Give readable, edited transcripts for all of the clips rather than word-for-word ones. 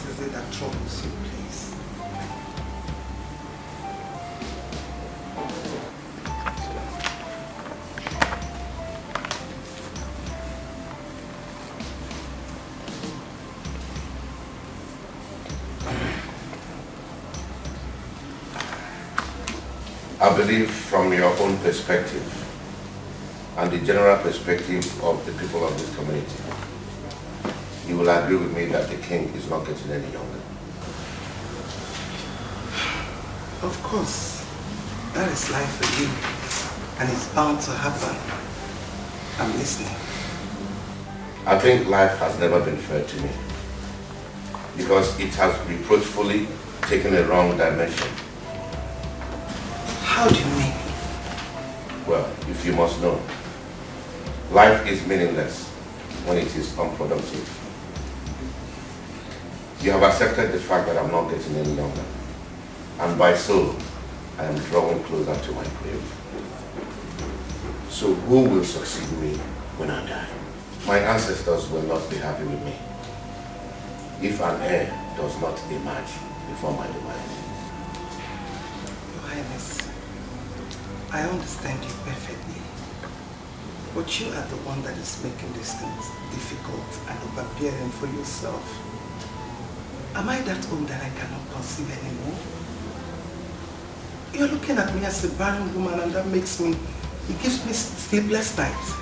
is it that troubles you, please? I believe from your own perspective and the general perspective of the people of this community, you will agree with me that the king is not getting any younger. Of course, that is life for you, and it's bound to happen. I'm listening. I think life has never been fair to me because it has reproachfully taken a wrong dimension. How do you mean? Well, if you must know, life is meaningless when it is unproductive. You have accepted the fact that I'm not getting any younger, and by so, I am drawing closer to my grave. So who will succeed me when I die? My ancestors will not be happy with me if an heir does not emerge before my demise. Your Highness, I understand you perfectly, but you are the one that is making these things difficult and overbearing for yourself. Am I that old that I cannot conceive anymore? You're looking at me as a barren woman, and that makes me, it gives me sleepless nights.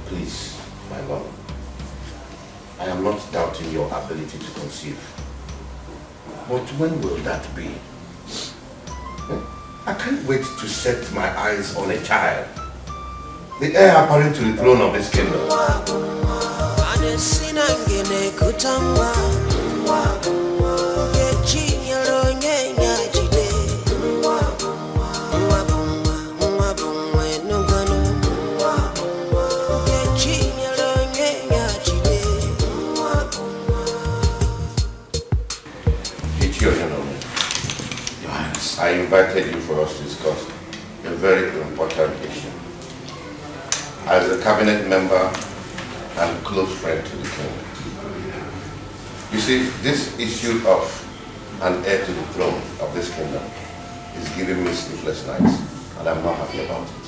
Please, my lord, I am not doubting your ability to conceive. But when will that be? I can't wait to set my eyes on a child, the heir apparent to the throne of this kingdom. I invited you for us to discuss a very important issue. As a cabinet member and close friend to the king. You see, this issue of an heir to the throne of this kingdom is giving me sleepless nights, and I'm not happy about it.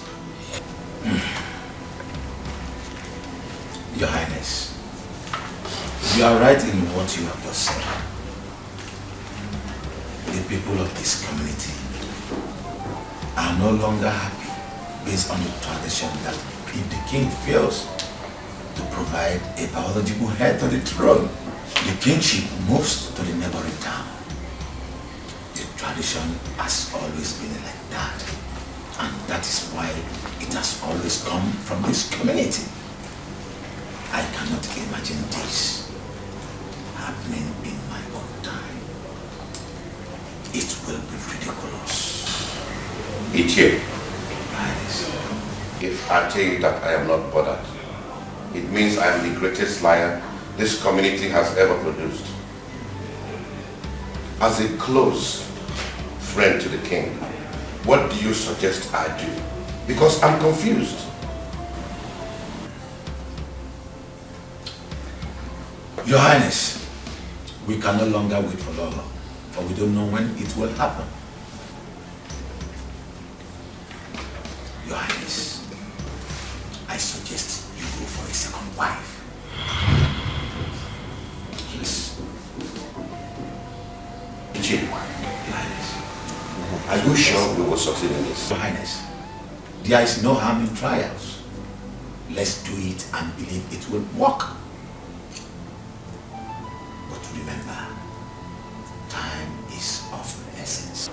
Your Highness, you are right in what you have just said. The people of this community are no longer happy based on the tradition that if the king fails to provide a biological heir to the throne, the kingship moves to the neighboring town. The tradition has always been like that, and that is why it has always come from this community. I cannot imagine this happening in my own time. It will be ridiculous. Etiko, if I tell you that I am not bothered, it means I am the greatest liar this community has ever produced. As a close friend to the king, what do you suggest I do? Because I'm confused. Your Highness, we can no longer wait for Lolo, for we don't know when it will happen. Your Highness, I suggest you go for a second wife. Yes. Your Highness, are you sure we will succeed in this? Your Highness, there is no harm in trials. Let's do it and believe it will work. But remember, time is of the essence.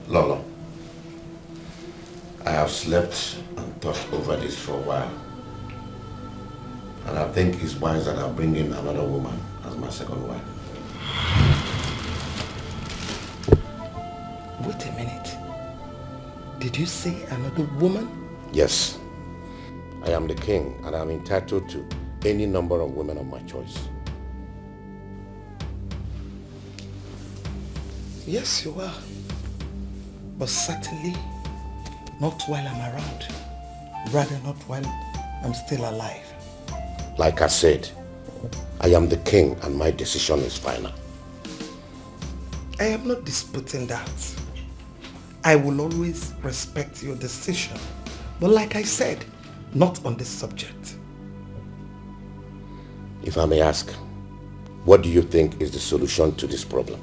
Lolo, I have slept and thought over this for a while. And I think it's wise that I bring in another woman as my second wife. Wait a minute. Did you say another woman? Yes. I am the king and I'm entitled to any number of women of my choice. Yes, you are. But certainly not while I'm around. Rather not while I'm still alive. Like I said, I am the king and my decision is final. I am not disputing that. I will always respect your decision. But like I said, not on this subject. If I may ask, what do you think is the solution to this problem?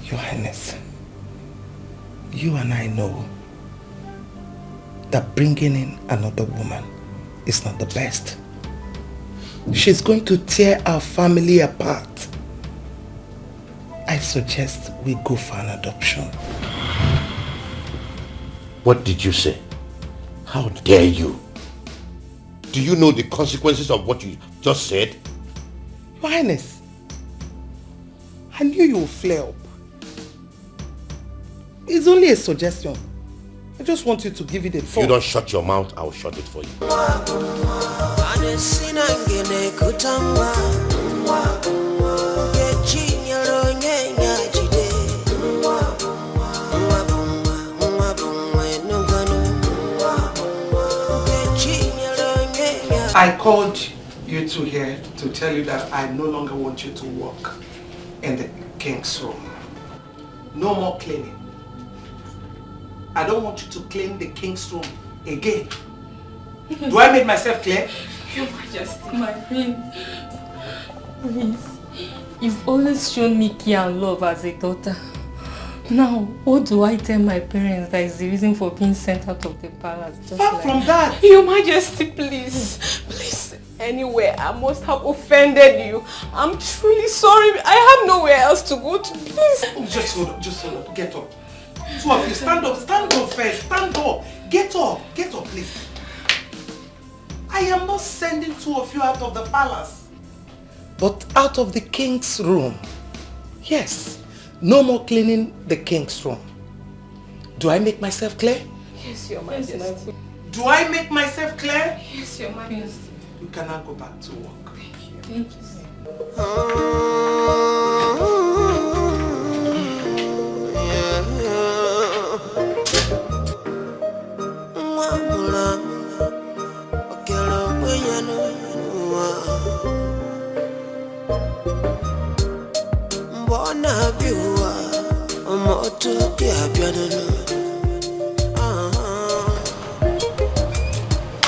Your Highness, you and I know that bringing in another woman is not the best. She's going to tear our family apart. I suggest we go for an adoption. What did you say? How dare you? Do you know the consequences of what you just said? Your Highness, I knew you would flare up. It's only a suggestion. I just want you to give it a thought. If you don't shut your mouth, I'll shut it for you. I called you two here to tell you that I no longer want you to work in the king's room. No more cleaning. I don't want you to clean the king's room again. Do I make myself clear? Your Majesty, my queen. Please. You've always shown me care and love as a daughter. Now, what do I tell my parents that is the reason for being sent out of the palace? Far from that. Your Majesty, please. Please. Anywhere I must have offended you. I'm truly sorry. I have nowhere else to go to. Please. Just hold up. Get up. Two of you, stand up first. Stand up. Get up, please. I am not sending two of you out of the palace, but out of the king's room. Yes, no more cleaning the king's room. Do I make myself clear? Yes, Your Majesty. Do I make myself clear? Yes, Your Majesty. You can now go back to work. Thank you, sir.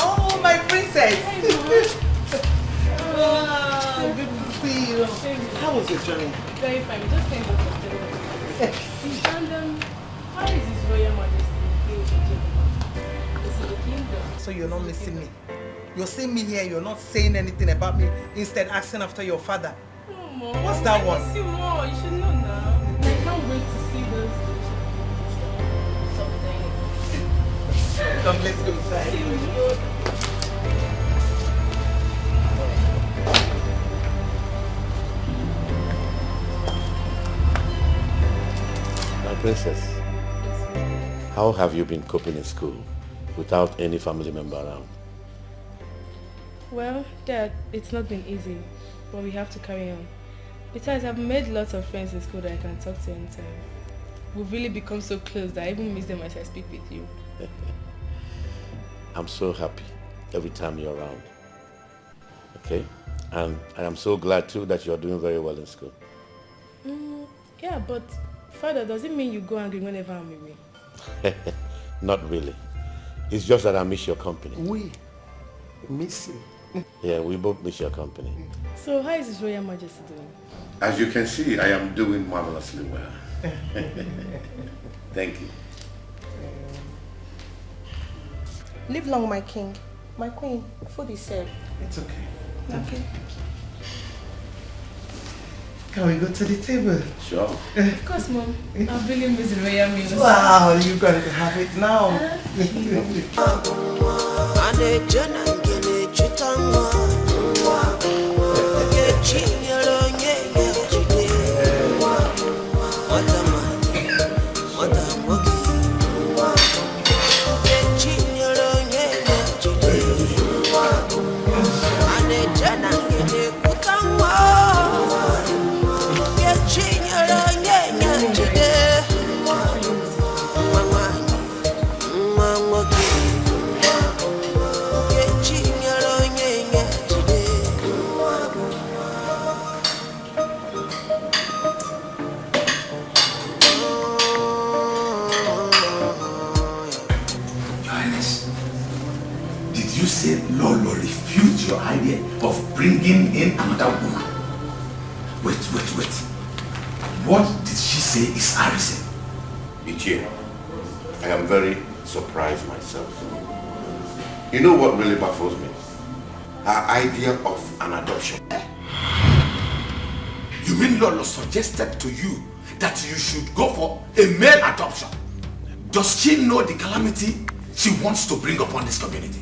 Oh, my princess! Oh, good to see you. How was your journey? Very fine. We just came back from Leonard. And how is His Royal Majesty? This is the kingdom. So you're not missing me. You're seeing me here, you're not saying anything about me, instead asking after your father. Oh, Mom. What's that one? I miss you more. You should know now. I can't wait to see those something. Come, let's go inside. My princess, how have you been coping in school without any family member around? Well, Dad, it's not been easy, but we have to carry on. Besides, I've made lots of friends in school that I can talk to anytime. We've really become so close that I even miss them as I speak with you. I'm so happy every time you're around. Okay? And I am so glad too that you're doing very well in school. Yeah, but Father, does it mean you go angry whenever I'm away? Not really. It's just that I miss your company. We miss you. Yeah, we both miss your company. So how is His Royal Majesty doing? As you can see, I am doing marvelously well. Thank you. Live long, my king. My queen, food is served. It's okay. Okay. Can we go to the table? Sure. Of course, Mom. I've really missed the royal meal. Wow, you're going to have it now. idea of bringing in another woman. Wait. What did she say is arson? Luchy, I am very surprised myself. You know what really baffles me? Her idea of an adoption. You mean Lolo suggested to you that you should go for a male adoption? Does she know the calamity she wants to bring upon this community?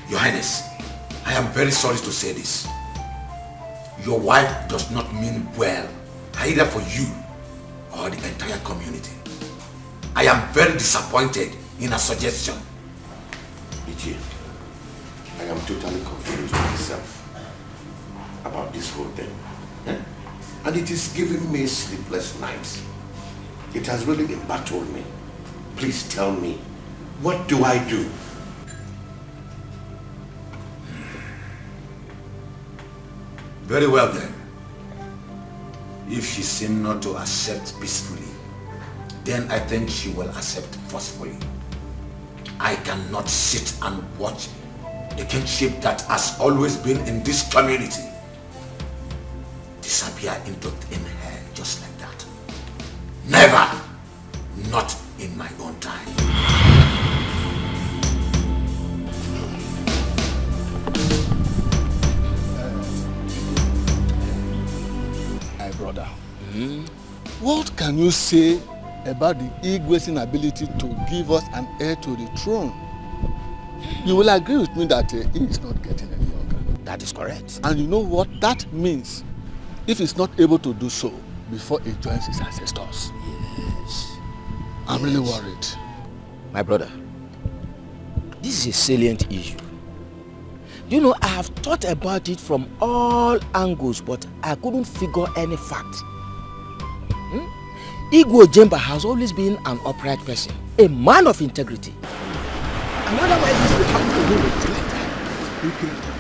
Your Highness, I am very sorry to say this. Your wife does not mean well, either for you or the entire community. I am very disappointed in her suggestion. Luchy, I am totally confused myself about this whole thing. And it is giving me sleepless nights. It has really embattled me. Please tell me, what do I do? Very well then. If she seems not to accept peacefully, then I think she will accept forcefully. I cannot sit and watch the kingship that has always been in this community disappear into thin air just like that. Never! Not in my own time. My brother, what can you say about the Igwe's inability to give us an heir to the throne? You will agree with me that he is not getting any younger. That is correct. And you know what that means if he's not able to do so before he joins his ancestors. Yes. I'm really worried. My brother, this is a salient issue. You know, I have thought about it from all angles, but I couldn't figure any fact. Igwe Jemba has always been an upright person, a man of integrity. I wonder why this will happen to him like that.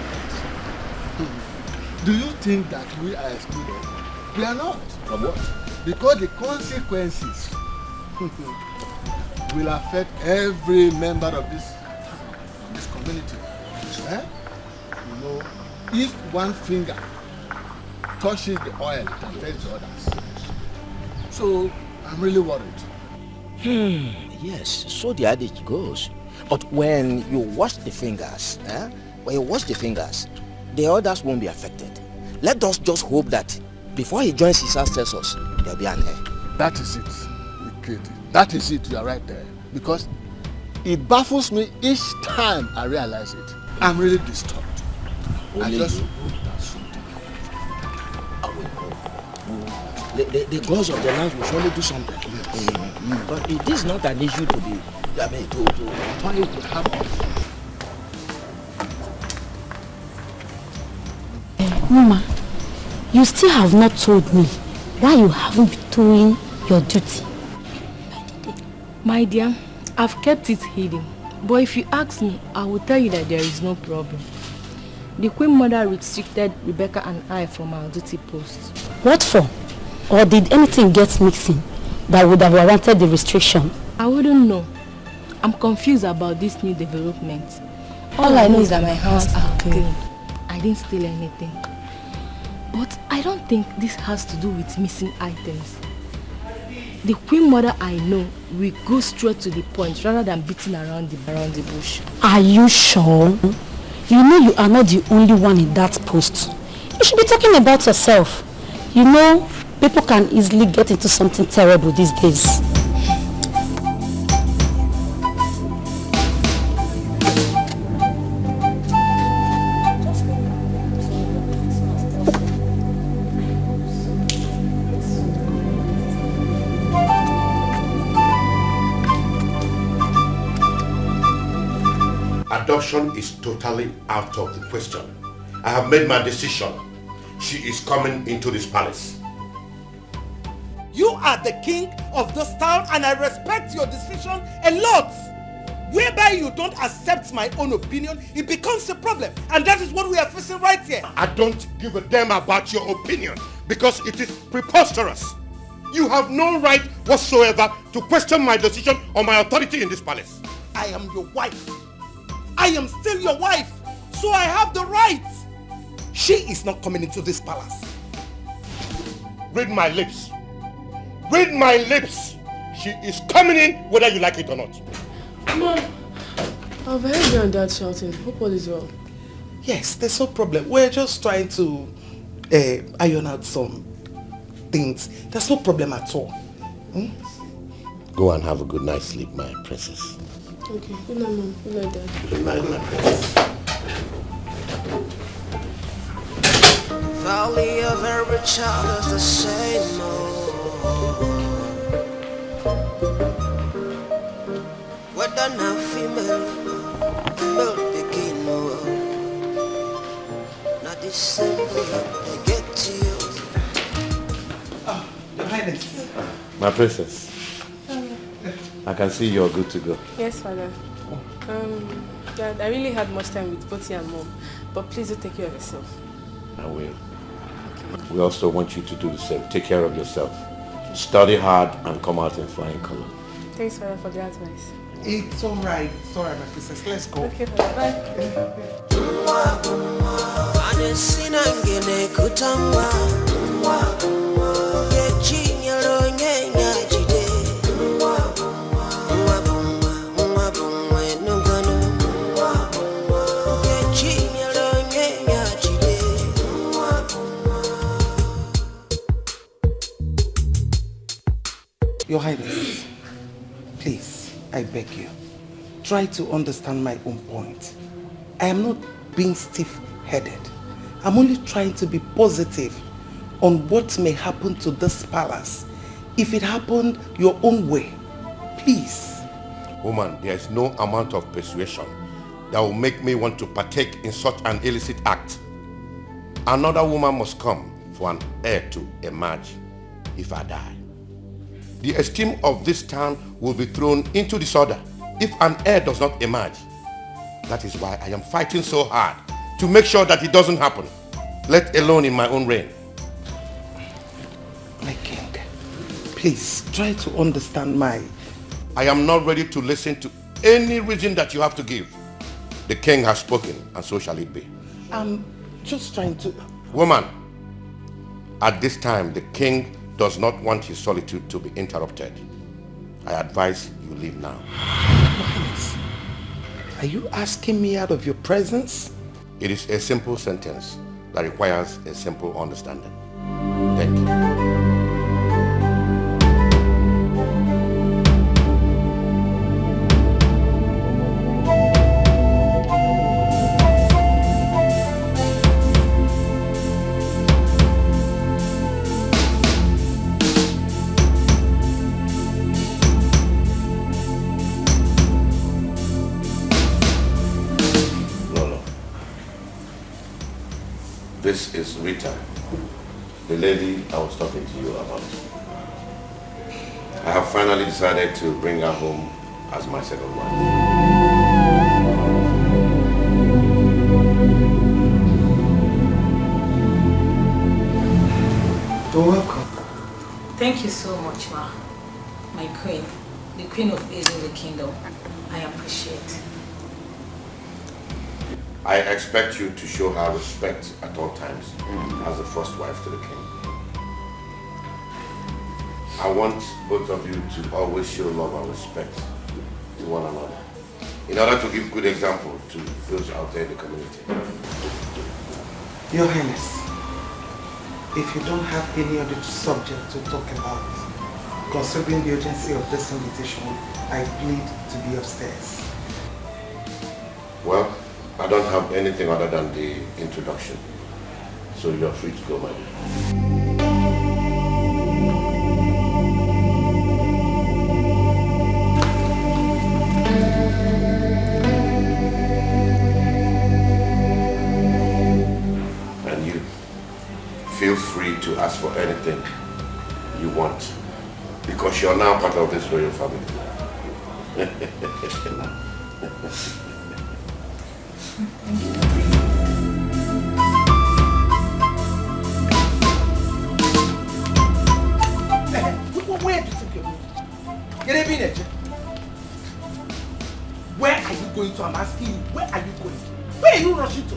Do you think that we are excluded? We are not. From what? Because the consequences will affect every member of this community. Eh? You know, if one finger touches the oil, it affects the others. So I'm really worried. Yes, so the adage goes. But when you wash the fingers, the others won't be affected. Let us just hope that before he joins his ancestors, there'll be an heir. That is it, Ikedi. That is it, you are right there. Because it baffles me each time I realize it. I'm really disturbed. I just hope that something happens. The gods of the land will surely do something. Yes. But it is not an issue to be, to happen. Mama, you still have not told me why you haven't been doing your duty. My dear, I've kept it hidden. But if you ask me, I will tell you that there is no problem. The Queen Mother restricted Rebecca and I from our duty post. What for? Or did anything get mixing that would have warranted the restriction? I wouldn't know. I'm confused about this new development. All I know is that my hands are clean. I didn't steal anything. But I don't think this has to do with missing items. The Queen Mother I know will go straight to the point rather than beating around the bush. Are you sure? You know you are not the only one in that post. You should be talking about yourself. You know, people can easily get into something terrible these days. Adoption is totally out of the question. I have made my decision. She is coming into this palace. You are the king of this town and I respect your decision a lot. Whereby you don't accept my own opinion, it becomes a problem. And that is what we are facing right here. I don't give a damn about your opinion because it is preposterous. You have no right whatsoever to question my decision or my authority in this palace. I am your wife. I am still your wife. So I have the right. She is not coming into this palace. Read my lips. Read my lips. She is coming in whether you like it or not. Mom, I've heard you and Dad shouting. Hope all is well. Yes, there's no problem. We're just trying to iron out some things. There's no problem at all. Go and have a good night's sleep, my princess. Okay, good night, Mom. Good night, Dad. Good night, my princess. Valley of every child is the same. Whether now female, male begin. Not the same they get to you. Oh, Your Highness. My princess. I can see you're good to go. Yes, Father. Dad, I really had much time with both you and Mom, but please do take care of yourself. I will. Okay. We also want you to do the same. Take care of yourself. Study hard and come out in flying color. Thanks, Father, for the advice. It's alright. It's alright, my princess. Let's go. Okay, Father. Bye. Your Highness, please, I beg you, try to understand my own point. I am not being stiff-headed. I'm only trying to be positive on what may happen to this palace if it happened your own way. Please. Woman, there is no amount of persuasion that will make me want to partake in such an illicit act. Another woman must come for an heir to emerge if I die. The esteem of this town will be thrown into disorder if an heir does not emerge. That is why I am fighting so hard to make sure that it doesn't happen, let alone in my own reign. My king, please try to understand my... I am not ready to listen to any reason that you have to give. The king has spoken, and so shall it be. I'm just trying to... Woman, at this time, the king does not want his solitude to be interrupted. I advise you leave now. Johannes, are you asking me out of your presence? It is a simple sentence that requires a simple understanding. Thank you. This is Rita, the lady I was talking to you about. I have finally decided to bring her home as my second wife. You're welcome. Thank you so much, Ma. My queen, the queen of aiding the kingdom. I appreciate. I expect you to show her respect at all times as the first wife to the king. I want both of you to always show love and respect to one another in order to give good example to those out there in the community. Your Highness, if you don't have any other subject to talk about, considering the urgency of this invitation, I plead to be upstairs. Well, I don't have anything other than the introduction, so you're free to go, my dear. And you, feel free to ask for anything you want, because you're now part of this royal family. Where do you think you're going? Where are you going to? I'm asking you, where are you going? Where are you rushing to?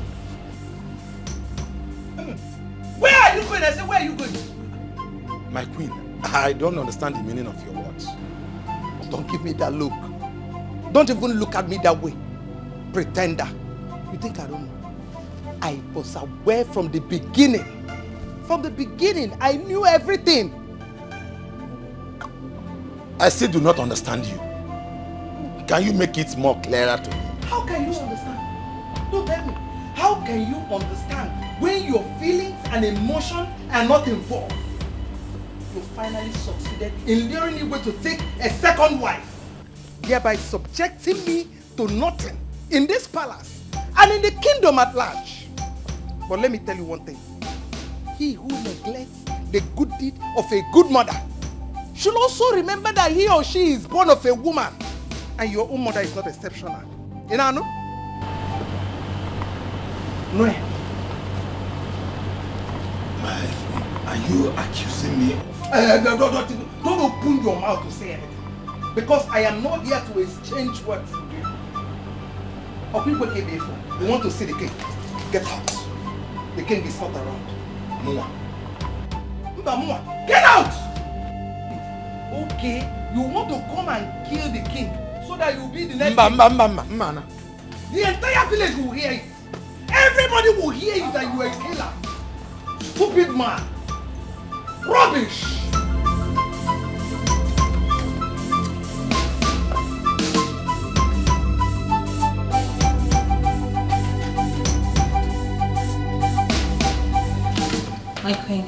My queen, I don't understand the meaning of your words. Don't give me that look. Don't even look at me that way. Pretender. You think I don't know? I was aware from the beginning. From the beginning, I knew everything. I still do not understand you. Can you make it more clearer to me? How can you understand? Don't tell me. How can you understand when your feelings and emotion are not involved? You finally succeeded in luring Igwe to take a second wife, thereby subjecting me to nothing in this palace and in the kingdom at large. But let me tell you one thing. He who neglects the good deed of a good mother should also remember that he or she is born of a woman, and your own mother is not exceptional. You know? No. Are you accusing me of... Don't open your mouth to say anything. Because I am not here to exchange words with you. Or people came here for. You want to see the king. Get out. The king is not around. Mua. Get out! Okay, you want to come and kill the king so that you'll be the next king. The entire village will hear it. Everybody will hear it that you are a killer. Stupid man. Rubbish. My queen,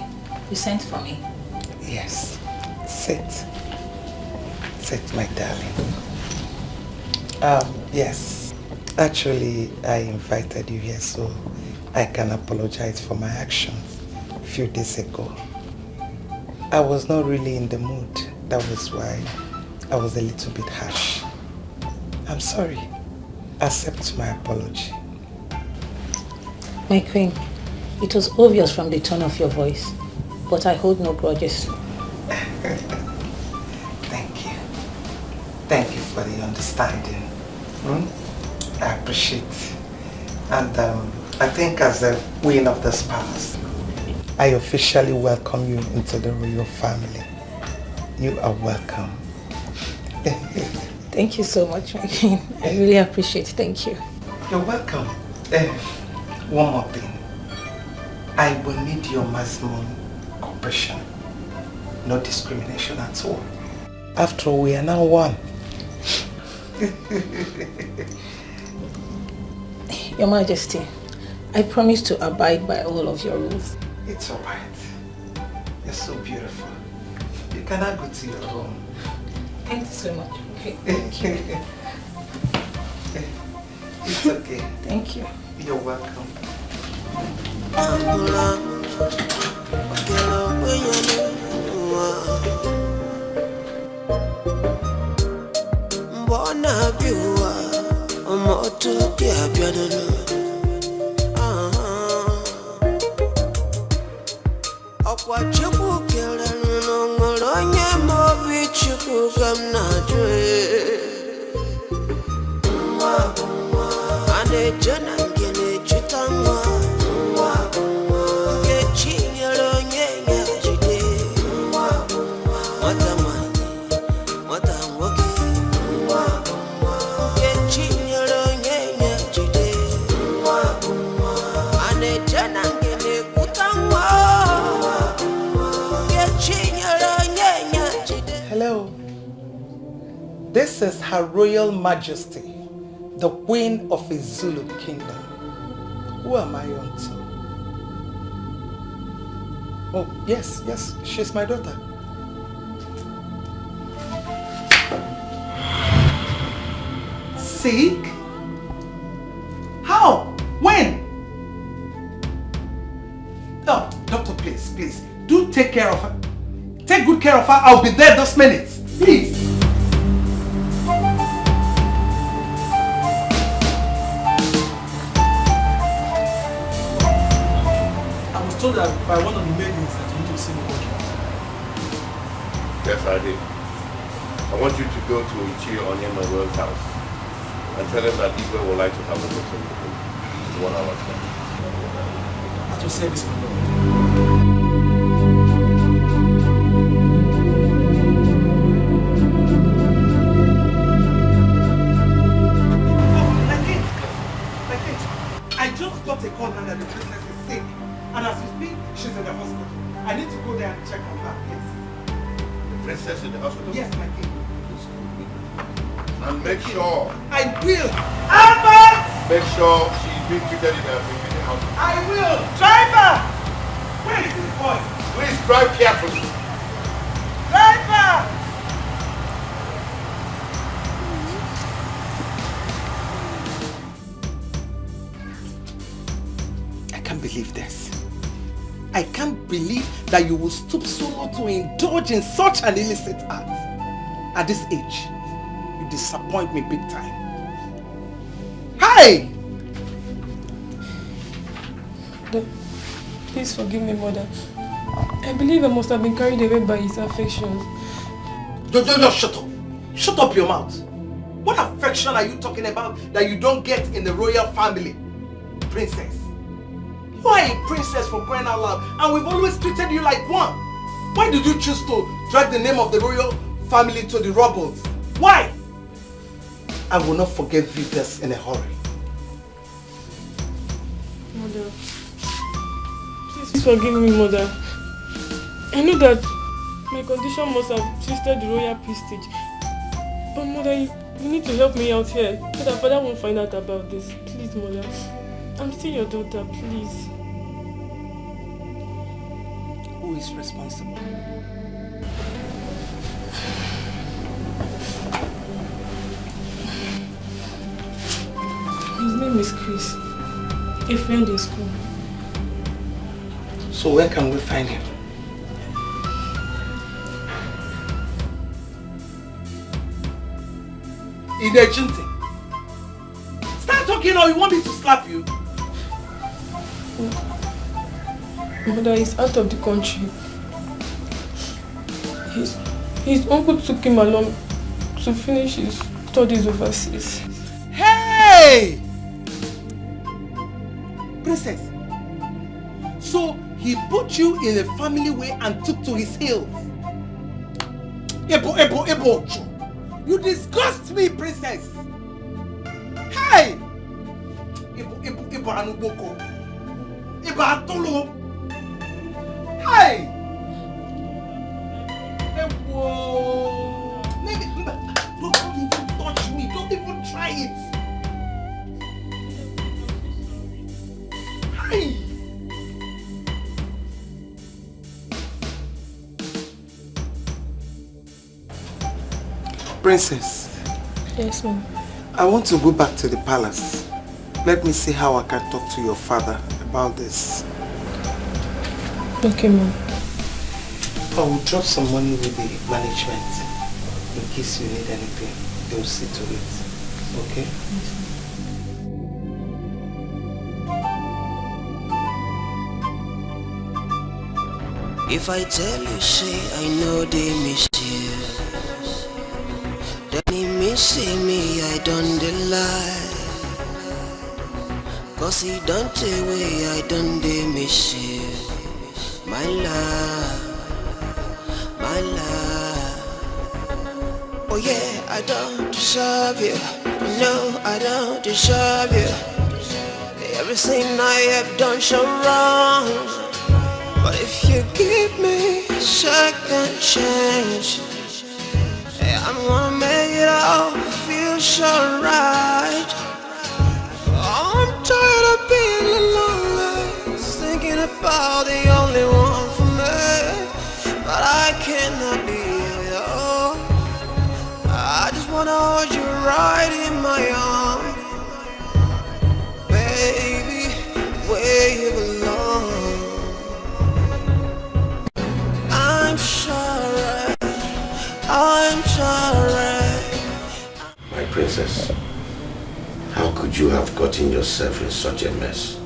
you sent for me. Yes. Sit. Sit, my darling. Yes. Actually, I invited you here so I can apologize for my actions a few days ago. I was not really in the mood. That was why I was a little bit harsh. I'm sorry. Accept my apology. My queen, it was obvious from the tone of your voice, but I hold no grudges. Thank you. Thank you for the understanding. I appreciate it. And I think as the queen of this palace, I officially welcome you into the royal family. You are welcome. Thank you so much, my queen. I really appreciate it. Thank you. You're welcome. One more thing. I will need your maximum cooperation. No discrimination at all. After all, we are now one. Your Majesty, I promise to abide by all of your rules. It's alright. You're so beautiful. You cannot go to your room. Thank you so much. Okay. Thank you. It's okay. Thank you. You're welcome. Mbona biwa moto kia biadolo Akwa chiku kele nongolonye mobi chiku gamnajwe Ane jana ngene chutangwa Hello. This is Her Royal Majesty, the Queen of the Zulu Kingdom. Who am I on to? Oh, yes, she's my daughter. Sick? How? When? Oh, doctor, please, do take care of her. Take good care of her. I'll be there this minute. Please. I was told that by one of the maidens that you need to see me. Yes, I did. I want you to go to Uju Okoli my world's house and tell him that Igwe would like to have a meeting with him. It's 1 hour time. At your service, my lord. understand that the princess is sick. And as we speak, she's in the hospital. I need to go there and check on her, please. The princess in the hospital? Yes, my king. And make sure. I will. Albert! Make sure she's being treated in the hospital. I will. Driver! Where is this boy? Please drive carefully. Driver! I can't believe this. I can't believe that you will stoop so low to indulge in such an illicit act. At this age, you disappoint me big time. Hi! Please forgive me, mother. I believe I must have been carried away by his affections. No, shut up. Shut up your mouth. What affection are you talking about that you don't get in the royal family? Princess. You are a princess for crying out loud, and we've always treated you like one. Why did you choose to drag the name of the royal family to the rubble? Why? I will not forgive you this in a hurry. Mother, please forgive me, mother. I know that my condition must have twisted the royal prestige. But mother, you need to help me out here so that father won't find out about this. Please, mother. I'm still your daughter, please. Who is responsible? His name is Chris, a friend in school. So where can we find him? Edochie. Start talking or you want me to slap you? Mother is out of the country. His uncle took him along to finish his studies overseas. Hey! Princess, so he put you in a family way and took to his heels. Ebo. You disgust me, princess. Hey! Ebo anuboko. Ebo atolo. Hey! Ebo. Maybe, don't even touch me. Don't even try it. Hey! Princess. Yes, ma'am. I want to go back to the palace. Let me see how I can talk to your father about this. Okay, ma'am. I will drop some money with the management in case you need anything. They will see to it. Okay? Yes. If I tell you, say I know they miss you, then he miss me, I don't lie. Cause he don't take away, I don't miss you. My love, my love. Oh yeah, I don't deserve you. No, I don't deserve you. Everything I have done so wrong. But if you give me a second chance, hey, I'm gonna make it all feel so right. I'm tired of being alone, thinking about the only one for me. But I cannot be it all. I just wanna hold you right in my arms, baby, where you belong. I'm sorry. My princess, how could you have gotten yourself in such a mess?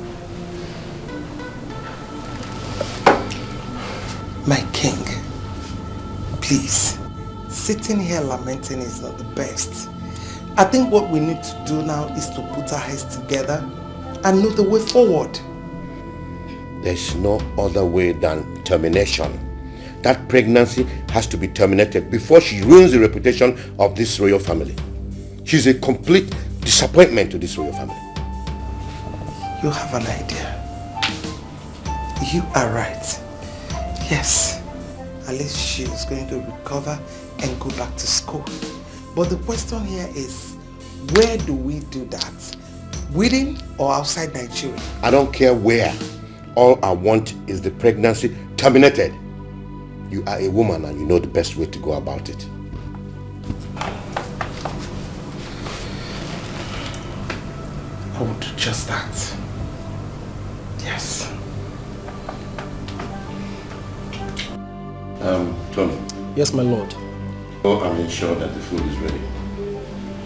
My king, please, sitting here lamenting is not the best. I think what we need to do now is to put our heads together and know the way forward. There's no other way than termination. That pregnancy has to be terminated before she ruins the reputation of this royal family. She's a complete disappointment to this royal family. You have an idea. You are right. Yes, at least she is going to recover and go back to school. But the question here is, where do we do that? Within or outside Nigeria? I don't care where. All I want is the pregnancy terminated. You are a woman and you know the best way to go about it. I will do just that. Yes. Tony. Yes, my lord. Oh, I'm ensure that the food is ready.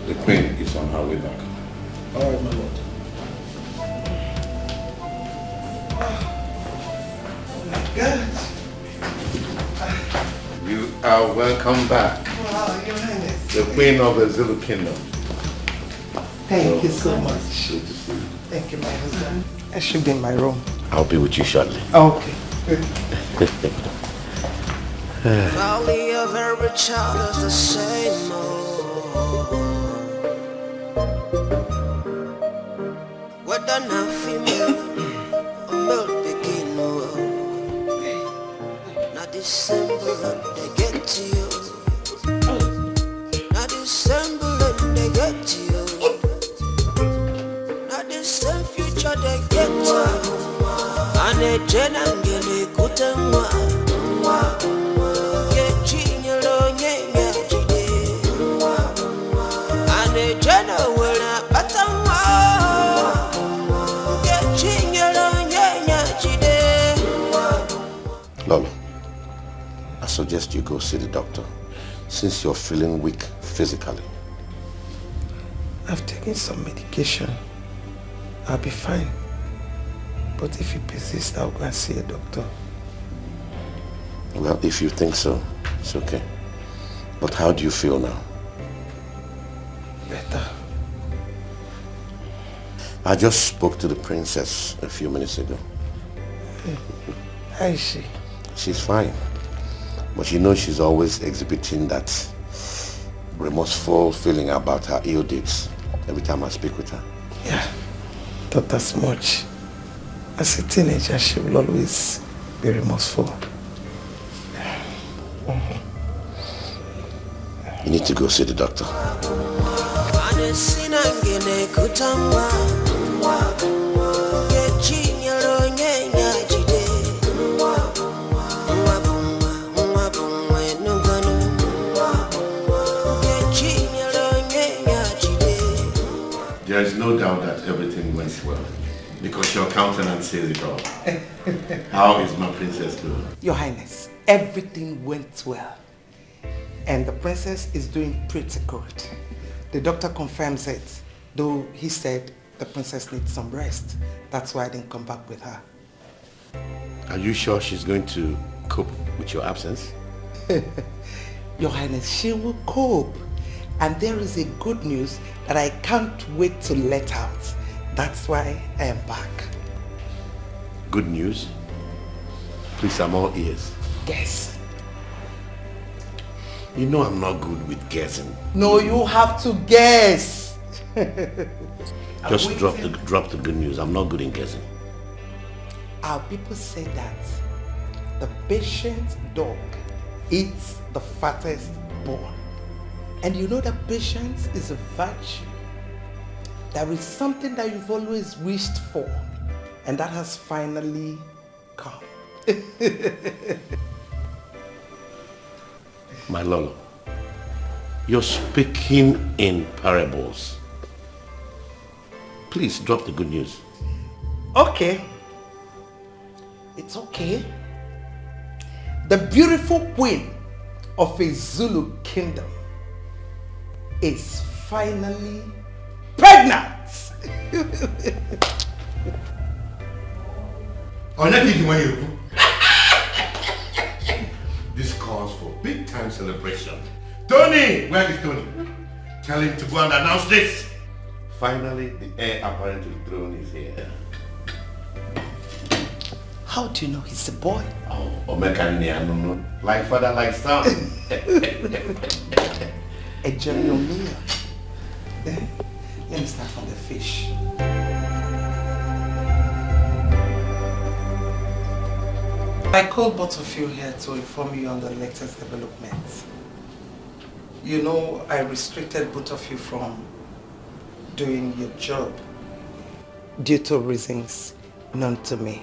The queen is on her way back. All right, my lord. Oh my God. You are welcome back. Wow, Your Highness. The queen of the Zulu kingdom. Thank you so much. Good to see you. Thank you, my husband. I should be in my room. I'll be with you shortly. Okay. Valley of every child is the same. Whether not female or male begin, not December they get to you. Not December they get to you. Not the same future they get to you. And they generally good and Lolo, I suggest you go see the doctor since you're feeling weak physically. I've taken some medication. I'll be fine. But if you persist, I'll go and see a doctor. Well, if you think so, it's okay. But how do you feel now? Better. I just spoke to the princess a few minutes ago. How is she? She's fine. But you know she's always exhibiting that remorseful feeling about her ill deeds every time I speak with her. Yeah, not as much. As a teenager, she will always be remorseful. You need to go see the doctor. There is no doubt that everything went well, because your countenance says it all. How is my princess doing? Your Highness, everything went well. And the princess is doing pretty good. The doctor confirms it, though he said the princess needs some rest. That's why I didn't come back with her. Are you sure she's going to cope with your absence? Your Highness, she will cope. And there is a good news that I can't wait to let out. That's why I am back. Good news? Please, I'm all ears. Guess. You know I'm not good with guessing. No, you have to guess. Just drop the good news. I'm not good in guessing. Our people say that the patient dog eats the fattest bone. And you know that patience is a virtue. There is something that you've always wished for, and that has finally come. My Lolo, you're speaking in parables. Please drop the good news. Okay. It's okay. The beautiful queen of a Zulu kingdom is finally pregnant. This calls for big time celebration. Tony! Where is Tony? Tell him to go and announce this. Finally, the heir apparent to the throne is here. How do you know he's a boy? Oh, Omeka, like father, like son. A general meal. Then, let me start from the fish. I called both of you here to inform you on the latest developments. You know, I restricted both of you from doing your job due to reasons known to me.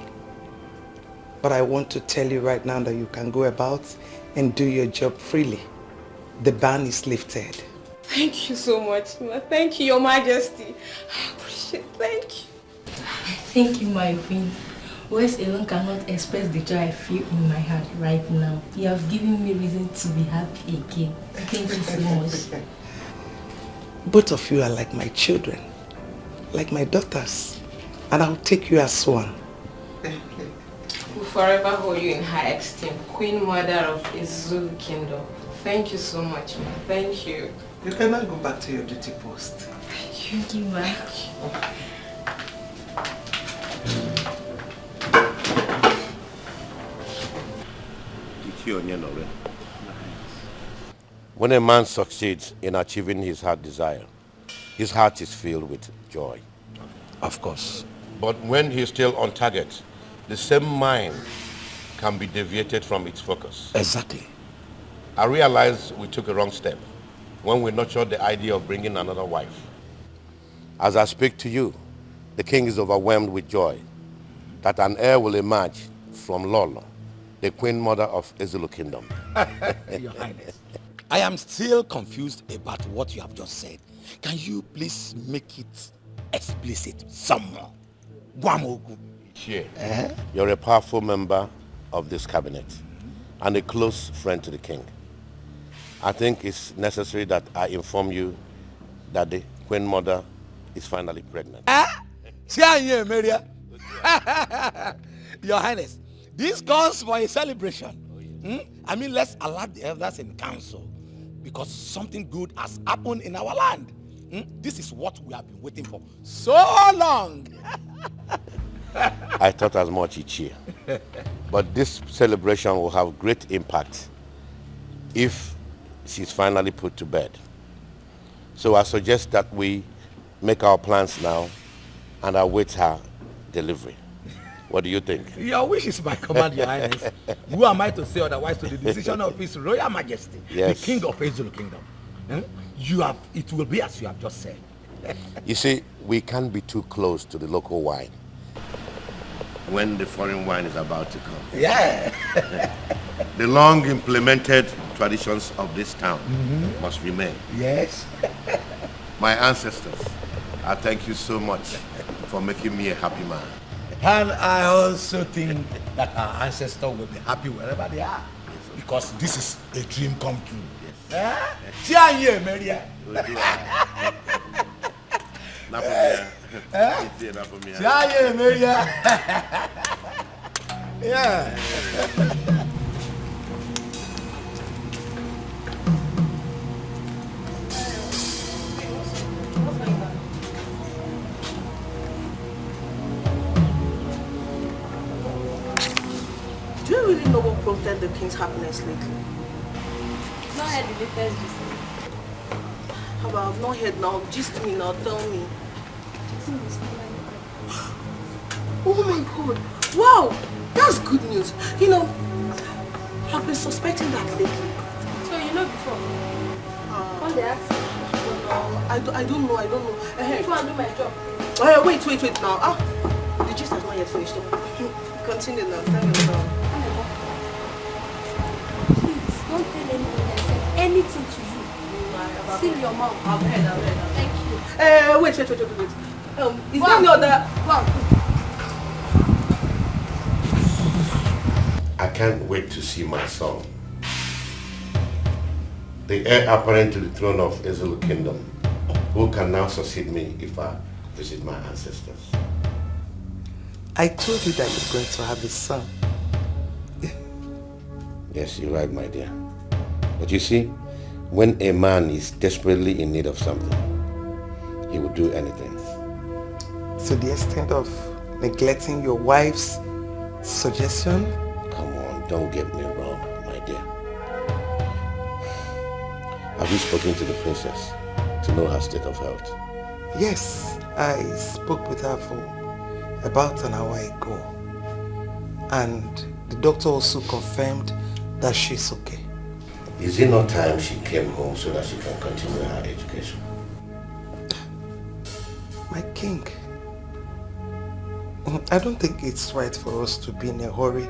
But I want to tell you right now that you can go about and do your job freely. The ban is lifted. Thank you so much, Ma. Thank you, Your Majesty. I appreciate it. Thank you. Thank you, my queen. Words alone cannot express the joy I feel in my heart right now. You have given me reason to be happy again. Thank you so much. Both of you are like my children, like my daughters, and I'll take you as one. We'll forever hold you in high esteem, Queen Mother of Izulu Kingdom. Thank you so much, Ma. Thank you. You can now go back to your duty post. Thank you, Ma. When a man succeeds in achieving his heart desire, his heart is filled with joy. Of course. But when he's still on target, the same mind can be deviated from its focus. Exactly. I realized we took a wrong step when we nurtured the idea of bringing another wife. As I speak to you, the king is overwhelmed with joy that an heir will emerge from Lolo, the queen mother of Izulu Kingdom. Your Highness, I am still confused about what you have just said. Can you please make it explicit some more? Guamogu. Sure. You're a powerful member of this cabinet and a close friend to the king. I think it's necessary that I inform you that the queen mother is finally pregnant. Your Highness, this calls for a celebration. I mean, let's alert the elders in council because something good has happened in our land. This is what we have been waiting for so long. I thought as much each year. But this celebration will have great impact if she's finally put to bed. So I suggest that we make our plans now and await her delivery. What do you think? Your wish is my command, Your Highness. Who am I to say otherwise to the decision of His Royal Majesty, yes, the King of Izulu Kingdom? It will be as you have just said. You see, we can't be too close to the local wine when the foreign wine is about to come. Yeah. The long implemented traditions of this town must remain. Yes. My ancestors, I thank you so much for making me a happy man. And I also think that our ancestors will be happy wherever they are. Because this is a dream come true. Yes. Yeah. Do you really know what prompted the king's happiness lately? Not heard the latest gist. How about I've not heard now? Gist me now, tell me. Oh my god. Wow! That's good news. You know, I've been suspecting that lately. So you know before? When they ask no, I don't know. if you want to do my job. Wait now. The gist has not yet finished. Continue now. Tell me now. Please, don't tell anyone I said anything to you. Seal your mouth. I've heard. Thank you. Wait. Is there no other... I can't wait to see my son, the heir apparent to the throne of Izulu Kingdom, who can now succeed me if I visit my ancestors. I told you that you're going to have a son. Yes, you're right, my dear. But you see, when a man is desperately in need of something, he will do anything. To the extent of neglecting your wife's suggestion? Come on, don't get me wrong, my dear. Have you spoken to the princess to know her state of health? Yes, I spoke with her for about an hour ago. And The doctor also confirmed that she's okay. Is it not time she came home so that she can continue her education? My king, I don't think it's right for us to be in a hurry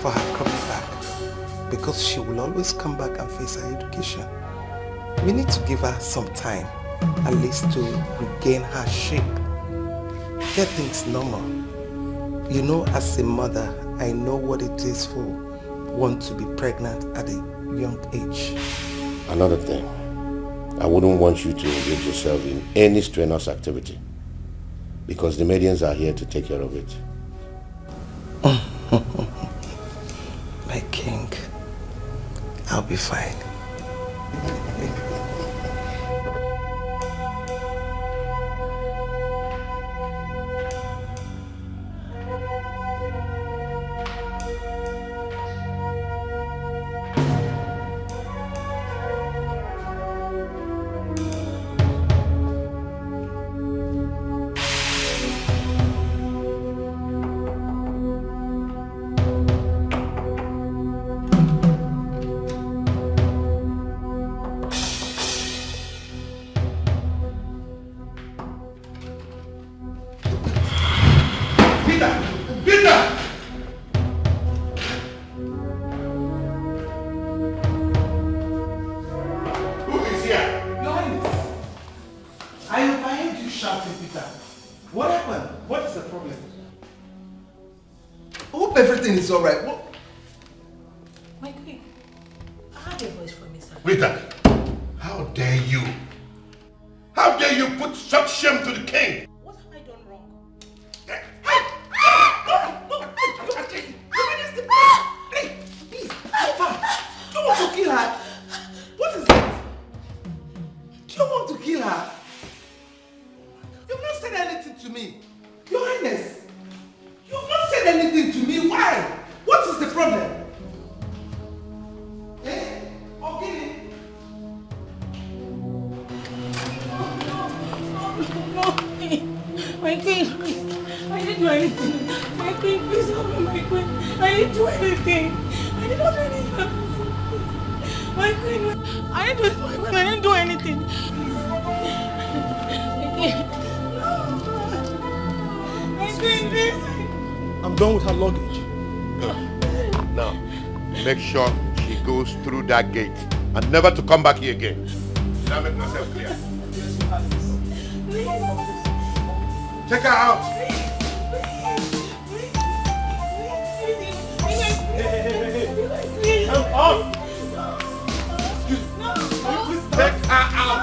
for her coming back, because she will always come back and face her education. We need to give her some time, at least to regain her shape, get things normal. You know, as a mother, I know what it is for one to be pregnant at a young age. Another thing, I wouldn't want you to engage yourself in any strenuous activity, because the medians are here to take care of it. My king, I'll be fine. It's all right. What? My queen, I heard a voice from me, sir. Rita, how dare you? How dare you put such shame to the king? What have I done wrong? Please, you want to kill her? What is it? Do you want to kill her? You've not said anything to me. Your Highness, you've not said anything to me. Why? What is the problem? Eh? Okay. No, my queen, please. I didn't do anything. My queen, please help me, my queen. I didn't do anything. I did not do anything. My queen, I didn't do it, my queen. I didn't do anything. My queen, please. I'm done with her luggage. Now, make sure she goes through that gate and never to come back here again. Did I make myself clear? Take her out. Come on. Take her out.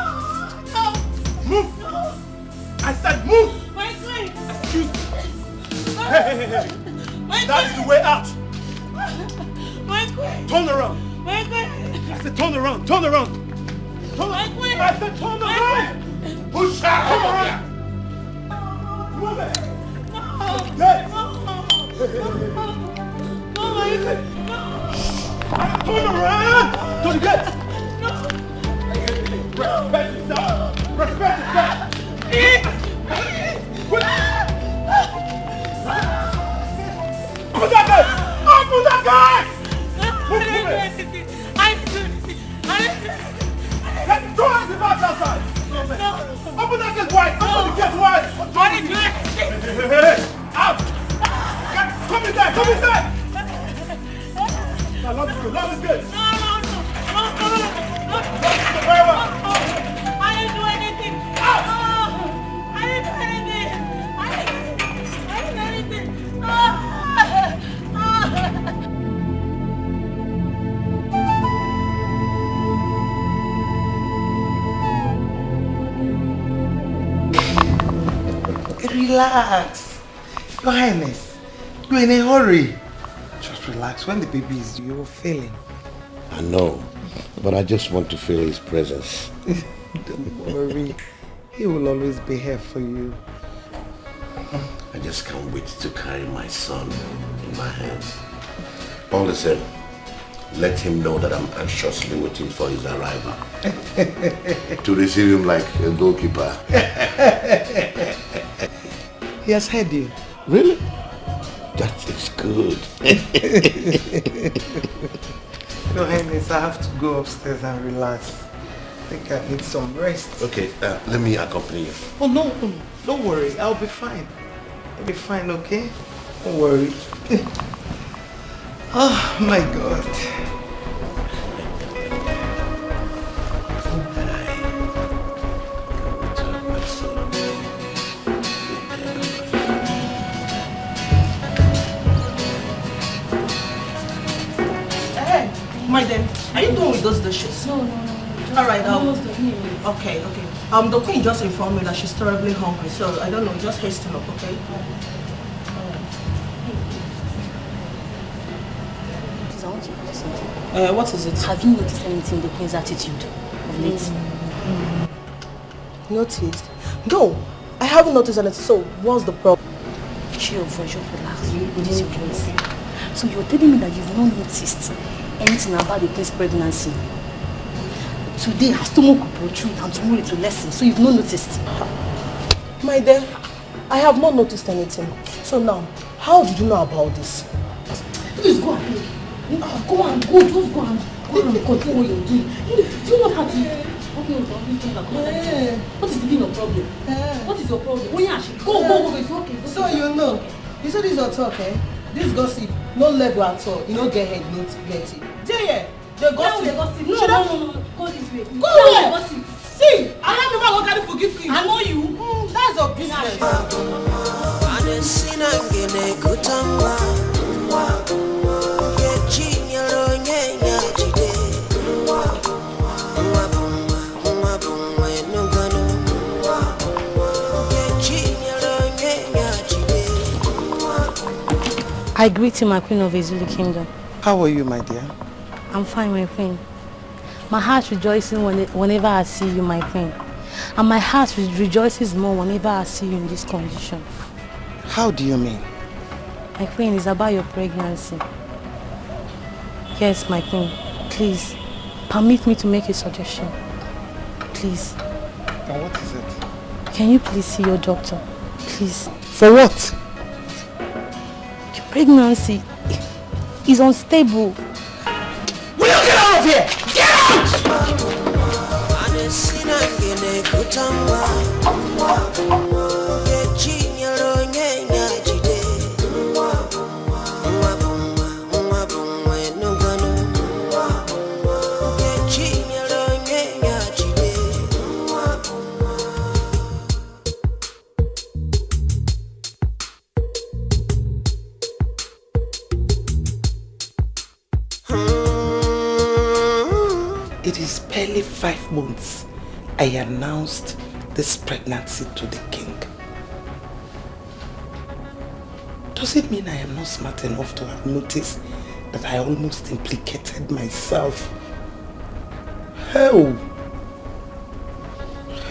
Move. I said move. My queen. Excuse me. Hey. That is the way out. My queen. Turn around. My queen. I said turn around. Turn around. Turn My queen. I said turn around. Push her over here. Move it. No. Yes. No, my queen. No. Turn around. To the gate. Respect yourself. Respect yourself. Open that gate! Open that gate! I didn't do anything. I didn't do anything. Let's throw it outside. No. Open that gate wide. Open the gate wide. I didn't do anything. Hey. Out. Come inside. Come inside. Now lock this gate. Lock this gate. No. Very well. I didn't do anything. Out. I didn't do anything. I didn't do anything. Relax. Your Highness, you're in a hurry. Just relax. When the baby is due, you're failing. I know, but I just want to feel his presence. Don't worry. He will always be here for you. I just can't wait to carry my son in my hands. All the same, let him know that I'm anxiously waiting for his arrival. To receive him like a goalkeeper. He has heard you. Really? That is good. Your Highness, I have to go upstairs and relax. I think I need some rest. Okay, let me accompany you. Oh, no, don't worry. I'll be fine. I'll be fine, okay? Don't worry. Oh, my God. Madam, are you done with those dishes? No. Alright, okay. The queen just informed me that she's terribly hungry, so I don't know, just hasten up, okay? Please, I want to ask something. What is it? Have you noticed anything in the queen's attitude of late? Noticed? No, I haven't noticed anything, so what's the problem? Chill, relax. This is your case. So you're telling me that you've not noticed anything about the queen's pregnancy? Today her stomach will protrude and tomorrow it will lessen, so you've not noticed? My dear, I have not noticed anything. So now, how did you know about this? Please go and play. Just go and continue what you're doing. Do you not have to? Okay, what is the meaning of problem? What is your problem? Go, it's okay. So you know, you said this your talk, eh? This gossip, no level at all. You don't get head, you don't get it. Yeah, the gossip. No, go this way. Go where? Gossip. See, I have never worked at forgive me. I know you. That's your business. I greet you, my queen of Ezulu Kingdom. How are you, my dear? I'm fine, my queen. My heart rejoices whenever I see you, my queen. And my heart rejoices more whenever I see you in this condition. How do you mean? My queen, it's about your pregnancy. Yes, my queen. Please, permit me to make a suggestion. Please. And what is it? Can you please see your doctor? Please. For what? Your pregnancy is unstable. Will you get out of here? Get out! It is barely 5 months I announced this pregnancy to the king. Does it mean I am not smart enough to have noticed that I almost implicated myself? Hell!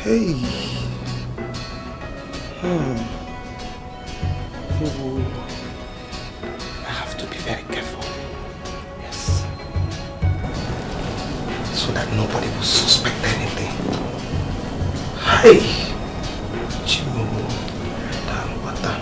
Hey! Oh. I have to be very careful. Yes. So that nobody will suspect anything. Hey! Chimo. Dalwata.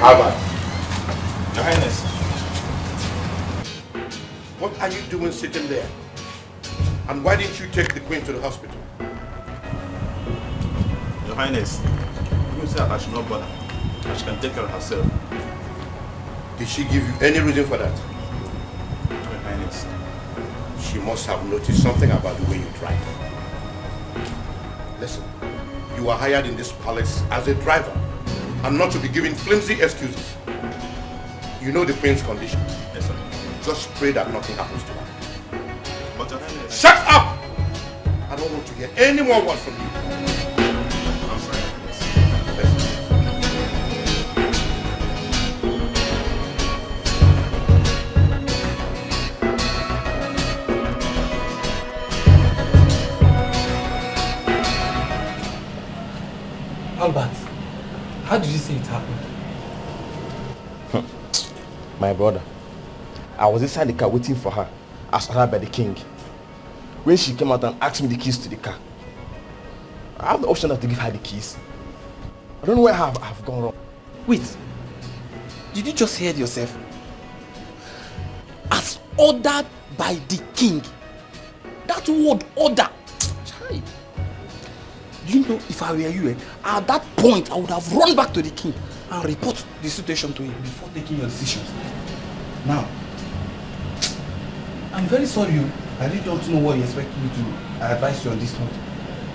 Albert. Your Highness. What are you doing sitting there? And why didn't you take the Queen to the hospital? Your Highness, you said I should not bother. That she can take care of herself. Did she give you any reason for that? Your Highness. She must have noticed something about the way you drive. Listen, you are hired in this palace as a driver and not to be giving flimsy excuses. You know the Queen's condition. Yes, sir. Just pray that nothing happens to her. But Your Highness... Shut up! I don't want to hear any more words from you. I'm sorry, Your Highness. How did you say it happened? My brother, I was inside the car waiting for her as ordered by the king. When she came out and asked me the keys to the car, I have the option to give her the keys. I don't know where I have gone wrong. Wait, did you just hear yourself? As ordered by the king. That word order. Chai. Do you know if I were you, at that point I would have run back to the king and report the situation to him before taking your decisions. Now, I'm very sorry. I really don't know what you expect me to advise you on this note.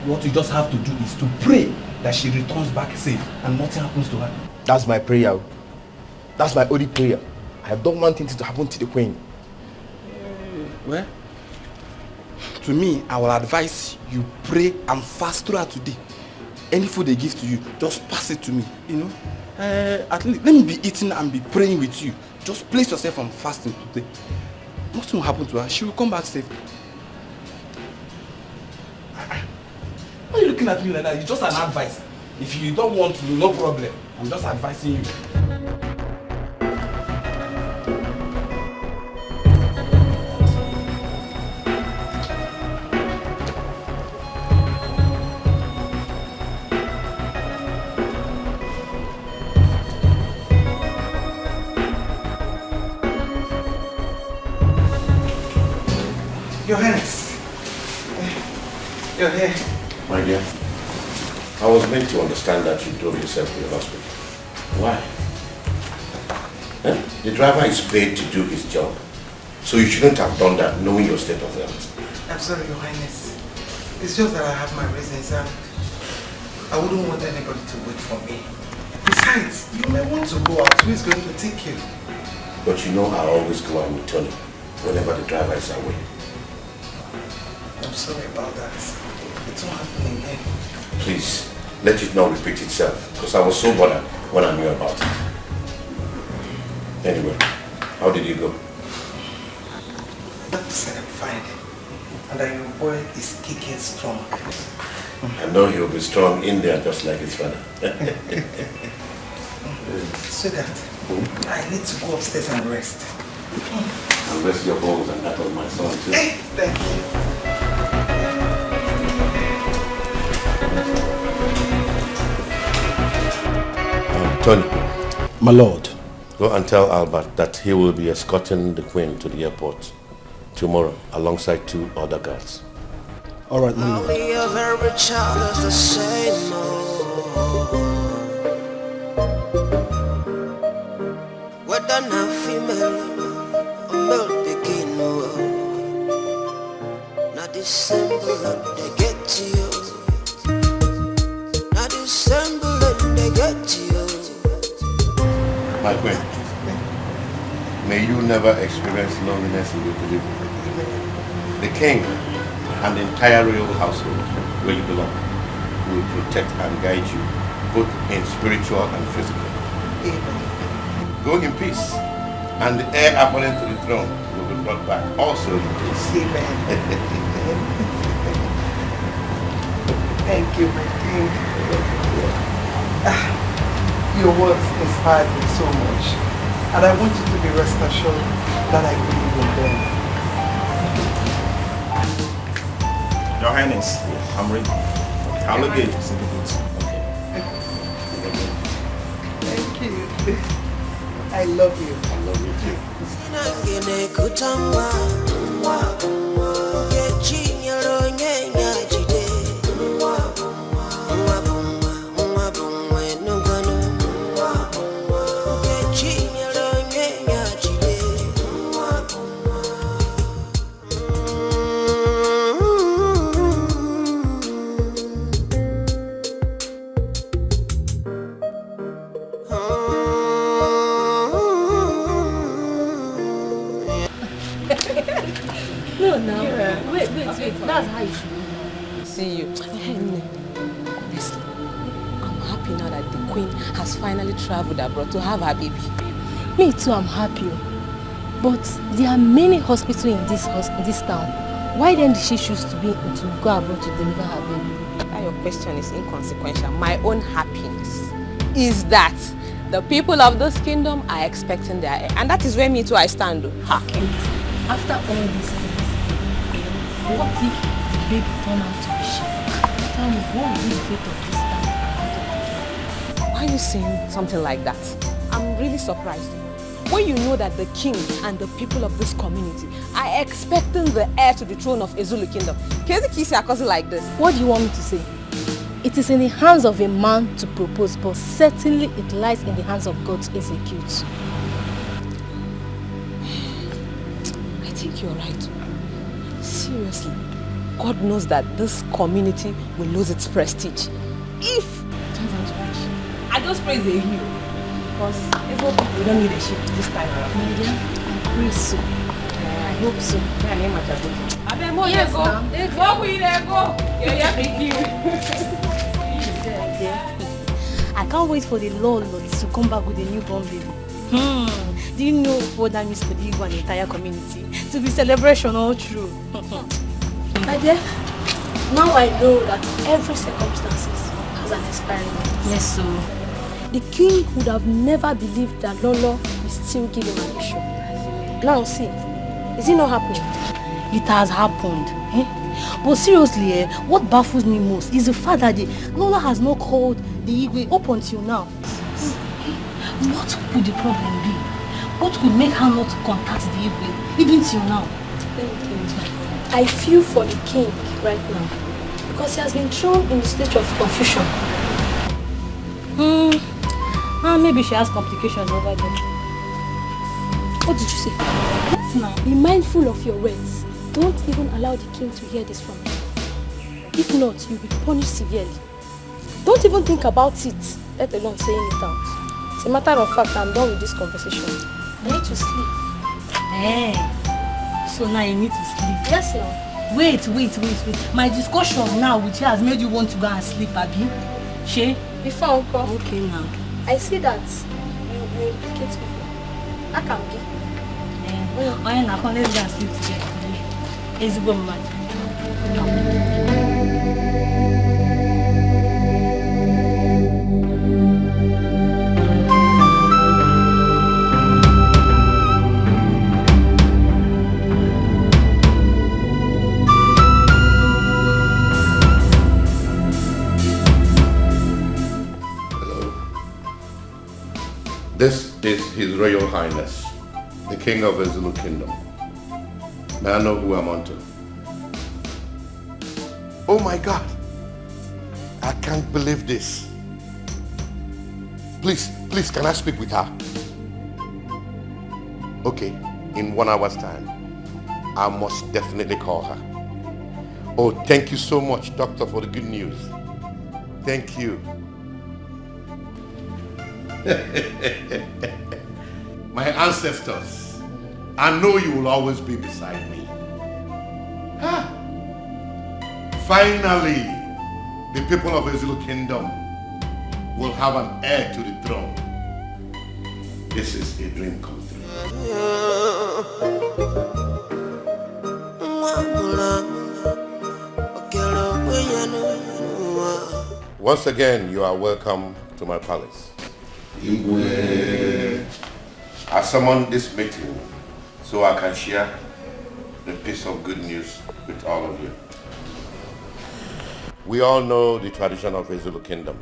What you just have to do is to pray that she returns back safe and nothing happens to her. That's my prayer. That's my only prayer. I don't want anything to happen to the queen. Well, to me, I will advise you pray and fast throughout today. Any food they give to you, just pass it to me. You know, at least let me be eating and be praying with you. Just place yourself on fasting today. Nothing will happen to her. She will come back safe. Why are you looking at me like that? It's just an advice. If you don't want to, no problem. I'm just advising you. Your Highness. Your hair. My dear, I was meant to understand that you drove yourself to the hospital. Why? The driver is paid to do his job. So you shouldn't have done that knowing your state of health. I'm sorry, Your Highness. It's just that I have my reasons and I wouldn't want anybody to wait for me. Besides, you may want to go out. Who is going to take you? But you know I always go out with Tony whenever the driver is away. I'm sorry about that. It won't happen again. Please, let it not repeat itself, because I was so bothered when I knew about it. Anyway, how did you go? Doctor said I'm fine. And that your boy is kicking strong. I know he'll be strong in there just like his father. Sweetheart, I need to go upstairs and rest. And rest your bones and that of my son too. Hey, thank you. Tony. My lord. Go and tell Albert that he will be escorting the Queen to the airport tomorrow alongside 2 other guards. All right, my lord. Only of every child is the same. Whether now female or male begin, not the symbol that they get to you. Not the symbol that they get to you. My Queen, may you never experience loneliness in your delivery. The King and the entire royal household where you belong will protect and guide you both in spiritual and physical. Amen. Go in peace, and the heir appointed to the throne will be brought back also in peace. Amen. Thank you, my King. Your words inspired me so much, and I want you to be rest assured that I believe in them. Your Highness, I'm ready. I'll look at you. Thank you. I love you. I love you too. That's how you should see you. Honestly, I'm happy now that the Queen has finally traveled abroad to have her baby. Me too, I'm happy. But there are many hospitals in this town. Why then did she choose to go abroad to deliver her baby? That your question is inconsequential. My own happiness. is that the people of this kingdom are expecting their heir. And that is where me too I stand. After all these things, what if the baby turn out to be sheep? Tell me, what will be the fate of this town? Why are you saying something like that? I'm really surprised. When you know that the king and the people of this community are expecting the heir to the throne of Ezulu Kingdom, can you kiss your cousin like this? What do you want me to say? It is in the hands of a man to propose, but certainly it lies in the hands of God to execute. I think you're right. Seriously, God knows that this community will lose its prestige if it turns out to be sheep. I just praise the hero because we don't need a sheep this time around. My dear, I pray so. I hope so. Yes, I can't wait for the Lord to come back with a newborn baby. Do you know what that means for the Igbo and the entire community? To be celebration all through. My dear, now I know that every circumstances has an expiry date. Yes, so the king would have never believed that Lolo will still give him an issue. Now see, is it not happening? It has happened. But seriously, what baffles me most is the fact that Lola has not called the Igwe up until now. What could the problem be? What could make her not contact the Igwe even till now? I feel for the king right now because he has been thrown in a state of confusion. Maybe she has complications over there. What did you say? Now, be mindful of your words. Don't even allow the king to hear this from you. If not, you'll be punished severely. Don't even think about it, let alone saying it out. As a matter of fact, I'm done with this conversation. I need to sleep. So now you need to sleep? Yes, now. Wait. My discussion now with you has made you want to go and sleep, Abi. She? Before, Uncle. Okay, now. I see that you implicate me. I can be. Let's go and sleep together. It's a good man. This is His Royal Highness, the King of the Zulu Kingdom. May I know who I'm on to? Oh my God! I can't believe this. Please, can I speak with her? Okay, in 1 hour's time, I must definitely call her. Oh, thank you so much, Doctor, for the good news. Thank you. My ancestors, I know you will always be beside me. Finally, the people of the Zulu Kingdom will have an heir to the throne. This is a dream come true. Once again, you are welcome to my palace. I summoned this meeting so I can share the piece of good news with all of you. We all know the tradition of the Zulu Kingdom,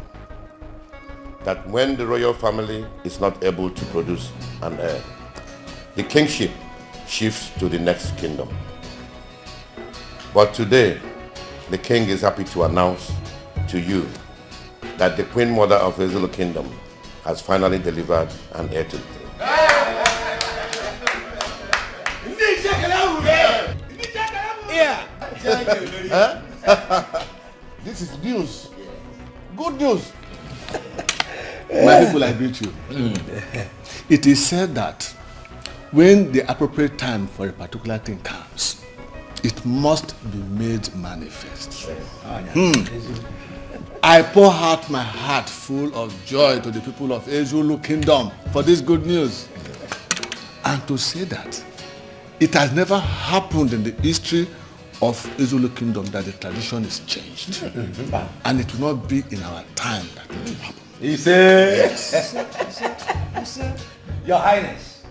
that when the royal family is not able to produce an heir, the kingship shifts to the next kingdom. But today, the king is happy to announce to you that the Queen Mother of the Zulu Kingdom has finally delivered an heir to the throne. This is news. Good news. My people, I greet you. It is said that when the appropriate time for a particular thing comes, it must be made manifest. I pour out my heart full of joy to the people of Ezulu Kingdom for this good news. And to say that it has never happened in the history of Ezulu Kingdom that the tradition is changed. And it will not be in our time that it will happen. He said, Yes. Your Highness,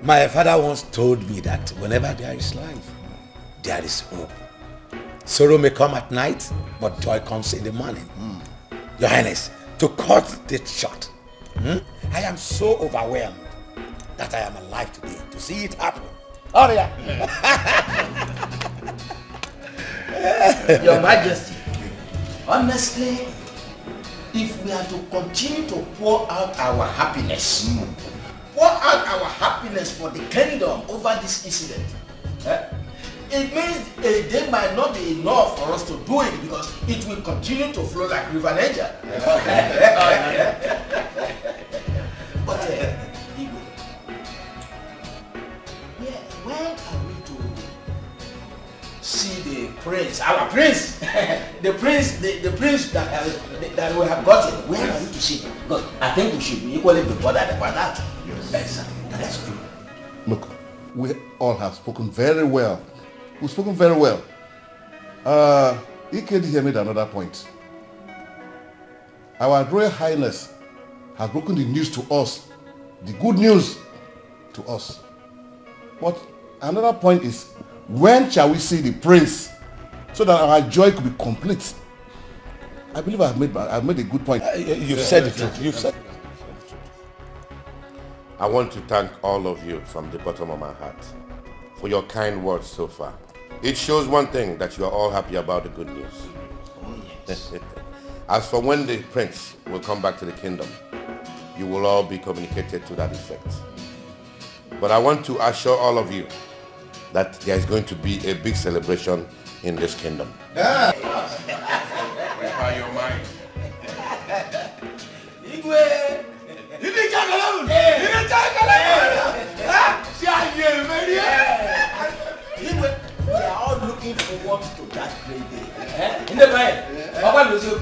my father once told me that whenever there is life, there is hope. Sorrow may come at night, but joy comes in the morning. Your Highness, to cut this short, I am so overwhelmed that I am alive today to see it happen. Oh yeah. Your Majesty, honestly, if we are to continue to pour out our happiness, for the kingdom over this incident, it means a day might not be enough for us to do it because it will continue to flow like River Niger. But Igwe, when are we to see the prince, our prince, the prince that we have gotten? When are we to see him? Because I think we should be equally be bothered about that. Yes, that's true. Look, we all have spoken very well. We've spoken very well. He can't hear me at another point. Our Royal Highness has broken the news to us, the good news to us. But another point is, when shall we see the prince so that our joy could be complete? I believe I've made a good point. You've said the truth. You've said. I want to thank all of you from the bottom of my heart for your kind words so far. It shows one thing, that you are all happy about the good news. Oh, yes. As for when the prince will come back to the kingdom, you will all be communicated to that effect. But I want to assure all of you that there is going to be a big celebration in this kingdom. Prepare your mind. Igwe! You need to alone! Igwe, we are all looking forward to that great day. In the way, Papa Luchy.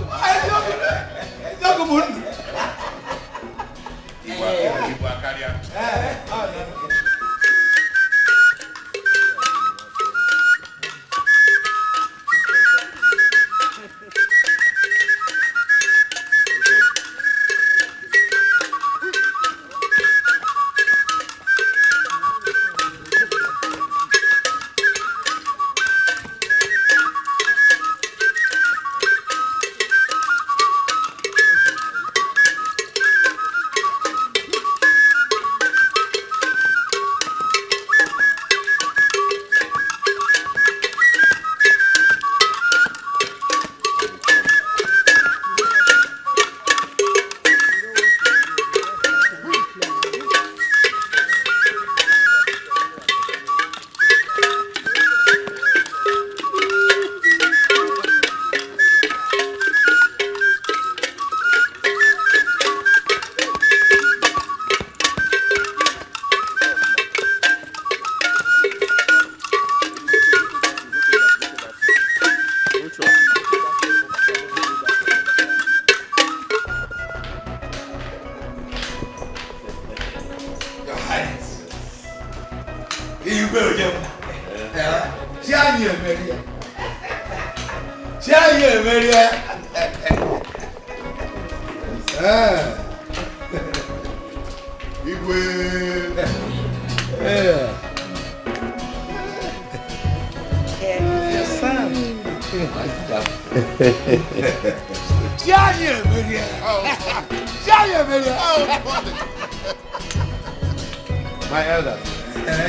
My elders,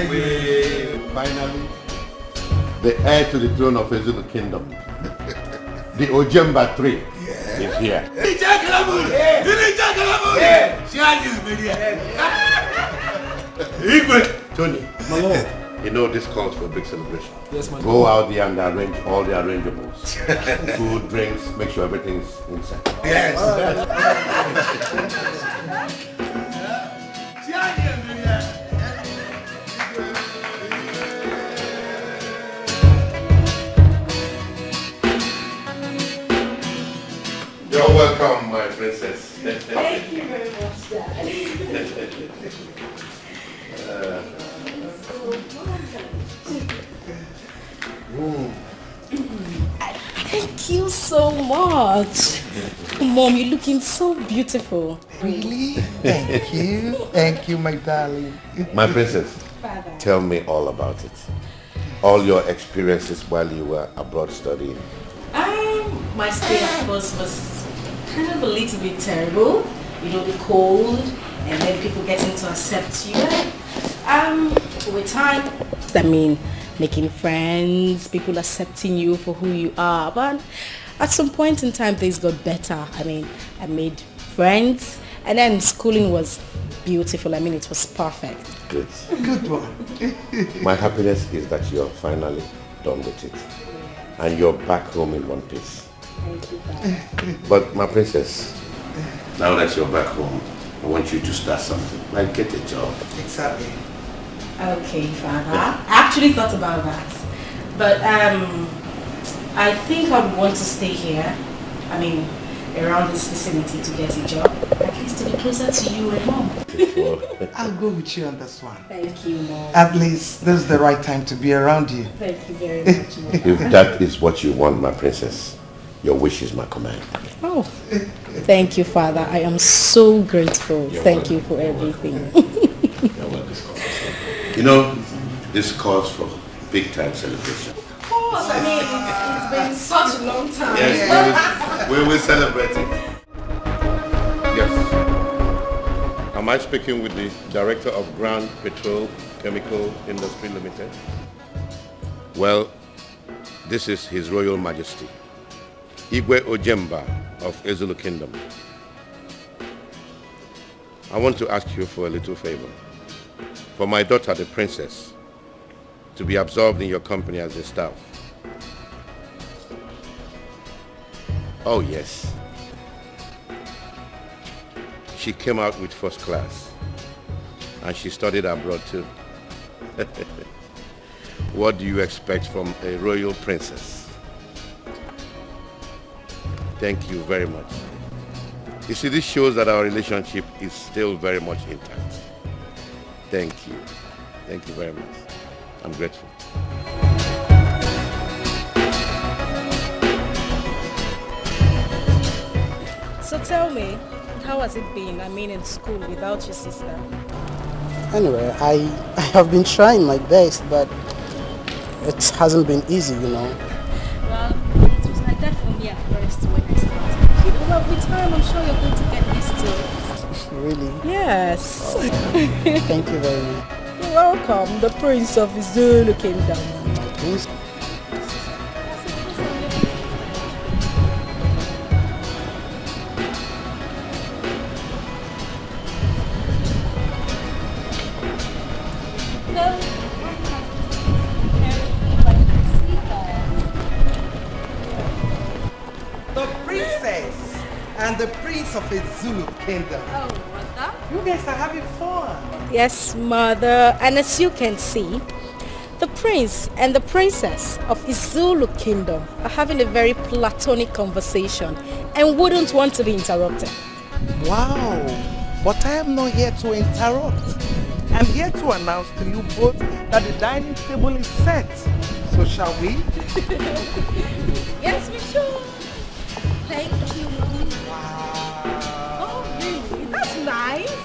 we finally, the heir to the throne of Ezudu Kingdom, the Ojemba 3 is here. Tony, you know this calls for a big celebration. Yes, my Go out there and arrange all the arrangeables. Food, drinks, make sure everything's inside. Yes. You're welcome, my princess. Thank you very much, Thank you so much. Mom, you're looking so beautiful. Really? Thank you. Thank you, my darling. My princess, Father. tell me all about it. All your experiences while you were abroad studying. My stay, of course, was kind of a little bit terrible. You know, the cold, and then people getting to accept you. With time, I mean, making friends, people accepting you for who you are. But at some point in time, things got better. I mean, I made friends, and then schooling was beautiful. I mean, it was perfect. Good. Good one. My happiness is that you're finally done with it. And you're back home in one piece. Thank you, Father. But my princess, now that you're back home, I want you to start something. Like get a job. Exactly. Okay, Father. I actually thought about that. But I think I would want to stay here. I mean, around this vicinity to get a job. At least to be closer to you and Mom. I'll go with you on this one. Thank you, Mom. At least this is the right time to be around you. Thank you very much, Mom. If that is what you want, my princess, your wish is my command. Oh, thank you, Father. I am so grateful. Thank you for everything. You're welcome. You know, this calls for big time celebration. Of course, I mean, it's been such a long time. Yes, we will celebrate it. Yes. Am I speaking with the Director of Grand Petrol Chemical Industry Limited? Well, this is His Royal Majesty, Igwe Ojemba of Ezulu Kingdom. I want to ask you for a little favor. For my daughter, the princess, to be absorbed in your company as a staff. Oh yes. She came out with first class and she studied abroad too. What do you expect from a royal princess? Thank you very much. You see, this shows that our relationship is still very much intact. Thank you. Thank you very much. I'm grateful. So tell me, how has it been? I mean, in school without your sister? Anyway, I have been trying my best, but it hasn't been easy, you know. Well, it was like that for me at first when I started. You know, but with time, I'm sure you're going to get used to it. Really? Yes. Thank you very much. You're welcome. The Prince of Zulu Kingdom. Prince? The princess and the prince of a Zulu kingdom. Oh, what's that? You guys are having fun. Yes, Mother. And as you can see, the prince and the princess of Zulu Kingdom are having a very platonic conversation and wouldn't want to be interrupted. Wow, but I am not here to interrupt. I'm here to announce to you both that the dining table is set. So shall we? Yes, we should. Thank you. Wow. Oh, really? That's nice.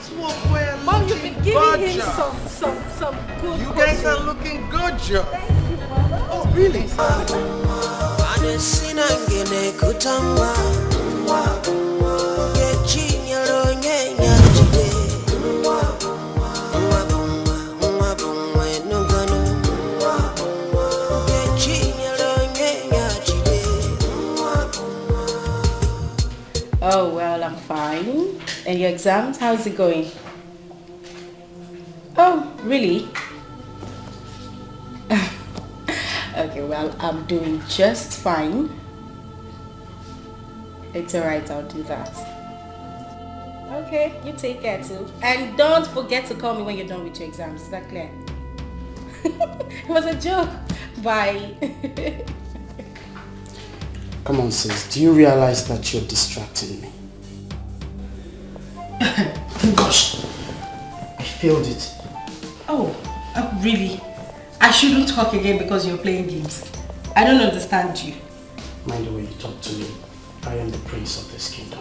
Mom, you've been giving him some good. You guys are looking good, Joe. Thank you, Mother. Oh, really? Oh, well, I'm fine. And your exams, how's it going? Oh, really? Okay, well, I'm doing just fine. It's alright, I'll do that. Okay, you take care too. And don't forget to call me when you're done with your exams, is that clear? It was a joke. Bye. Come on, sis. Do you realize that you're distracting me? Gosh, I failed it. Oh, really? I shouldn't talk again because you're playing games. I don't understand you. Mind the way you talk to me. I am the prince of this kingdom.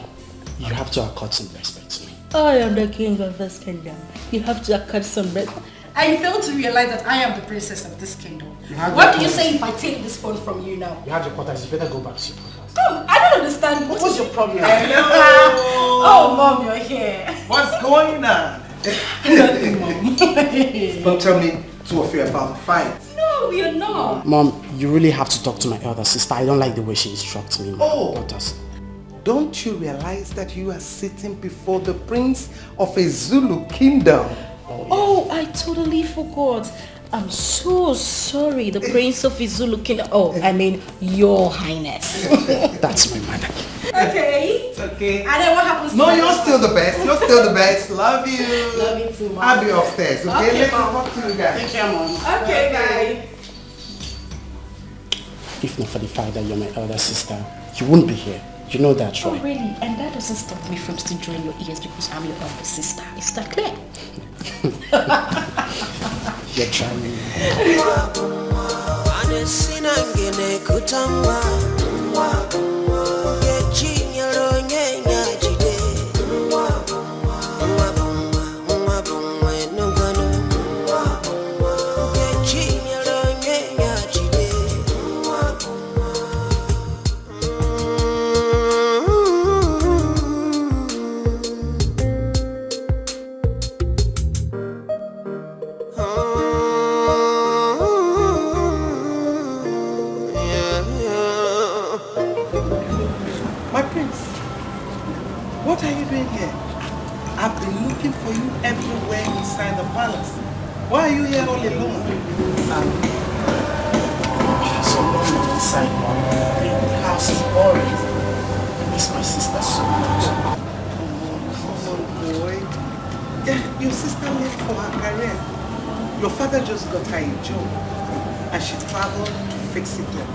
You have to accord some respect to me. I am the king of this kingdom. You have to accord some respect. I fail to realize that I am the princess of this kingdom. What do you say if I take this phone from you now? You have your quarters, you better go back to your quarters. I don't understand. What's your problem? Hello! Oh, Mom, you're here. What's going on? Nothing, Mom. Don't tell me two of you about the fight. No, we are not. Mom, you really have to talk to my elder sister. I don't like the way she instructs me, my daughters. Don't you realize that you are sitting before the prince of a Zulu kingdom? Oh, I totally forgot. I'm so sorry, the prince of Izulu kingdom. Oh, I mean, your highness. That's my mother. Okay. It's okay. And then what happens to No, my you're mom? still the best. You're still the best. Love you. Love you too, Mom. I'll be upstairs, okay? Okay, Let's Mom. talk to you guys. Take care, Mom. Okay, bye. If not for the fact that you're my elder sister, you wouldn't be here. You know that, Oh, right? really? And that doesn't stop me from still drawing your ears because I'm your elder sister. Is that clear? You're trying. My prince, what are you doing here? I've been looking for you everywhere inside the palace. Why are you here all alone? So lonely inside, Mom. The house is boring. I miss my sister so much. Come on, boy. Yeah, your sister left for her career. Your father just got her a job. And she traveled to fix it up.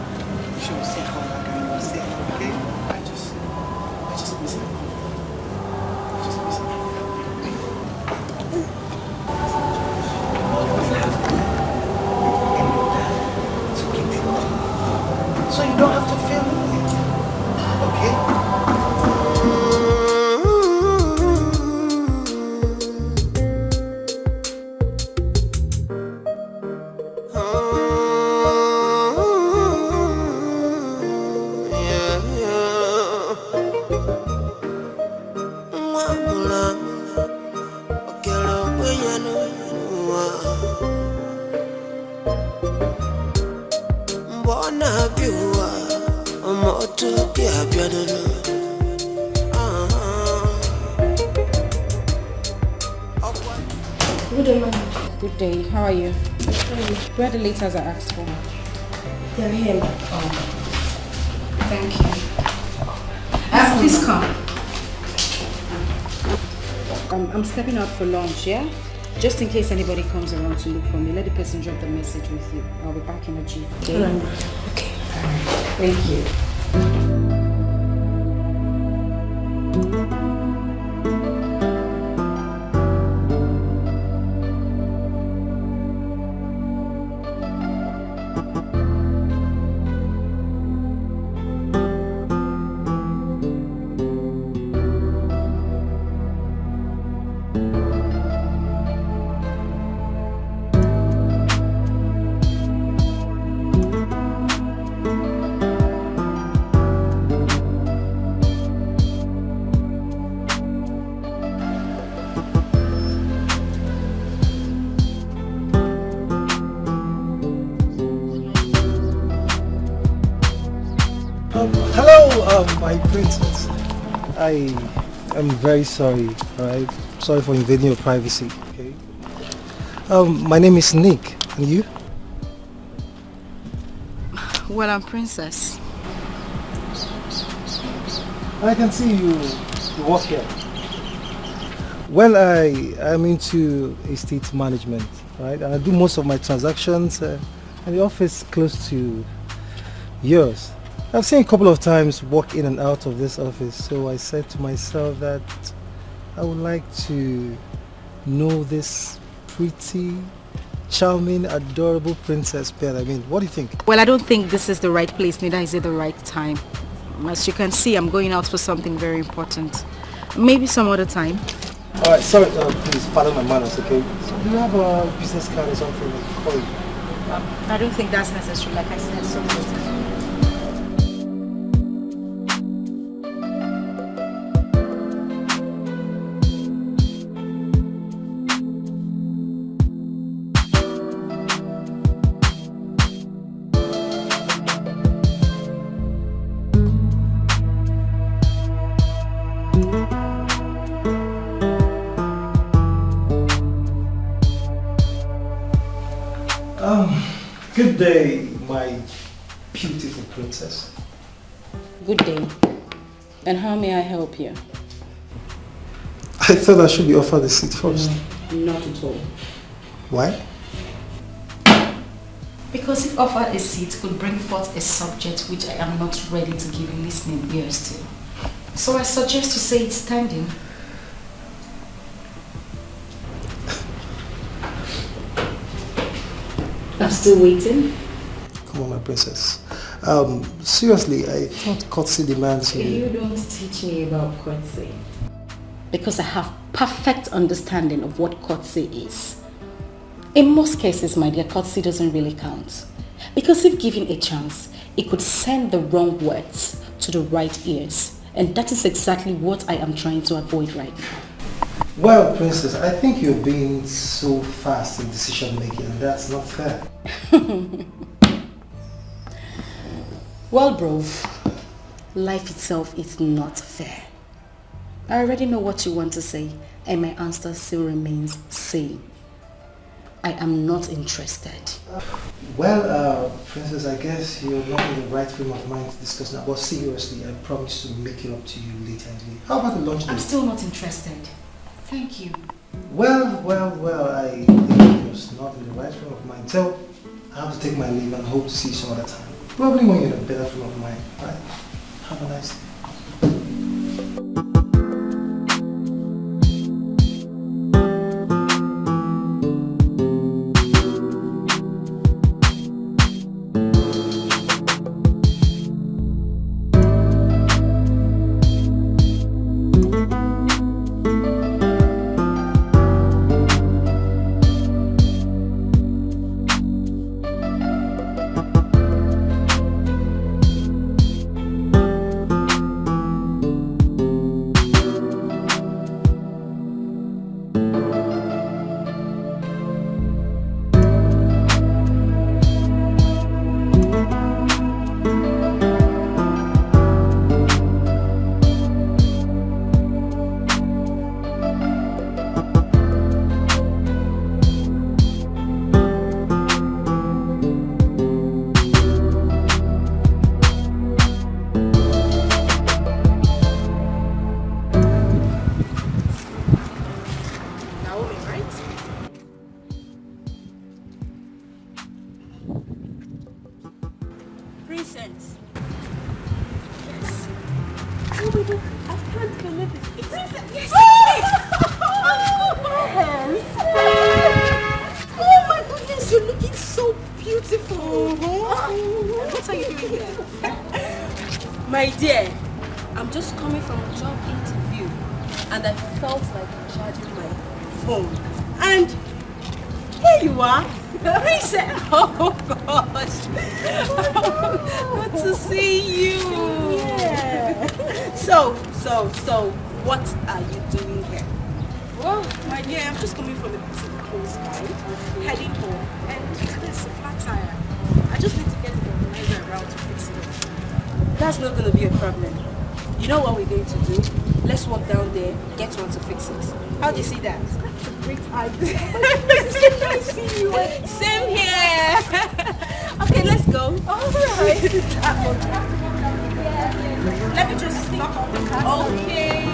She will say come back and you will say, okay? I just miss her. I just miss her. So you don't have to feel it. Okay? Good day. How are you? Where are the letters I asked for? They're here. Thank you. Please come. I'm stepping out for lunch, yeah? Just in case anybody comes around to look for me, let the person drop the message with you. I'll be back in a jiff. Okay? Okay. Thank you. Hello, my princess. I am very sorry, alright? Sorry for invading your privacy, okay? My name is Nick, and you? Well, I'm Princess. I can see you work here. Well, I'm into estate management, right? And I do most of my transactions and the office close to yours. I've seen a couple of times walk in and out of this office, so I said to myself that I would like to know this pretty, charming, adorable princess better. I mean, what do you think? Well, I don't think this is the right place, neither is it the right time. As you can see, I'm going out for something very important. Maybe some other time. Alright, sorry, please, pardon my manners, okay? So do you have a business card or something I can call you? I don't think that's necessary, like I said, some other time. Good day, my beautiful princess. Good day. And how may I help you? I thought I should be offered a seat first. Not at all. Why? Because if offered a seat could bring forth a subject which I am not ready to give listening ears to. So I suggest to say it standing. I'm still waiting. Come on, my princess. Seriously, I thought courtesy demands you. You don't teach me about courtesy. Because I have perfect understanding of what courtesy is. In most cases, my dear, courtesy doesn't really count. Because if given a chance, it could send the wrong words to the right ears. And that is exactly what I am trying to avoid right now. Well, princess, I think you're being so fast in decision making, and that's not fair. Well, bro, life itself is not fair. I already know what you want to say, and my answer still remains same. I am not interested. Well, princess, I guess you're not in the right frame of mind to discuss now. But seriously, I promise to make it up to you later in the day. How about the lunch date? I'm still not interested. Thank you. Well, I think you're not in the right frame of mind. So, I have to take my leave and hope to see you some other time. Probably when you're in a better frame of mind. Right? Have a nice day. So, what are you doing here? Well, my dear, I'm just coming from a bit close by, heading home, and there's a flat tire. I just need to get the organizer around to fix it. That's not going to be a problem. You know what we're going to do? Let's walk down there, get one to fix it. How do you see that? That's a great idea. It's so nice to see you. Same here. Okay, let's go. All right. Let me just knock off the car. Okay.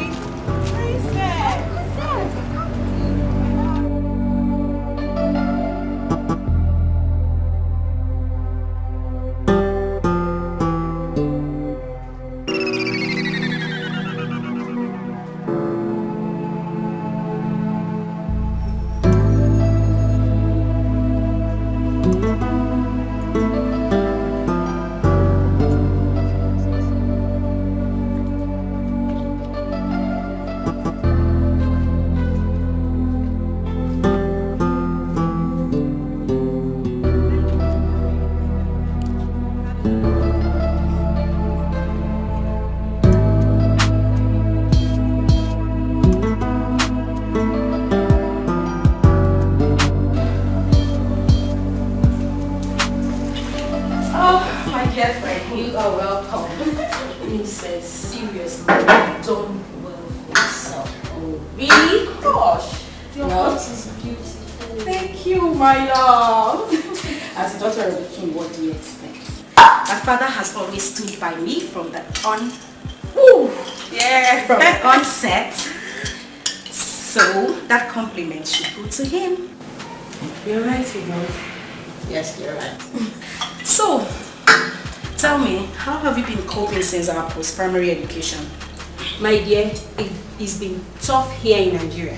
Thank you, my love. As a daughter of the king, what do you expect? My father has always stood by me from the onset. So that compliment should go to him. You're right, you know. Yes, you're right. So, tell me, how have you been coping since our post-primary education? My dear, it's been tough here in Nigeria.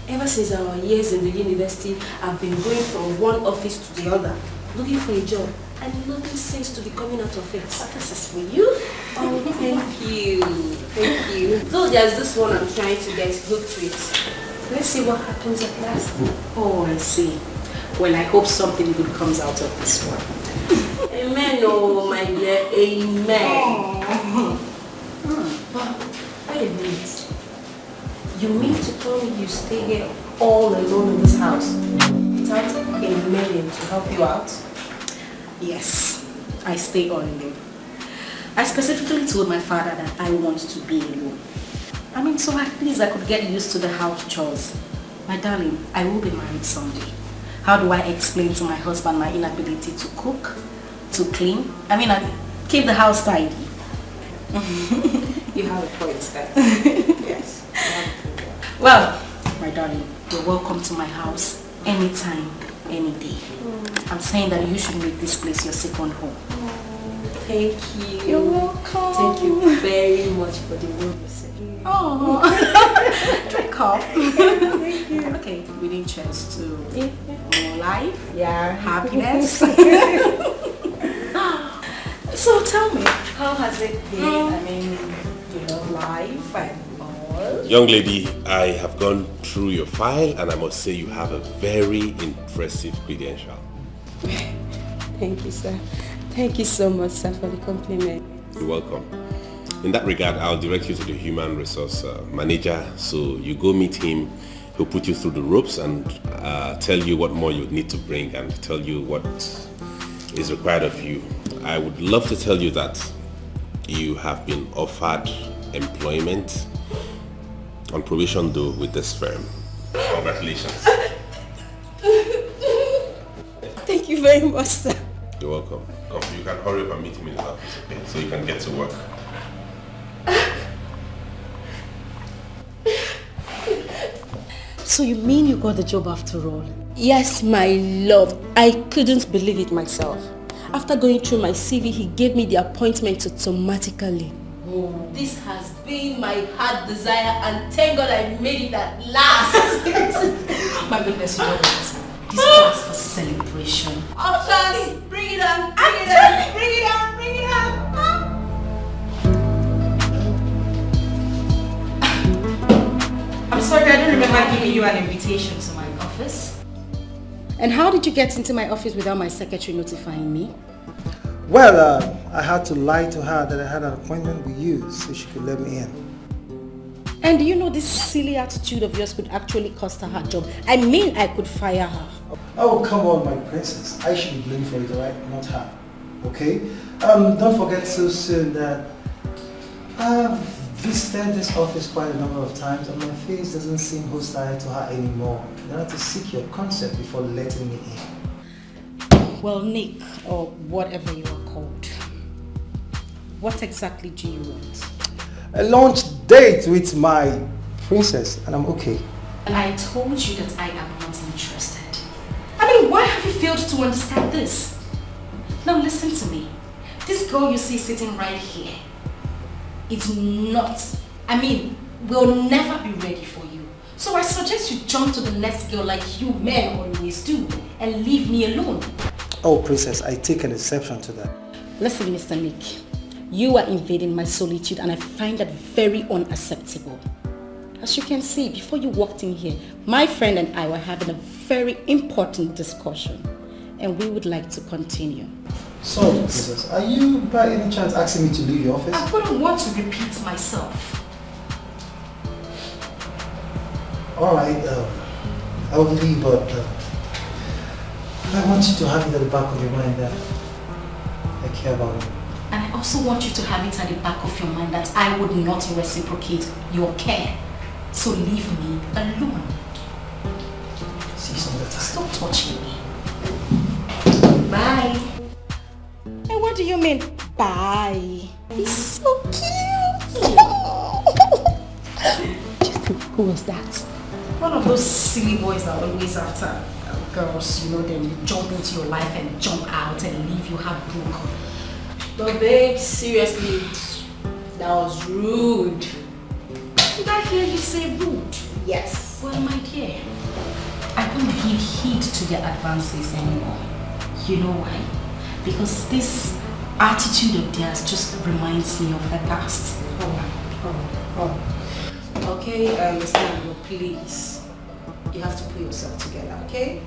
Ever since our years in the university, I've been going from one office to the other, looking for a job, and nothing seems to be coming out of it. This is for you. Oh, thank you. Thank you. Though there's this one I'm trying to get hooked with. Let's see what happens at last. Oh, I see. Well, I hope something good comes out of this one. Amen, oh my dear. Amen. Wait a minute. You mean to tell me you stay here all alone in this house without a million to help you out? Yes, I stay all alone. I specifically told my father that I want to be alone. I mean, so at least I could get used to the house chores. My darling, I will be married someday. How do I explain to my husband my inability to cook, to clean? I keep the house tidy. You have a point there. Yes. Well, my darling, you're welcome to my house anytime, any day. I'm saying that you should make this place your second home. Thank you. You're welcome. Thank you very much for the word you said. Oh, drink up. Thank you. Okay, we need cheers to more life, happiness. So tell me, how has it been? Life and all. Young lady, I have gone through your file and I must say you have a very impressive credential. Thank you, sir. Thank you so much, sir, for the compliment. You're welcome. In that regard, I'll direct you to the human resource manager. So you go meet him, he'll put you through the ropes and tell you what more you need to bring and tell you what is required of you. I would love to tell you that you have been offered employment on probation though with this firm. Congratulations. Thank you very much, sir. You're welcome. Come, you can hurry up and meet him in his office, okay? So you can get to work. So you mean you got the job after all? Yes, my lord. I couldn't believe it myself. After going through my CV, he gave me the appointment automatically. Oh, this has been my heart desire and thank God I made it at last. My goodness, you know what? This calls for celebration. Oh, Charlie, bring it on, bring it on, bring it on, bring it on. I'm sorry, I don't remember giving you an invitation to my office. And how did you get into my office without my secretary notifying me? Well, I had to lie to her that I had an appointment with you so she could let me in. And do you know this silly attitude of yours could actually cost her her job? I mean, I could fire her. Oh, come on, my princess. I should be blamed for it, right? Not her. Okay? Don't forget so soon that I've visited this office quite a number of times and my face doesn't seem hostile to her anymore. You have to seek your consent before letting me in. Well, Nick, or whatever you are called, what exactly do you want? A launch date with my princess and I'm okay. And I told you that I am not interested. I mean, why have you failed to understand this? Now listen to me. This girl you see sitting right here, it's not, will never be ready for you. So I suggest you jump to the next girl like you men always do and leave me alone. Oh, princess, I take an exception to that. Listen, Mr. Nick, you are invading my solitude and I find that very unacceptable. As you can see, before you walked in here, my friend and I were having a very important discussion and we would like to continue. Sorry, princess, are you by any chance asking me to leave your office? I wouldn't want to repeat myself. Alright, I will leave, but I want you to have it at the back of your mind that I care about you. And I also want you to have it at the back of your mind that I would not reciprocate your care. So leave me alone. See some of the time. Stop touching me. Bye. Hey, what do you mean, bye? He's so cute. Who was that? One of those silly boys that are always after girls, you know, then jump into your life and jump out and leave you heartbroken. But babe, seriously, that was rude. Did I hear you say rude? Yes. Well, my dear, I don't give heed to their advances anymore. You know why? Because this attitude of theirs just reminds me of the past. Okay, Mr. Nollywood, please. You have to pull yourself together, okay?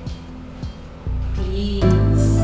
Please.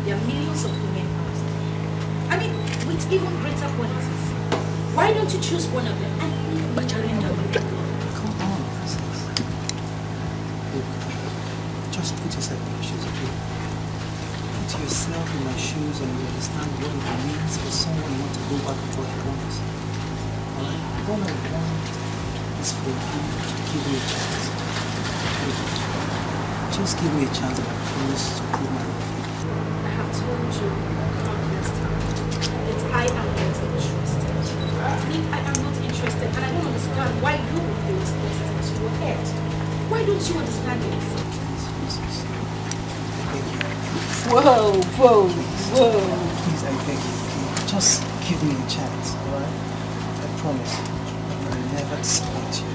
There are millions of women out there. I mean, with even greater qualities. Why don't you choose one of them and leave Bacharenda? Come on, princess. Look, just put yourself in my shoes, okay? Put yourself in my shoes and you understand what it means for someone not to go back to what he wants. Alright? All I want is for you to give me a chance. Just give me a chance and I promise to prove my love. I have told you countless times that I am not interested. I am not interested and I don't understand why you will feel to put it into your head. Why don't you understand it? Whoa. Please, I beg you, okay? Just give me a chance, alright? I promise. I will never disappoint you.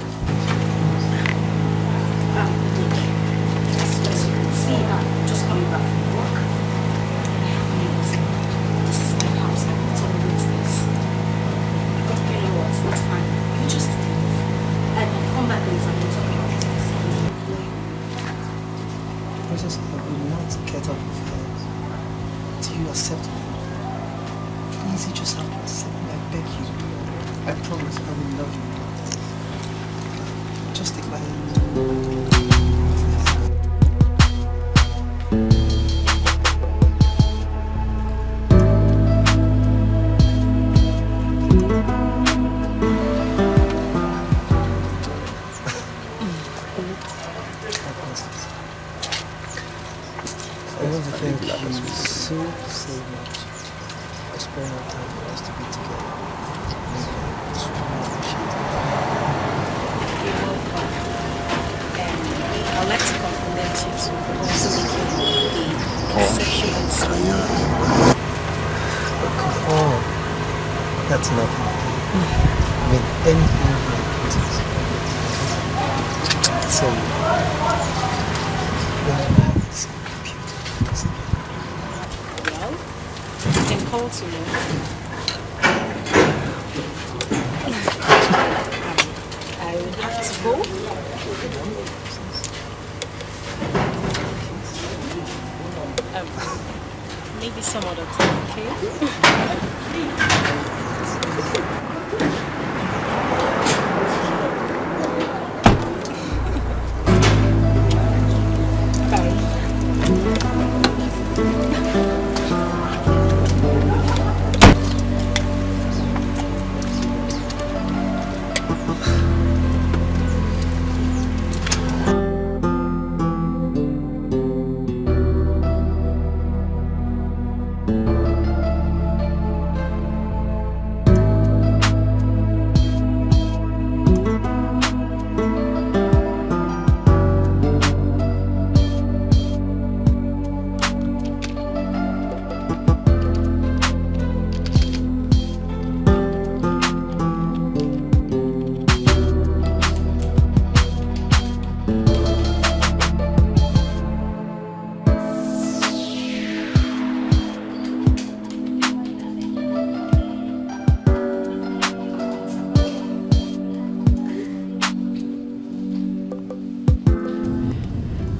As you can see, I'm just coming back from work. This is my house. I put on business. But you know what? It's fine. You just leave. And then come back and we'll talk about this. Princess, I will not get up with you. Do you accept me? Please, you just have to accept me. I beg you. I promise I will love you. Just take my hand. So much for spending our time for us to be together. It's really appreciated. I'd like to compliment you for also making the sexual smile. Oh, come on. That's nothing. I mean, anything for the princess. So, it's beautiful. Well, you can call to me. I will have to go. Maybe some other time, okay?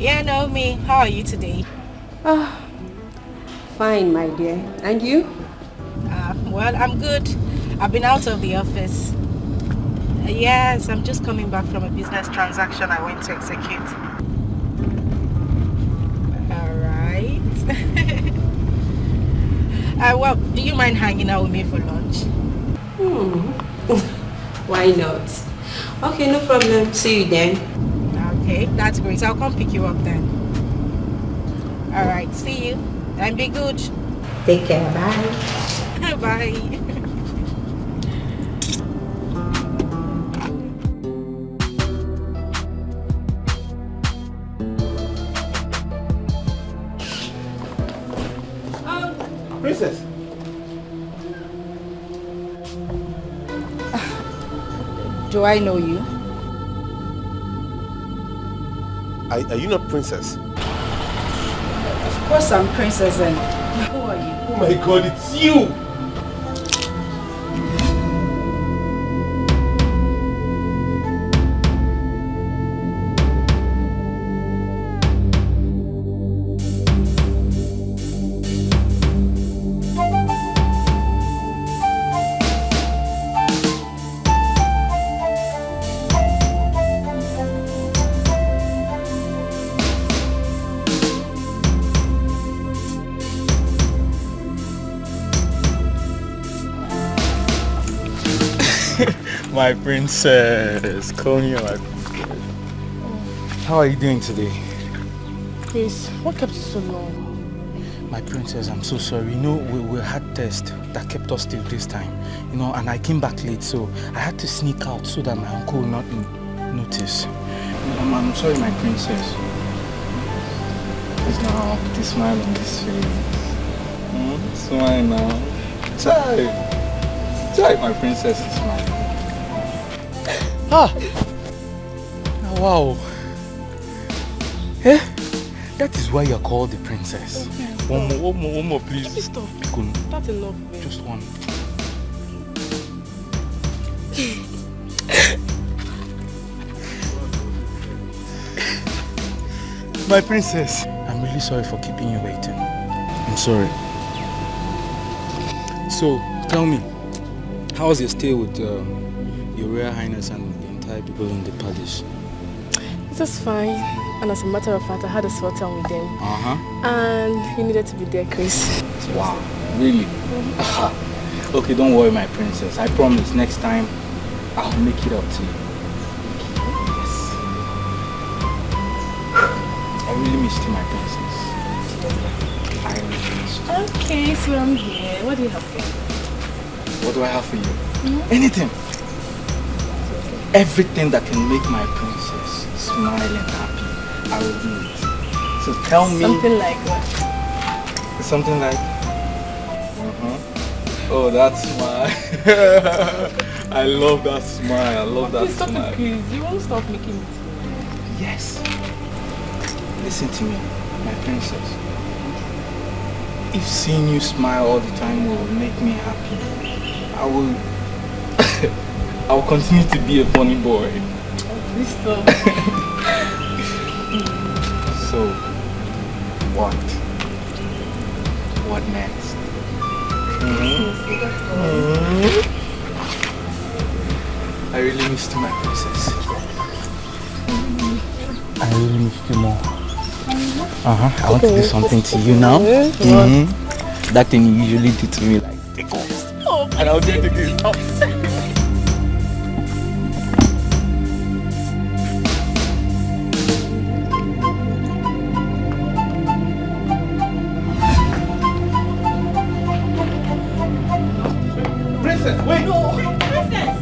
Yeah, Naomi, how are you today? Fine, my dear. And you? Well, I'm good. I've been out of the office. Yes, I'm just coming back from a business transaction I went to execute. Alright. Well, do you mind hanging out with me for lunch? Why not? Okay, no problem. See you then. Okay, that's great. I'll come pick you up then. Alright, see you. And be good. Take care. Bye. Bye. Princess. Do I know you? Are you not Princess? Of course I'm Princess and who are you? Oh my God, it's you! My princess, call me my princess. How are you doing today? Please, what kept you so long? My princess, I'm so sorry. You know, we had test that kept us till this time. You know, and I came back late, so I had to sneak out so that my uncle will not notice. I'm sorry, my princess. Please now, put a smile on this face. Smile now. Try, my princess, smile. Wow. Eh? That is why you're called the princess. Okay, One more, please. Please stop. That's enough, babe. Just one. My princess. I'm really sorry for keeping you waiting. I'm sorry. So, tell me, how was your stay with Your Royal Highness and the entire people in the palace? It was fine. And as a matter of fact, I had a short time with them. Uh-huh. And you needed to be there, Chris. Wow, really? Okay, don't worry, my princess. I promise next time I'll make it up to you. Yes. I really missed you, my princess. I really missed you. Okay, so I'm here. What do you have for me? What do I have for you? Anything. Everything that can make my princess smile and happy, I will do it. So tell me. Something like what? Something like. Oh, that smile. I love that smile. I love that stop smile. It, please. You won't stop making it. Yes. Listen to me, my princess. If seeing you smile all the time will make me happy, I will continue to be a funny boy. Please stop. So, what? What next? I really missed you, my princess. I really missed you more. I want to do something to you now. That thing you usually do to me, like take off. And I'll do it again. Princess, wait! No! Princess!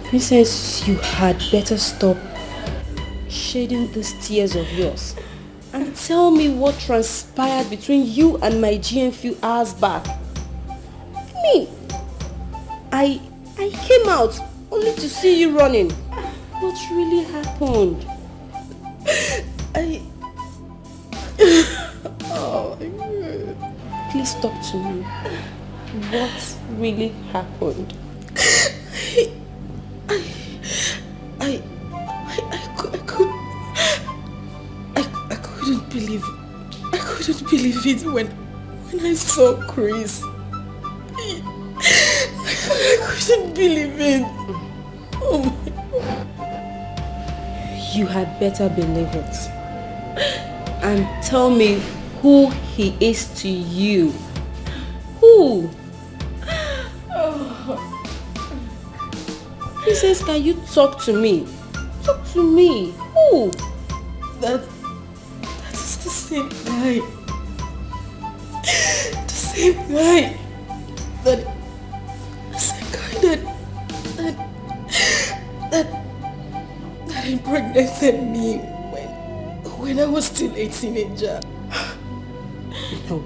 Princess, you had better stop shedding these tears of yours and tell me what transpired between you and my GM a few hours back. I came out only to see you running. What really happened? Oh my God. Please talk to me. What really happened? I couldn't believe it when I saw Chris. I couldn't believe it. Oh my God. You had better believe it. And tell me who he is to you. Who? Princess, can you talk to me? Talk to me. Who? That is the same guy. The same guy that impregnated me when I was still a teenager. No.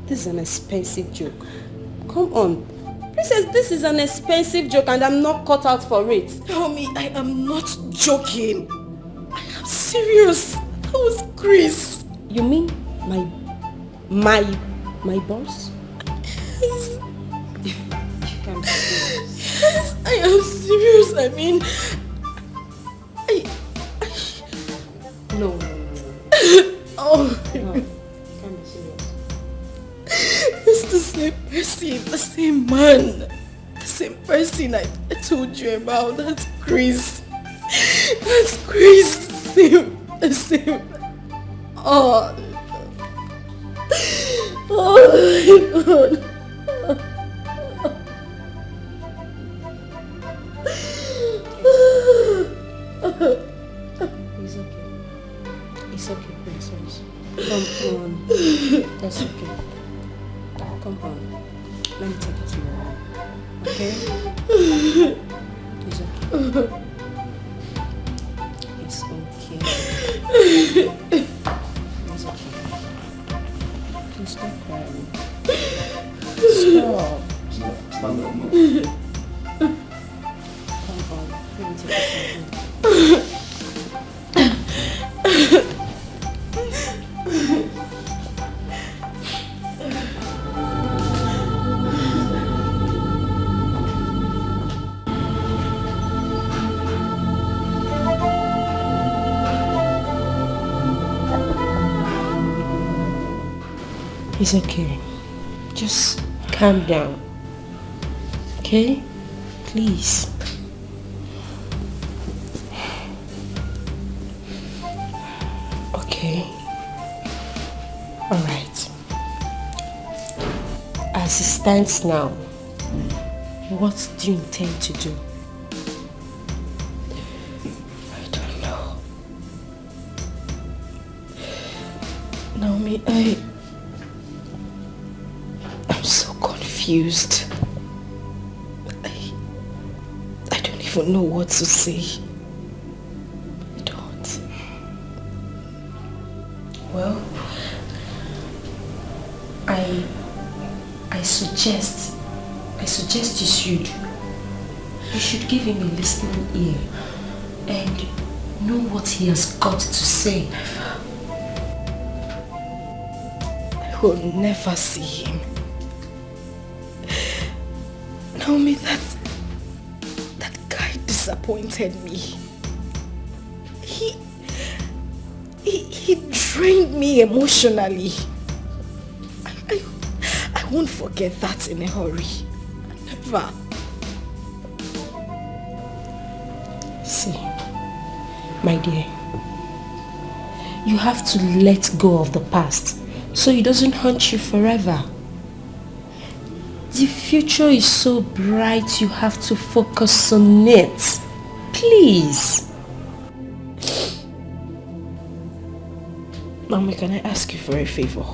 This is an expensive joke. Come on. Princess, this is an expensive joke and I'm not cut out for it. Tell me, I am not joking. I am serious. That was Chris. You mean my boss? Yes. You can be serious. Yes, I am serious. I mean, No. Oh. No. You can't be serious. It's the same person, the same man, the same person I told you about. That's Chris. That's Chris. The same. Oh. Oh my God. It's okay. It's okay, princess. Come on. That's okay. Come on. Let me take you to your room. Okay? It's okay. It's okay. It's okay. Please stop crying. Stop. Come on. Let me take you to your room. It's okay. Just calm down. Okay? Please. Okay. Alright. As it stands now, what do you intend to do? I don't know. Naomi, I'm so confused. I don't even know what to say. I don't. Well, I suggest you should give him a listening ear and know what he has got to say. I will never see him. Naomi, that guy disappointed me. He drained me emotionally. I won't forget that in a hurry. Never. See, my dear, you have to let go of the past so it doesn't haunt you forever. The future is so bright, you have to focus on it. Please. Mama, can I ask you for a favor?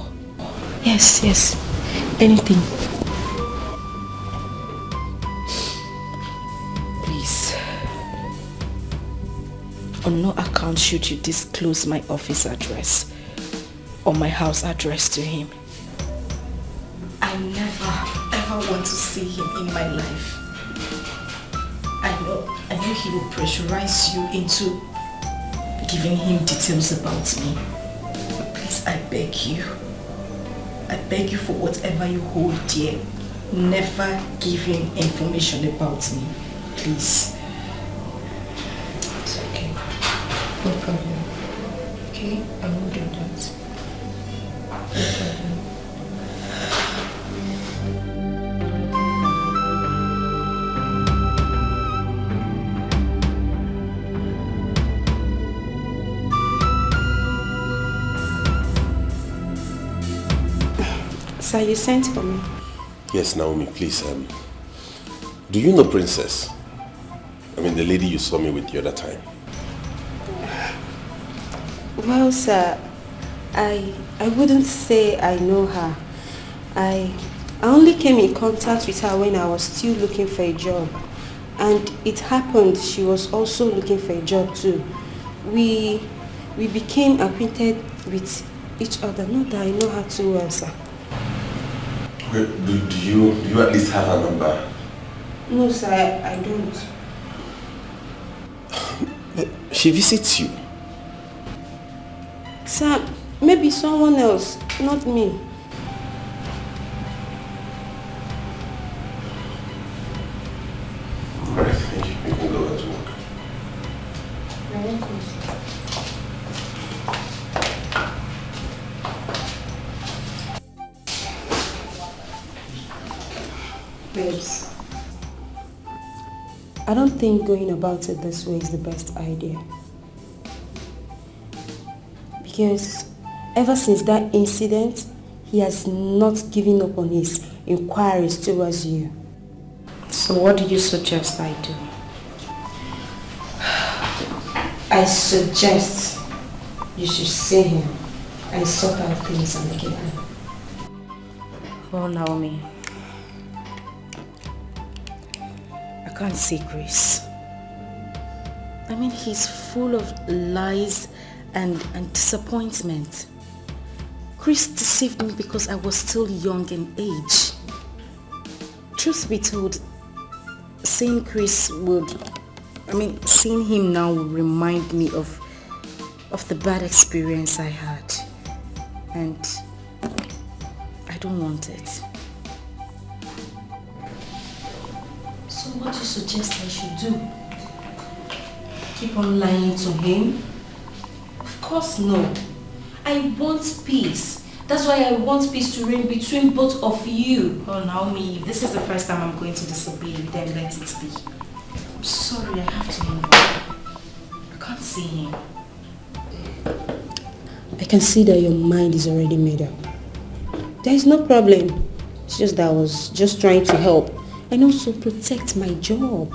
Yes. Anything. Please. On no account should you disclose my office address or my house address to him. I never ever want to see him in my life. I know he will pressurize you into giving him details about me. But please, I beg you for whatever you hold dear, never give him information about me, please. It's okay. No problem. Okay, I won't do that. No problem. Sir, you sent for me. Yes, Naomi, please. Do you know Princess? I mean, the lady you saw me with the other time. Well, sir, I wouldn't say I know her. I only came in contact with her when I was still looking for a job. And it happened she was also looking for a job too. We became acquainted with each other. Not that I know her too well, sir. Okay, do you at least have her number? No, sir, I don't. But she visits you. Sir, maybe someone else, not me. Alright, thank you. You can go back to work. You're welcome, sir. Babes, I don't think going about it this way is the best idea. Because ever since that incident, he has not given up on his inquiries towards you. So what do you suggest I do? I suggest you should see him and sort out things amicably. Well, Naomi, I can't see Chris. I mean, he's full of lies and disappointment. Chris deceived me because I was still young in age. Truth be told, seeing him now would remind me of the bad experience I had. And I don't want it. So what do you suggest I should do? Keep on lying to him? Of course no. I want peace. That's why I want peace to reign between both of you. Oh, Naomi, if this is the first time I'm going to disobey you, then let it be. I'm sorry, I have to move on. I can't see him. I can see that your mind is already made up. There is no problem. It's just that I was just trying to help and also protect my job.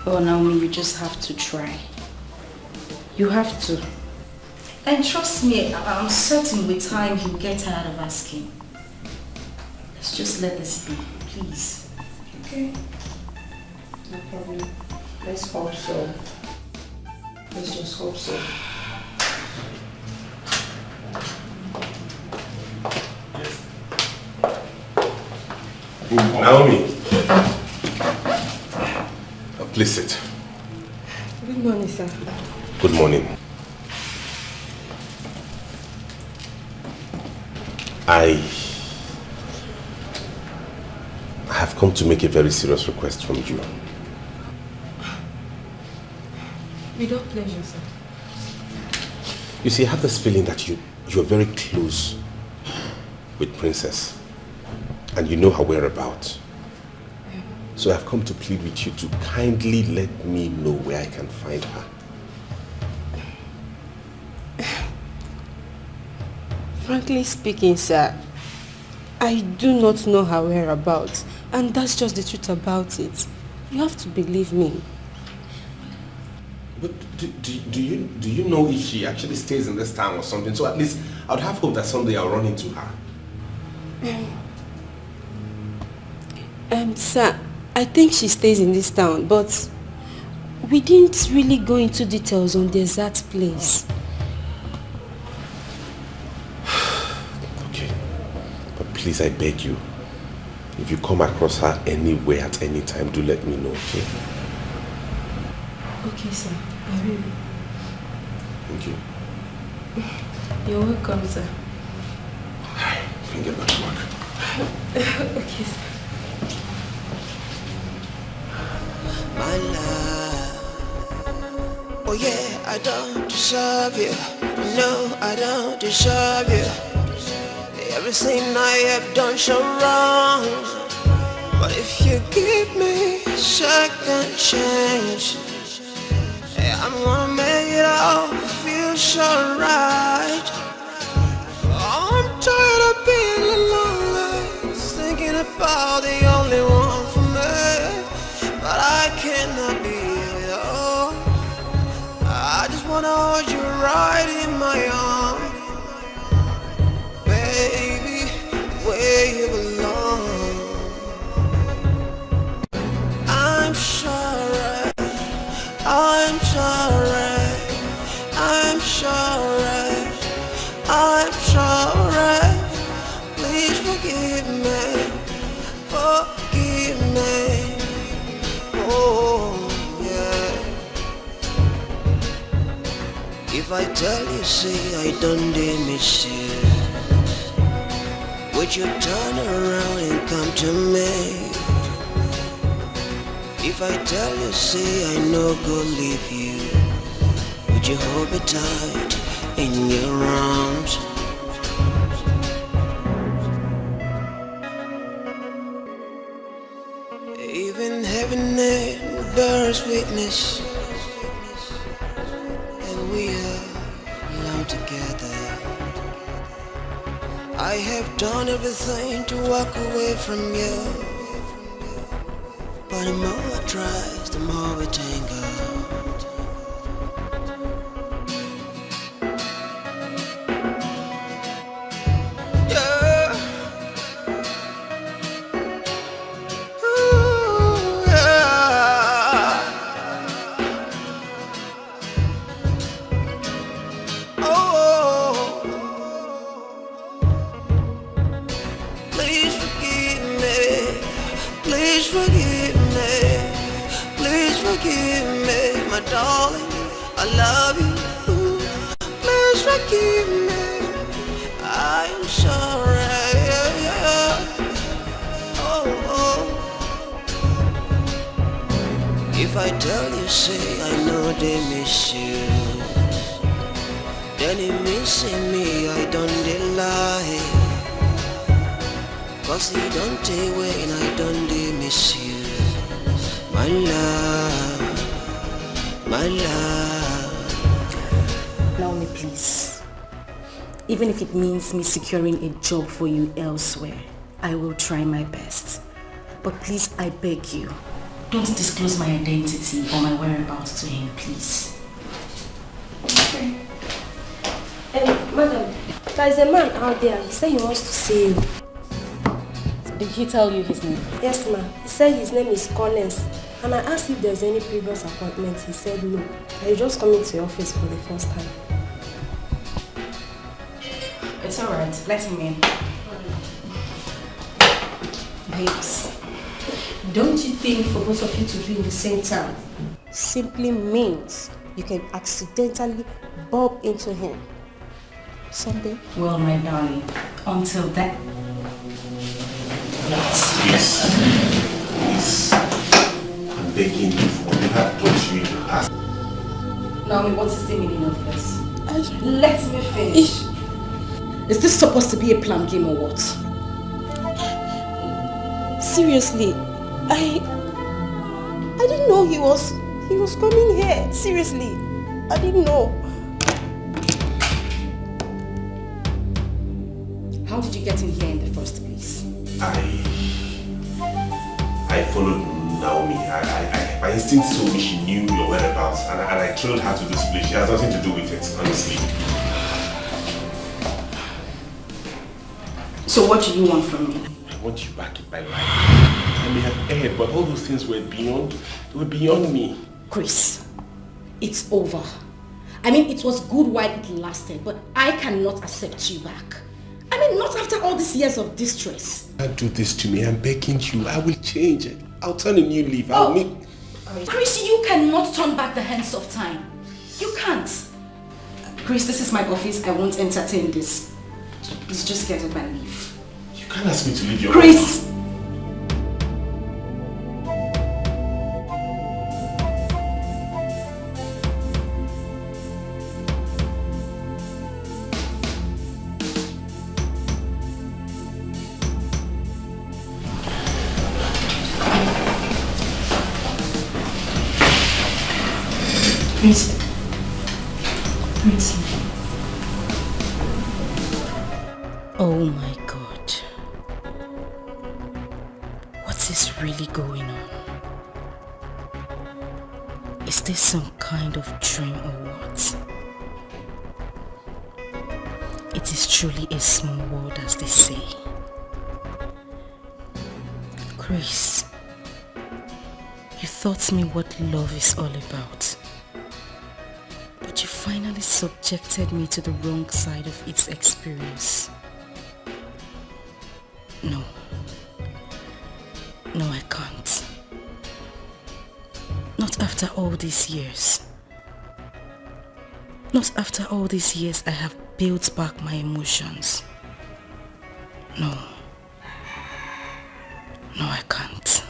Oh, Naomi, you just have to try. You have to. And trust me, I'm certain with time he'll get tired of asking. Let's just let this be, please. Okay. No problem. Let's hope so. Let's just hope so. Naomi. Please sit. Good morning, sir. Good morning. I have come to make a very serious request from you. Without pleasure, sir. You see, I have this feeling that you're very close with Princess and you know her whereabouts. So I've come to plead with you to kindly let me know where I can find her. Frankly speaking, sir, I do not know her whereabouts, and that's just the truth about it. You have to believe me. But do you know if she actually stays in this town or something? So at least I would have hope that someday I'll run into her. Sir, I think she stays in this town, but we didn't really go into details on the exact place. Okay, but please, I beg you, if you come across her anywhere at any time, do let me know, okay? Okay, sir. I will. Thank you. You're welcome, sir. I can get back to work. Okay, sir. My love, oh yeah, I don't deserve you. No, I don't deserve you. Everything I have done so wrong. But if you give me a second chance, I'm gonna make it all feel so right. I'm tired of being alone, thinking about the only one for me. But I cannot be with all. I just wanna hold you right in my arms, baby, where you belong. I'm sorry, I'm sorry, I'm sorry, I'm sorry. Please forgive me, forgive me. Oh, yeah. If I tell you, say I don't miss you, would you turn around and come to me? If I tell you, say I no go leave you, would you hold me tight in your arms? Even heaven will bear us witness, and we are alone together. I have done everything to walk away from you, but the more I try, the more we tangle. Yeah. Ooh, yeah. Oh, please forgive me. Please forgive me. Please forgive me, my darling. I love you. Please forgive me. I'm sorry. Oh, oh. If I tell you, say I know they miss you, then it missing me, I don't lie. Cause he don't take away and I don't miss you. My love, my love. Naomi, please. Even if it means me securing a job for you elsewhere, I will try my best. But please, I beg you, don't disclose my identity or my whereabouts to him, please. Okay. Madam, there is a man out there. He said he wants to see you. Did he tell you his name? Yes, ma'am. He said his name is Collins. And I asked if there's any previous appointment. He said no. He's just coming to your office for the first time. It's alright. Let him in. Babes, don't you think for both of you to be in the same town simply means you can accidentally bump into him someday? Well, my darling, until then. Please. Please. I'm begging you for what you have taught you in the past. Naomi, what is the meaning of this? Let me finish. Is this supposed to be a plan game or what? Seriously, I didn't know he was coming here. Seriously, I didn't know. How did you get in here in the first place? I followed Naomi. My instinct told me she knew your whereabouts, and I trailed her to this place. She has nothing to do with it, honestly. So what do you want from me? I want you back in my life. I may have erred, but all those things were beyond me. Chris, it's over. I mean, it was good while it lasted, but I cannot accept you back. I mean, not after all these years of distress. Don't do this to me. I'm begging you. I will change. I'll turn a new leaf. Chris, you cannot turn back the hands of time. You can't. Chris, this is my office. I won't entertain this. Please just get up and leave. You can't ask me to leave your Chris! Prince. Oh my God. What is really going on? Is this some kind of dream or what? It is truly a small world, as they say. Chris, you taught me what love is all about. But you finally subjected me to the wrong side of its experience. No. No, I can't. Not after all these years. Not after all these years I have built back my emotions. No. No, I can't.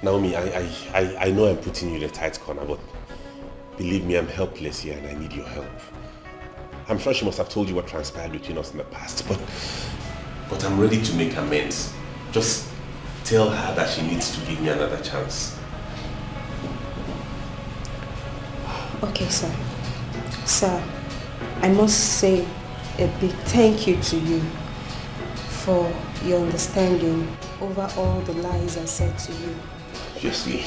Naomi, I know I'm putting you in a tight corner, but believe me, I'm helpless here and I need your help. I'm sure she must have told you what transpired between us in the past, but I'm ready to make amends. Just tell her that she needs to give me another chance. Okay, sir. Sir, I must say a big thank you to you for your understanding over all the lies I said to you. Obviously.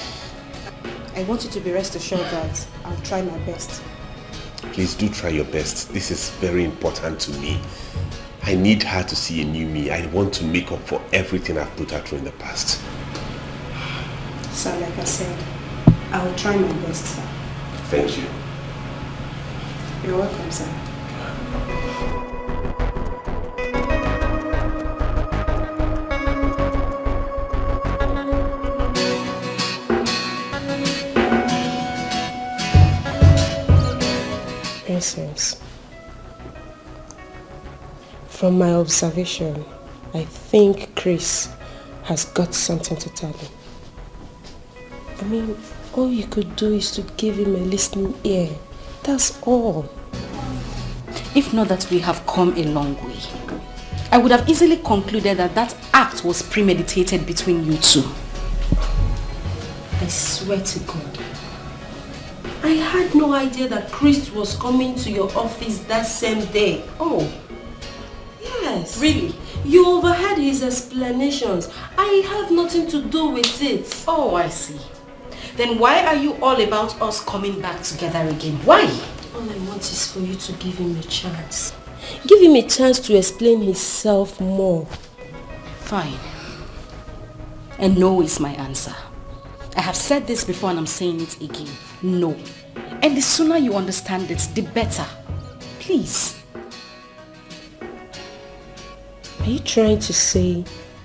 I want you to be rest assured that I'll try my best. Please do try your best. This is very important to me. I need her to see a new me. I want to make up for everything I've put her through in the past. Sir, like I said, I will try my best, sir. Thank you. You're welcome, sir. Princess, from my observation, I think Chris has got something to tell him. I mean, all you could do is to give him a listening ear. That's all. If not that we have come a long way, I would have easily concluded that that act was premeditated between you two. I swear to God, I had no idea that Chris was coming to your office that same day. Oh. Yes. Really? You overheard his explanations. I have nothing to do with it. Oh, I see. Then why are you all about us coming back together again? Why? All I want is for you to give him a chance. Give him a chance to explain himself more. Fine. And no is my answer. I have said this before and I'm saying it again. No. And the sooner you understand it, the better. Please. Are you trying to say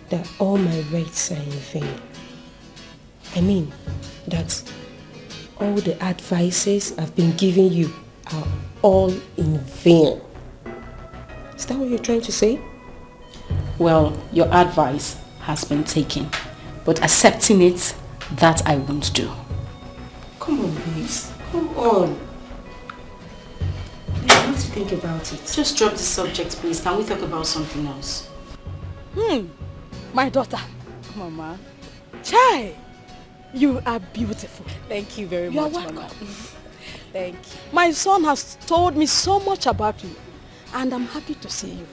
that all my rights are in vain? I mean, that all the advices I've been giving you are all in vain. Is that what you're trying to say? Well, your advice has been taken, but accepting it, that I won't do. Come on, please. Come on. You have to think about it. Just drop the subject, please. Can we talk about something else? My daughter. Mama. Chai, you are beautiful. Thank you very You are much, welcome. Mama. Thank you. My son has told me so much about you, and I'm happy to see you.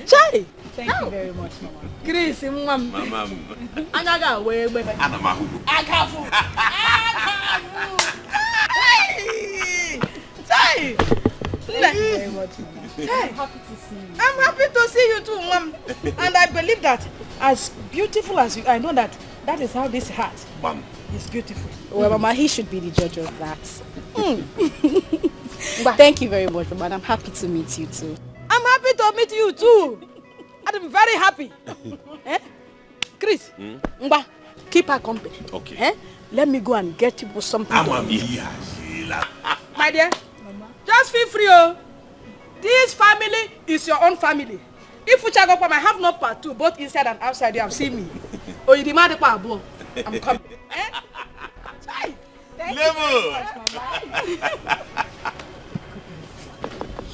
Chai! Thank you very much, Mama. Grace, Mama. Anaga, where? Agafu. Chai! Thank you very much, Mama. Hey. I'm happy to see you. I'm happy to see you too, Mom. And I believe that as beautiful as you, I know that That is how this hat is beautiful. Well, Mama, he should be the judge of that. Thank you very much, Mama. And I'm happy to meet you too. I'm happy to meet you too. I'm very happy. Chris, Ngba, keep her company. Okay. Let me go and get you something to eat. My My dear, just feel free. Oh. This family is your own family. If you check up, I have no part two, both inside and outside. You have seen me. Oh, you demand the I'm coming. Thank you very much, Mama.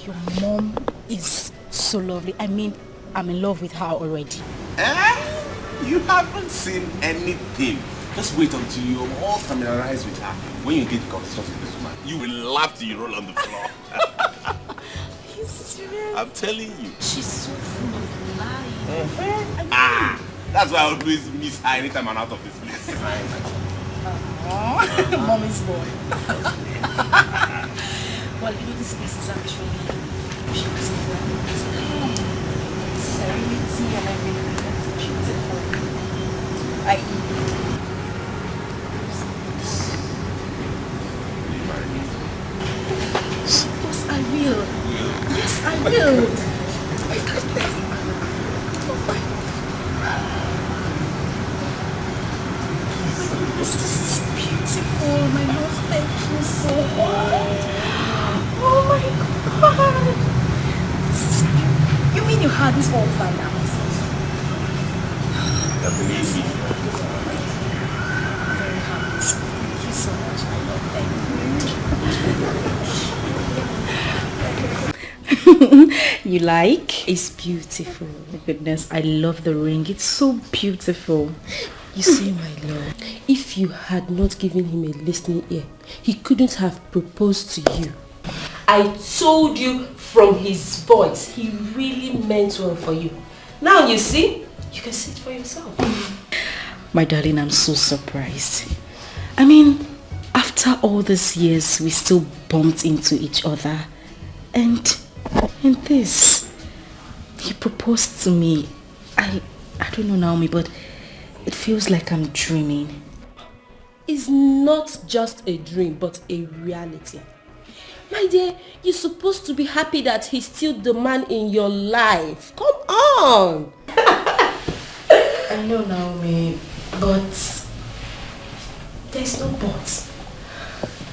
Your mom is so lovely. I mean, I'm in love with her already. You haven't seen anything. Just wait until you're more familiarized with her. When you get conversation with this woman, you will laugh till you roll on the floor. Are you serious? I'm telling you. She's so full of life. That's why I always miss her anytime I'm out of this place. Mommy's boy. Well, you know, this place is actually beautiful. Serenity and everything. That's beautiful. Yes, I will. Yes, I will. My goodness. This is beautiful. My love, thank you so much. Oh my God. This is beautiful. You mean you had this all planned out? Definitely. Very happy. Thank you so much. I love you. You like? It's beautiful. My goodness, I love the ring. It's so beautiful. You see, my lord, if you had not given him a listening ear, he couldn't have proposed to you. I told you from his voice, he really meant well for you. Now you see, you can see it for yourself. My darling, I'm so surprised. I mean, after all these years, we still bumped into each other. And this, he proposed to me. I don't know, Naomi, but it feels like I'm dreaming. It's not just a dream, but a reality. My dear, you're supposed to be happy that he's still the man in your life. Come on! I know, Naomi, but there's no but.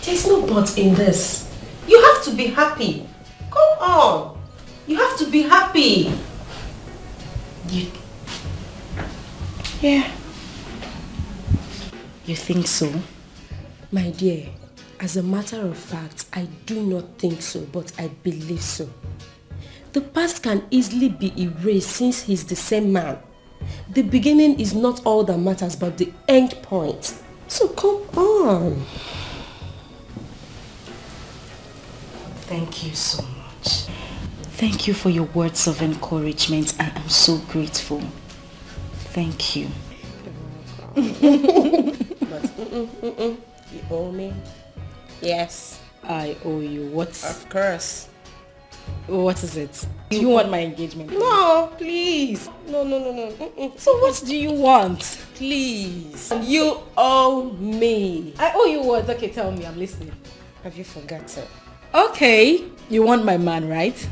There's no but in this. You have to be happy. Come on. You have to be happy. Yeah. You think so? My dear, as a matter of fact, I do not think so, but I believe so. The past can easily be erased since he's the same man. The beginning is not all that matters, but the end point. So come on. Thank you so much. Thank you for your words of encouragement, and I'm so grateful. Thank you. But you owe me? Yes. I owe you. What? Of course. What is it? Do you want my engagement? No, please. No. So what do you want? Please. You owe me. I owe you what? Okay, tell me. I'm listening. Have you forgotten? Okay. You want my man, right?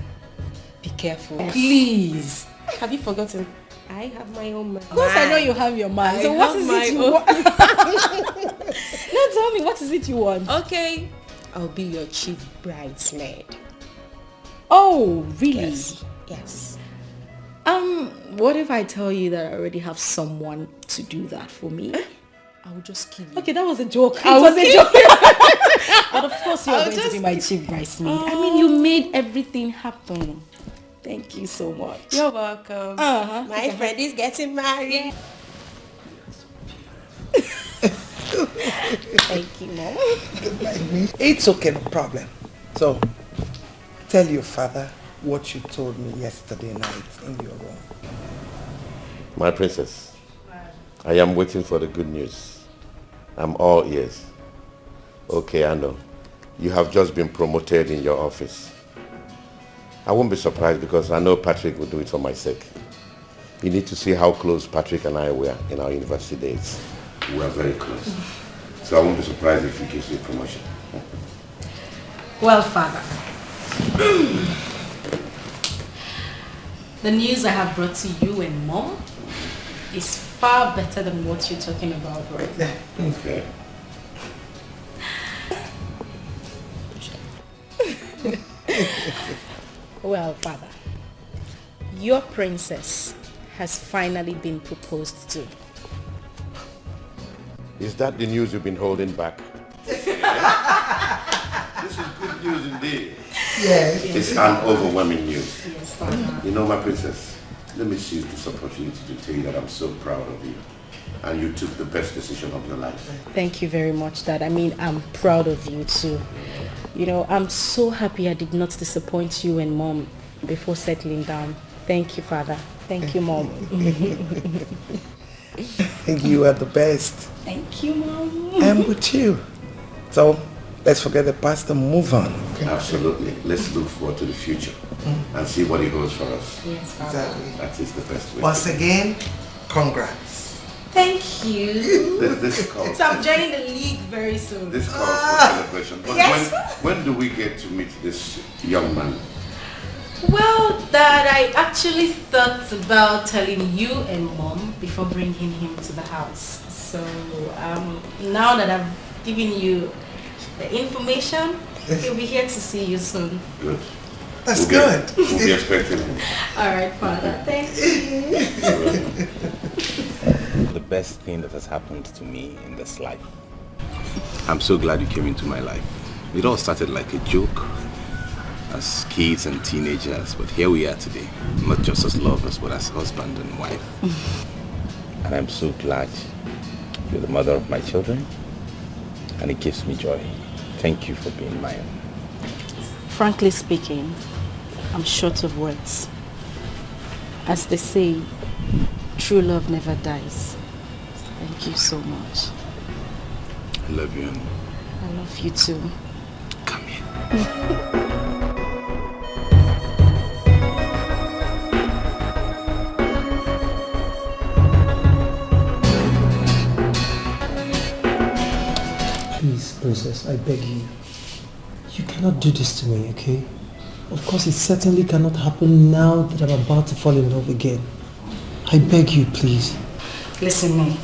Be careful. Yes. Please. Have you forgotten? I have my own man. Of course I know you have your man. So what is it you want? Now tell me, what is it you want? Okay. I'll be your chief bridesmaid. Oh, really? Yes. What if I tell you that I already have someone to do that for me? I will just kill you. Okay, that was a joke. I was a joke. But of course you are going to be my chief bridesmaid. I mean, you made everything happen. Thank you so much. You're welcome. My friend is getting married. Thank you, Mom. It's okay, no problem. So, tell your father what you told me yesterday night in your room. My princess, I am waiting for the good news. I'm all ears. Okay, I know. You have just been promoted in your office. I won't be surprised because I know Patrick will do it for my sake. You need to see how close Patrick and I were in our university days. We were very close. So I won't be surprised if he gives you a promotion. Well, Father, the news I have brought to you and Mom is far better than what you're talking about right now. Okay. Well, Father, your princess has finally been proposed to. Is that the news you've been holding back? This is good news indeed. Yes. It's an overwhelming news. Yes, Father. You know, my princess, let me seize this opportunity to tell you that I'm so proud of you. And you took the best decision of your life. Thank you very much, Dad. I mean, I'm proud of you too. You know, I'm so happy I did not disappoint you and Mom before settling down. Thank you, Father. Thank you, Mom. You are the best. Thank you, Mom. I'm with you. So, let's forget the past and move on. Okay? Absolutely. Let's look forward to the future and see what he holds for us. Yes, Father. Exactly. That is the best way. Once again, congrats. Thank you. This calls. So I'm joining the league very soon. This calls for celebration. But yes. when do we get to meet this young man? Well, Dad, I actually thought about telling you and Mom before bringing him to the house. So now that I've given you the information, he'll be here to see you soon. Good. That's good. We'll be expecting him. All right, Father. Thank you. The best thing that has happened to me in this life. I'm so glad you came into my life. It all started like a joke as kids and teenagers, but here we are today, not just as lovers, but as husband and wife. And I'm so glad you're the mother of my children, and it gives me joy. Thank you for being mine. Frankly speaking, I'm short of words. As they say, true love never dies. Thank you so much. I love you, Annie. I love you too. Come here. Please, princess, I beg you. You cannot do this to me, okay? Of course, it certainly cannot happen now that I'm about to fall in love again. I beg you, please. Listen, Nick.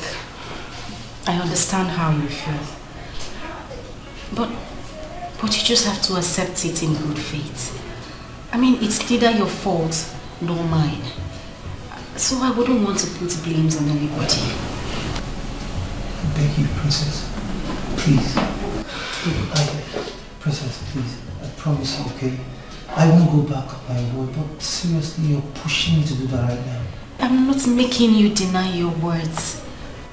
I understand how you feel. But you just have to accept it in good faith. I mean, it's neither your fault nor mine. So I wouldn't want to put blames on anybody. I beg you, princess. Please. Princess, please. I promise you, okay? I won't go back on my word, but seriously, you're pushing me to do that right now. I'm not making you deny your words.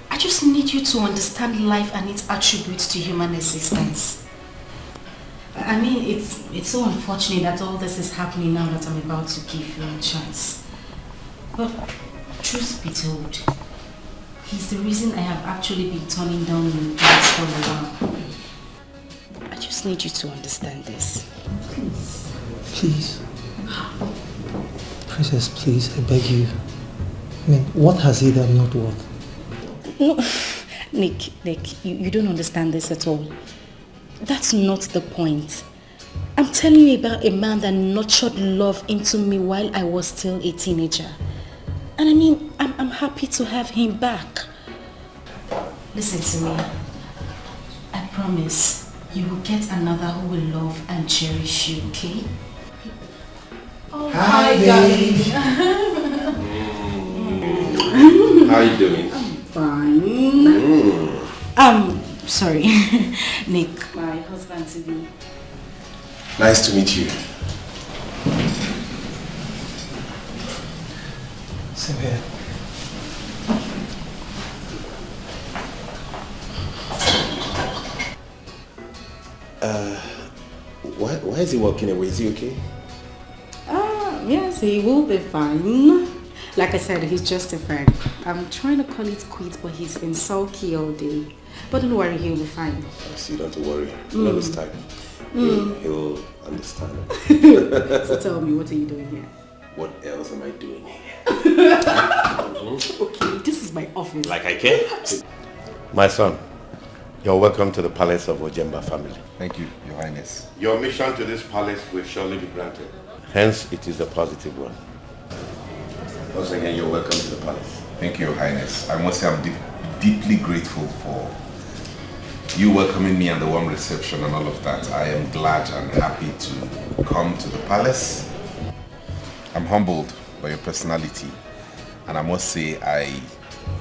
I just need you to understand life and its attributes to human existence. I mean, it's so unfortunate that all this is happening now that I'm about to give you a chance. But truth be told, he's the reason I have actually been turning down your plans for a while. I just need you to understand this. Please. Princess, please, I beg you. I mean, what has he that I'm not worth? No, Nick, you don't understand this at all. That's not the point. I'm telling you about a man that nurtured love into me while I was still a teenager. And I mean, I'm happy to have him back. Listen to me. I promise you will get another who will love and cherish you, okay? Oh, Hi, darling. How are you doing? Fine. Sorry. Nick, my husband to be. Nice to meet you. Same here. Why is he walking away? Is he okay? Yes, he will be fine. Like I said, he's just a friend. I'm trying to call it quits, but he's been sulky all day. But don't worry, he'll be fine. You don't have to worry. Not this time. He'll understand. So tell me, what are you doing here? What else am I doing here? Okay, this is my office. Like I care? My son, you're welcome to the palace of Ojemba family. Thank you, Your Highness. Your mission to this palace will surely be granted. Hence, it is a positive one. Once again, you're welcome to the palace. Thank you, Your Highness. I must say I'm deeply grateful for you welcoming me and the warm reception and all of that. I am glad and happy to come to the palace. I'm humbled by your personality, and I must say I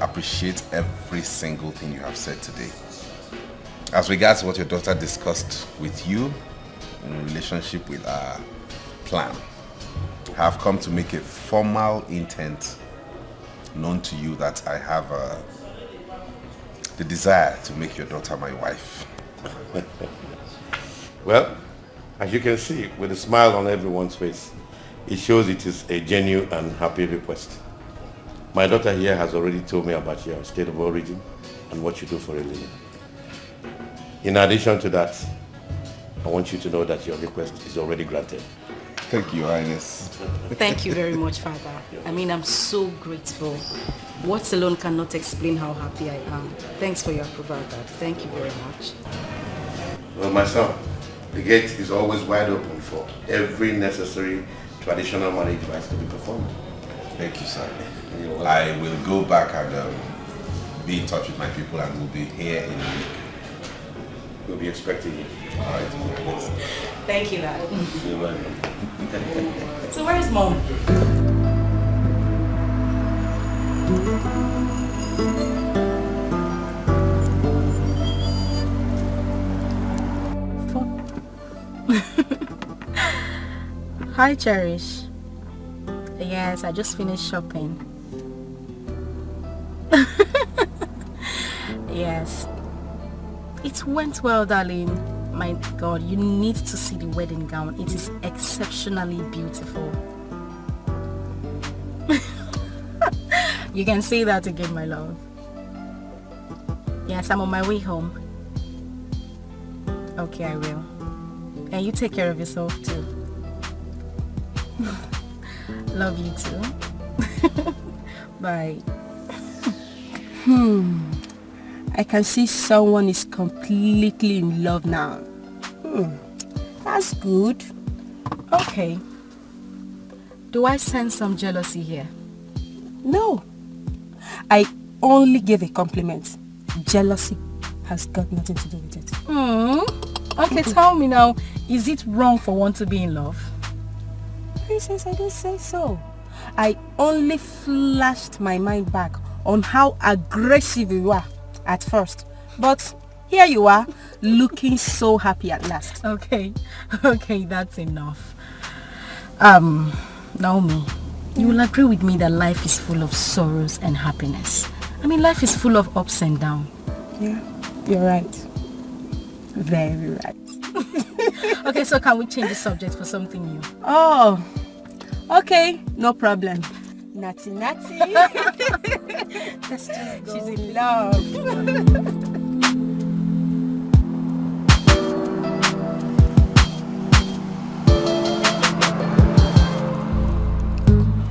appreciate every single thing you have said today. As regards what your daughter discussed with you in relationship with our plan, I have come to make a formal intent known to you that I have the desire to make your daughter my wife. Well, as you can see, with a smile on everyone's face, it shows it is a genuine and happy request. My daughter here has already told me about your state of origin and what you do for a living. In addition to that, I want you to know that your request is already granted. Thank you, Your Highness. Thank you very much, Father. I mean, I'm so grateful. Words alone cannot explain how happy I am. Thanks for your approval, Dad. Thank you very much. Well, my son, the gate is always wide open for every necessary traditional marriage rites to be performed. Thank you, sir. I will go back and be in touch with my people, and we'll be here in a week. We'll be expecting you. All right. Thank you, Dad. You're welcome. So where is Mom? Hi, Cherish. Yes, I just finished shopping. Yes. It went well, darling. My God, you need to see the wedding gown. It is exceptionally beautiful. You can say that again, my love. Yes, I'm on my way home. Okay, I will. And you take care of yourself too. Love you too. Bye. I can see someone is completely in love now. That's good. Okay. Do I sense some jealousy here? No. I only gave a compliment. Jealousy has got nothing to do with it. Okay, tell me now, is it wrong for one to be in love? Princess, I didn't say so. I only flashed my mind back on how aggressive you were at first. But here you are, looking so happy at last. Okay, that's enough. Naomi, you will agree with me that life is full of sorrows and happiness. I mean, life is full of ups and downs. Yeah, you're right. Very right. Okay, so can we change the subject for something new? Oh, okay, no problem. Natty. Let's just go. She's in love.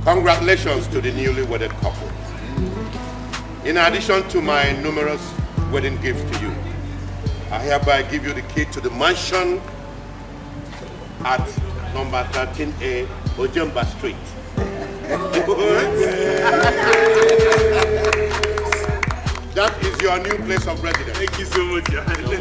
Congratulations to the newly wedded couple. In addition to my numerous wedding gifts to you, I hereby give you the key to the mansion at number 13A Ojemba Street. That is your new place of residence. Thank you so much, Your Highness.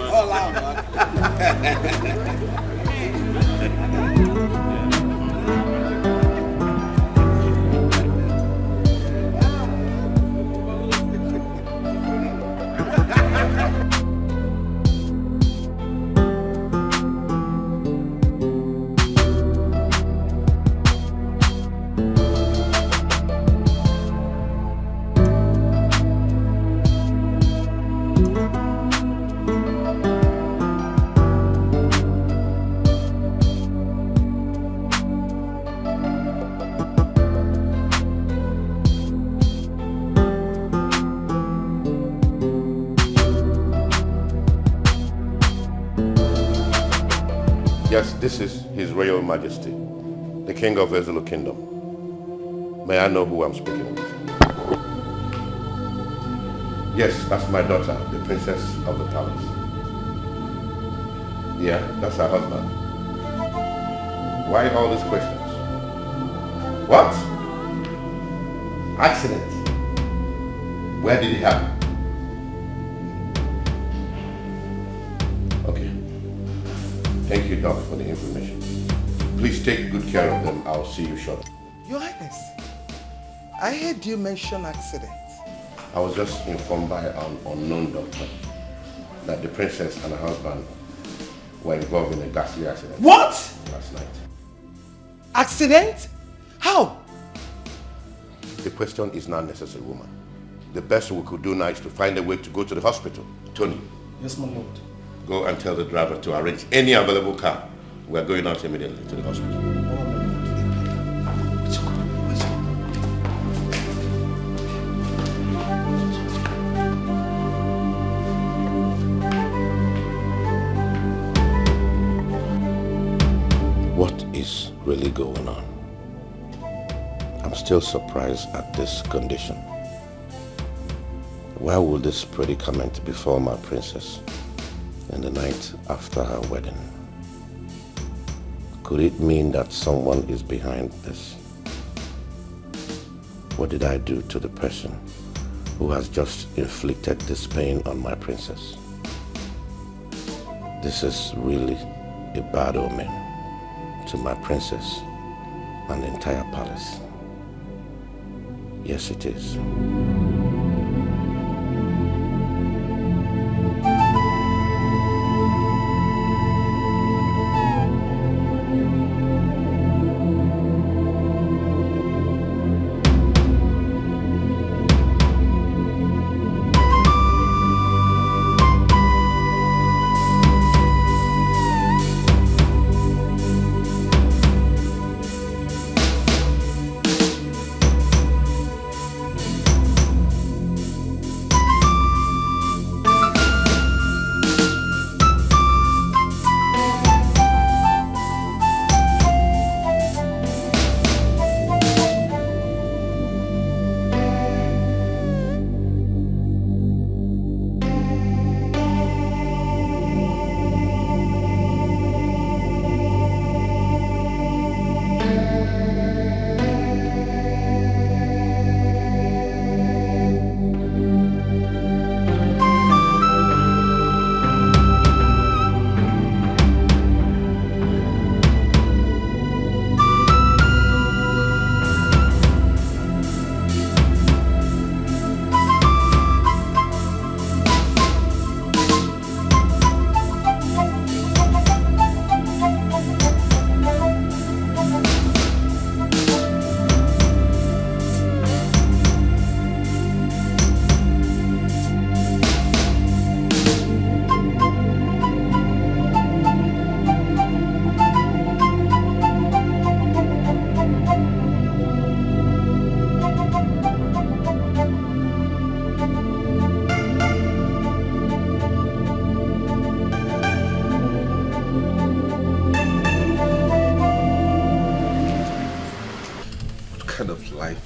Yes, this is His Royal Majesty, the King of Ezulu Kingdom. May I know who I'm speaking with? Yes, that's my daughter, the princess of the palace. Yeah, that's her husband. Why all these questions? What? Accident? Where did it happen? Okay. Thank you, Doc, for the information. Please take good care of them. I'll see you shortly. Your Highness, I heard you mention accident. I was just informed by an unknown doctor that the princess and her husband were involved in a ghastly accident. What? Last night. Accident? How? The question is not necessary, woman. The best we could do now is to find a way to go to the hospital. Tony. Yes, my lord. Go and tell the driver to arrange any available car. We are going out immediately to the hospital. What is really going on? I'm still surprised at this condition. Why would this predicament befall my princess in the night after her wedding? Could it mean that someone is behind this? What did I do to the person who has just inflicted this pain on my princess? This is really a bad omen to my princess and the entire palace. Yes, it is.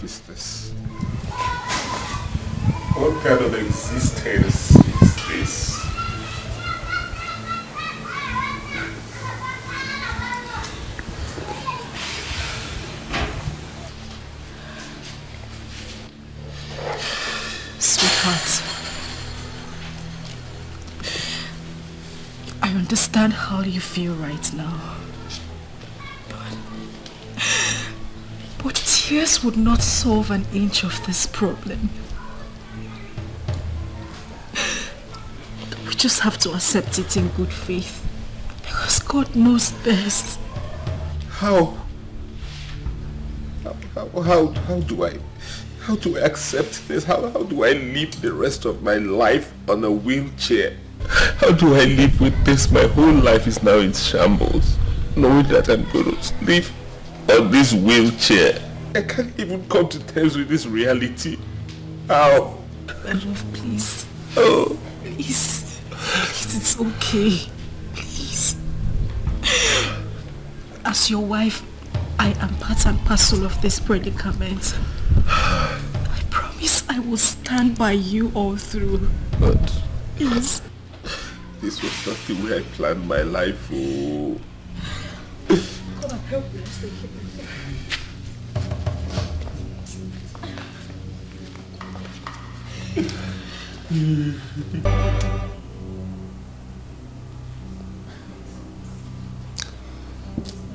Is this? What kind of existence is this? Sweetheart, I understand how you feel right now. But tears would not solve an inch of this problem. We just have to accept it in good faith. Because God knows best. How do I accept this? How do I live the rest of my life on a wheelchair? How do I live with this? My whole life is now in shambles, knowing that I'm going to live on this wheelchair. I can't even come to terms with this reality. How? Love, please. Oh. Please. Please, it's okay. Please. As your wife, I am part and parcel of this predicament. I promise I will stand by you all through. But Please. this was not the way I planned my life. Oh. Come and help me. Let's take it.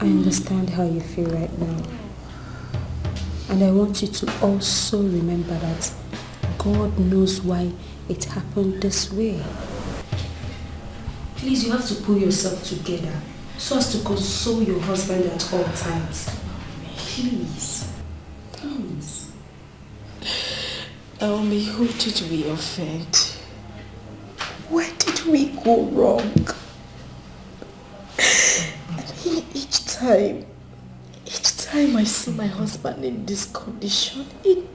I understand how you feel right now. And I want you to also remember that God knows why it happened this way. Please, you have to pull yourself together so as to console your husband at all times. Please. Please. Naomi, who did we offend? Where did we go wrong? Each time I see my husband in this condition, it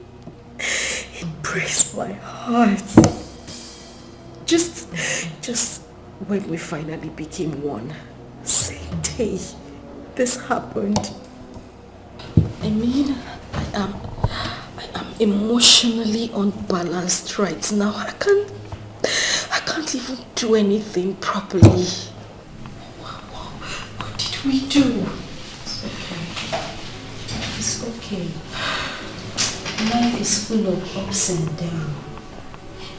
breaks my heart. Just when we finally became one, same day this happened. I mean, I am emotionally unbalanced right now. I can't even do anything properly. What did we do? It's okay. Life is full of ups and downs.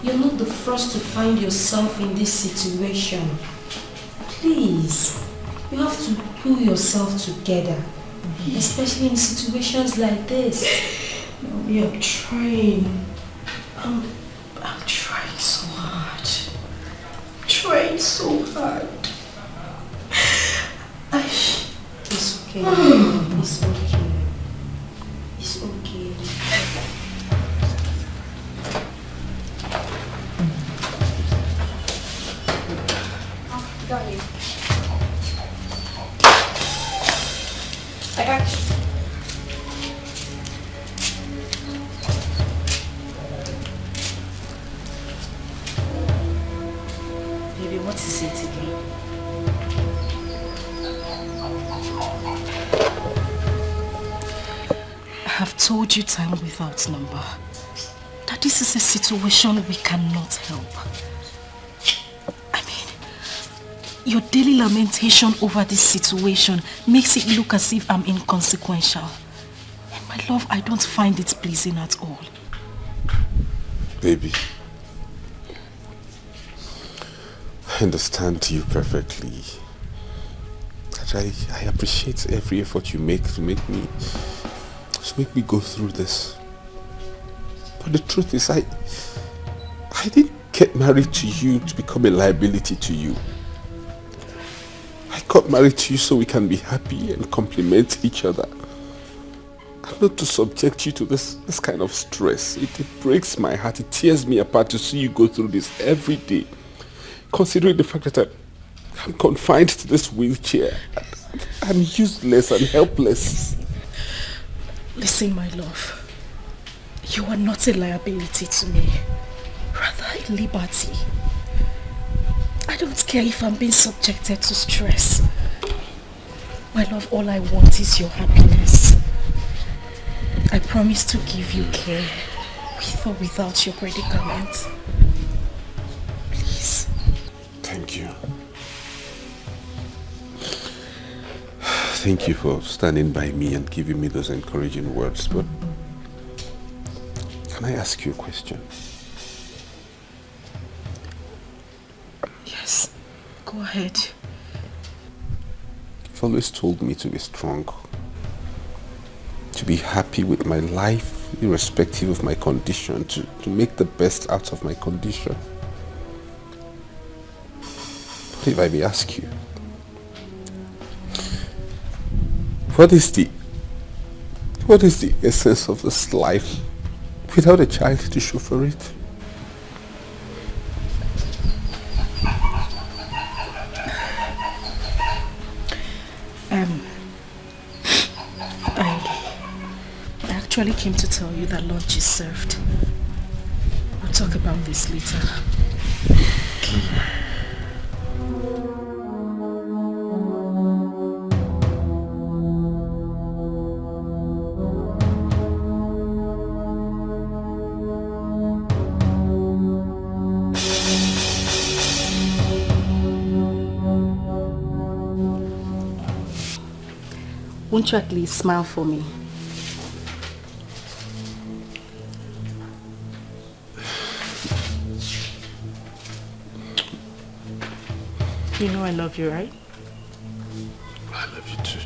You're not the first to find yourself in this situation. Please, you have to pull yourself together, especially in situations like this. Mommy, I'm trying. I'm trying so hard. Trying so hard. It's okay. It's okay. It's okay. Darling. I got you. Baby, what is it again? I have told you time without number that this is a situation we cannot help. I mean, your daily lamentation over this situation makes it look as if I'm inconsequential. And my love, I don't find it pleasing at all. Baby, I understand you perfectly. That I appreciate every effort you make to make me go through this. But the truth is, I didn't get married to you to become a liability to you. I got married to you so we can be happy and complement each other. And not to subject you to this kind of stress. It breaks my heart, it tears me apart to see you go through this every day. Considering the fact that I'm confined to this wheelchair. I'm useless and helpless. Listen, my love. You are not a liability to me. Rather a liberty. I don't care if I'm being subjected to stress. My love, all I want is your happiness. I promise to give you care, with or without your predicament. Please. Thank you. Thank you for standing by me and giving me those encouraging words, but can I ask you a question? Yes, go ahead. You've always told me to be strong, to be happy with my life, irrespective of my condition, to make the best out of my condition. But if I may ask you, what is the essence of this life without a child to show for it? I actually came to tell you that lunch is served. We'll talk about this later. Won't you at least smile for me? You know I love you, right? I love you too.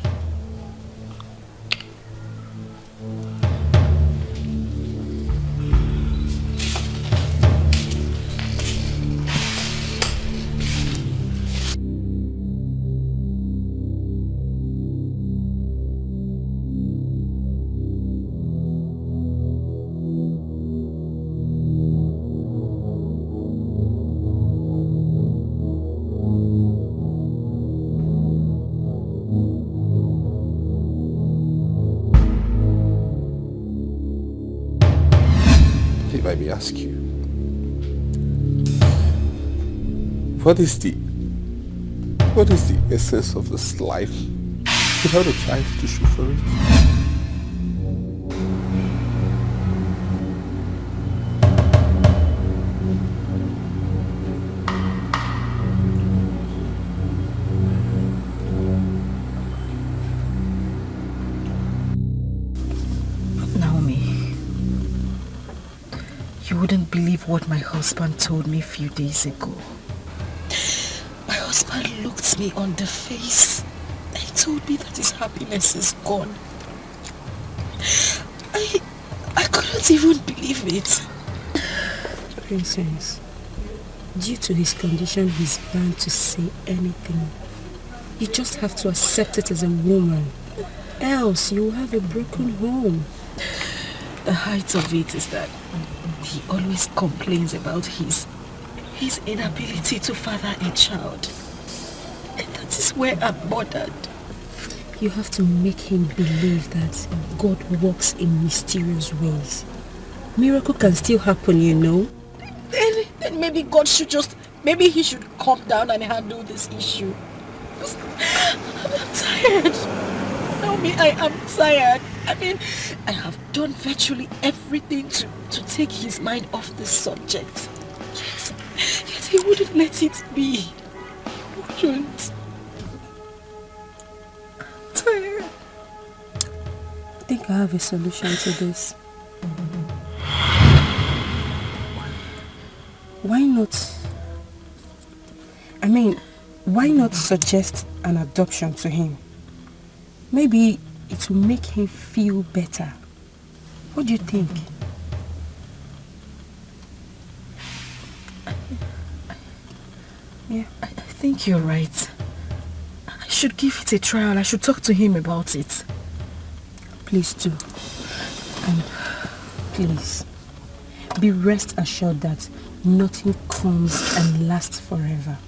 Let me ask you, what is the essence of this life without a child to show for it? You wouldn't believe what my husband told me a few days ago. My husband looked me on the face. He told me that his happiness is gone. I couldn't even believe it. Princess, due to his condition, he's bound to say anything. You just have to accept it as a woman. Else, you will have a broken home. The height of it is that he always complains about his inability to father a child. And that is where I'm bothered. You have to make him believe that God works in mysterious ways. Miracle can still happen, you know. Then maybe God should maybe he should calm down and handle this issue. I'm tired. Naomi, I am tired. I mean, I have done virtually everything to take his mind off this subject. Yet he wouldn't let it be. He wouldn't. I'm tired. I think I have a solution to this. Why not suggest an adoption to him? Maybe it will make him feel better. What do you think? Yeah, I think you're right. I should give it a trial. I should talk to him about it. Please do. And please, be rest assured that nothing comes and lasts forever.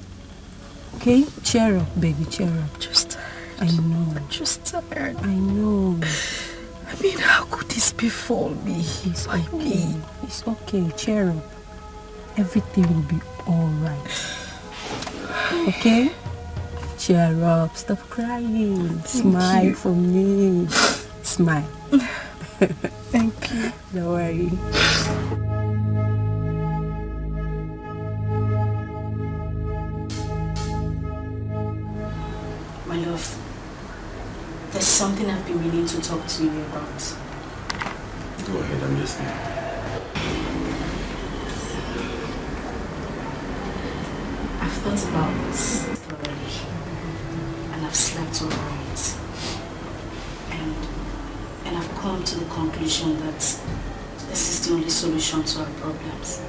Okay? Cheer up, baby, cheer up. Just tired. I know. I'm just tired. I know. I mean, how could this befall me? It's okay. It's okay. Cheer up. Everything will be alright. Okay? Cheer up. Stop crying. Smile for me. Smile. Thank you. Don't worry. My love, there's something I've been meaning to talk to you about. Go ahead, I'm listening. I've thought about this thoroughly, and I've slept over it. And I've come to the conclusion that this is the only solution to our problems.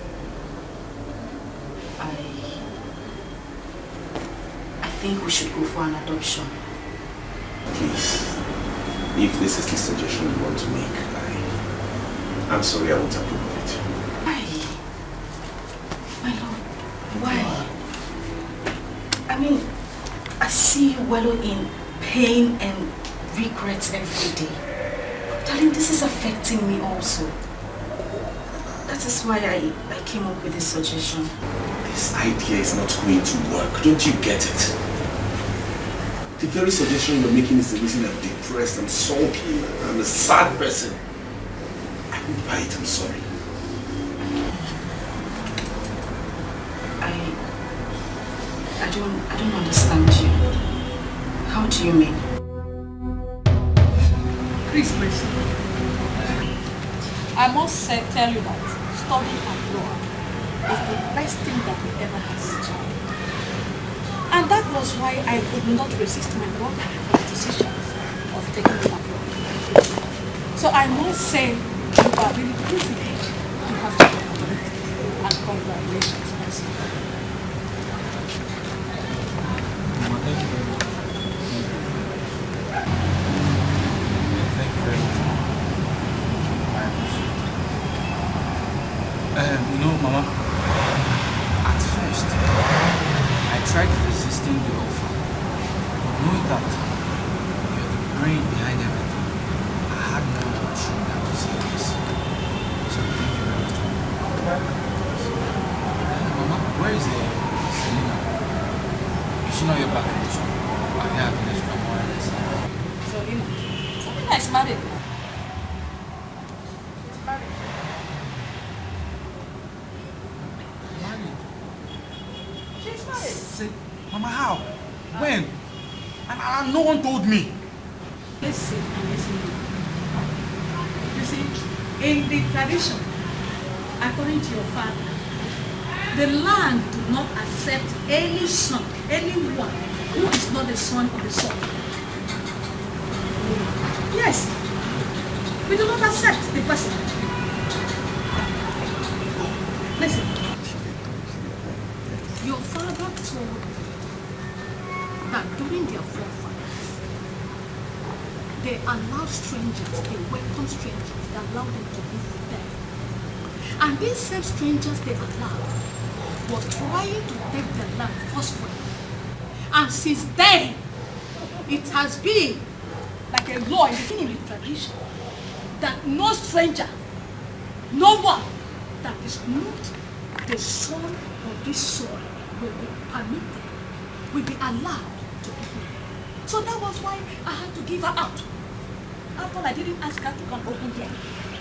I think we should go for an adoption. Please, if this is the suggestion you want to make, I'm sorry, I won't approve of it. Why? My lord, why? I mean, I see you wallow in pain and regret every day. Darling, this is affecting me also. That is why I came up with this suggestion. This idea is not going to work. Don't you get it? The very suggestion you're making is the reason I'm depressed, I'm sulky, I'm a sad person. I won't buy it, I'm sorry. I don't understand you. How do you mean? Please, Grace. I must tell you that studying abroad is the best thing that we ever has. And that was why I could not resist my brother's decision of taking it abroad. So I must say you are really privileged to have to go. And congratulations, my son. Thank you very much. Thank you very much. I appreciate it. You know, Mama, at first, I tried resisting the offer. Knowing that you're the brain behind everything, I had no option than to say yes. So thank you very much. Mama, where is Selena? Is she not your back in the shop? Are they having extra more or less? Selena is married now. She's married. She's married. Say, Mama, how? When? And no one told me. Listen and listen. You see, in the tradition, according to your father, the land do not accept any son, anyone who is not the son of the son. Yes, we do not accept the person. Listen, your father told that during their forefathers, they allowed strangers, they welcomed strangers, they allowed them to live with them. And these same strangers they allowed were trying to take their land forcefully. And since then, it has been like a law in the tradition that no stranger, no one that is not the son of this soil will be permitted, will be allowed to be here. So that was why I had to give her out. After I didn't ask her to come open here.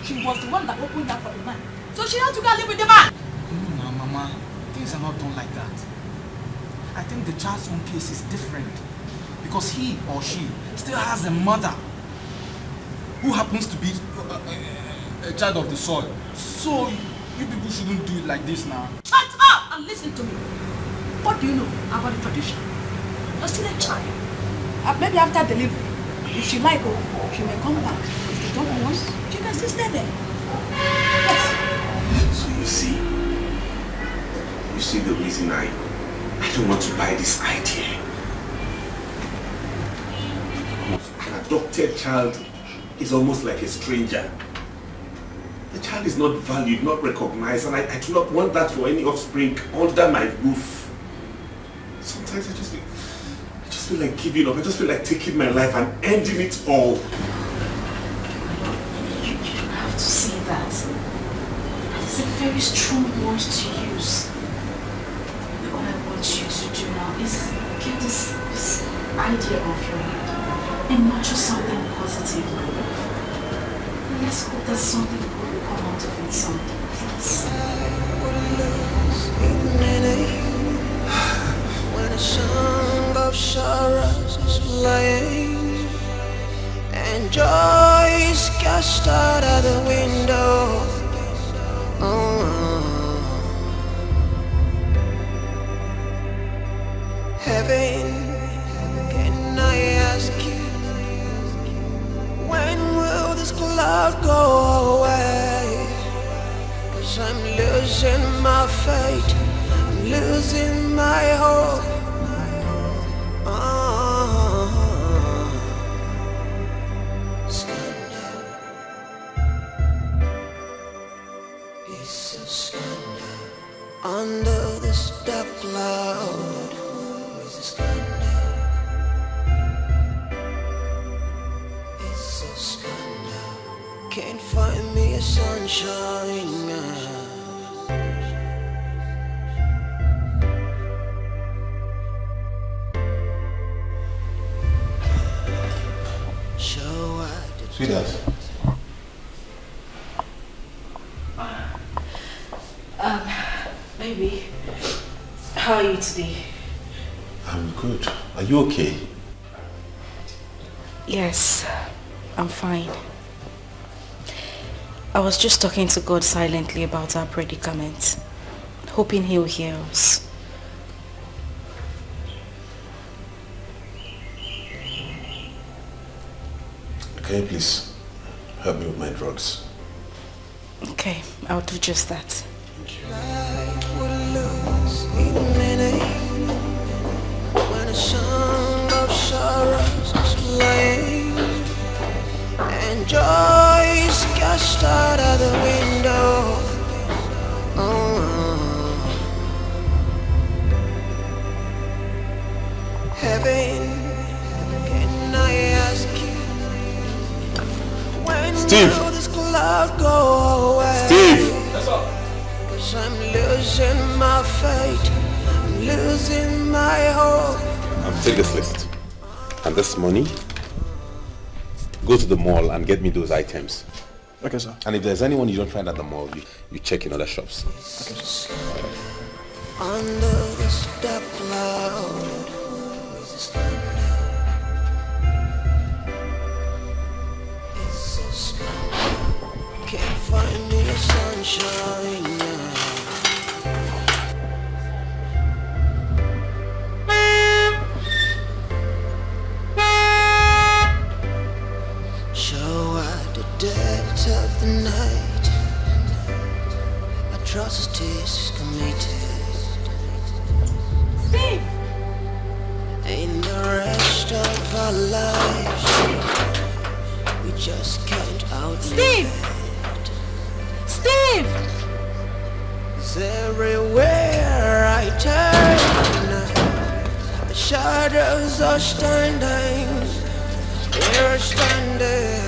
She was the one that opened that for the man. So she had to go and live with the man. No, Mama. Things are not done like that. I think the child's own case is different because he or she still has a mother who happens to be a child of the soil. So you people shouldn't do it like this now. Shut up and listen to me. What do you know about the tradition? You're still a child. Maybe after delivery, if she like, she may come back. If she don't want, she can still stay there. Yes. So you see the reason I don't want to buy this idea. An adopted child is almost like a stranger. The child is not valued, not recognized, and I do not want that for any offspring under my roof. Sometimes I just feel like giving up. I just feel like taking my life and ending it all. You have to say that. That is a very strong word to use. All I want you to do now is get this idea off your head and nurture something positive. Let's hope that something good will come out of it someday, please. When a song of sorrows is playing and joy is cast out of the window, heaven, can I ask you, when will this cloud go away? 'Cause I'm losing my faith, I'm losing my hope. Scandal, it's a scandal under this dark cloud. It's a scandal, it's a scandal. Can't find me a sunshine. Sweetheart. Baby, how are you today? I'm good. Are you okay? Yes, I'm fine. I was just talking to God silently about our predicament, hoping He'll hear us. Can you please help me with my drugs? Okay, I'll do just that. When a song of sorrows is playing and joy is cast out of the window. Heaven, can I ask you, when Steve. will this cloud go away? Steve! 'Cause I'm losing my faith, I'm losing my hope. Take this list. And this money, go to the mall and get me those items. Okay, sir. And if there's anyone you don't find at the mall, you check in other shops. Under this dark cloud, can't find me a sunshine now. So at the depth of the night, atrocities committed. Steve! In the rest of our lives, we just can't outlive. Steve! Steve! 'Cause everywhere I turn, the shadows are standing. They're standing.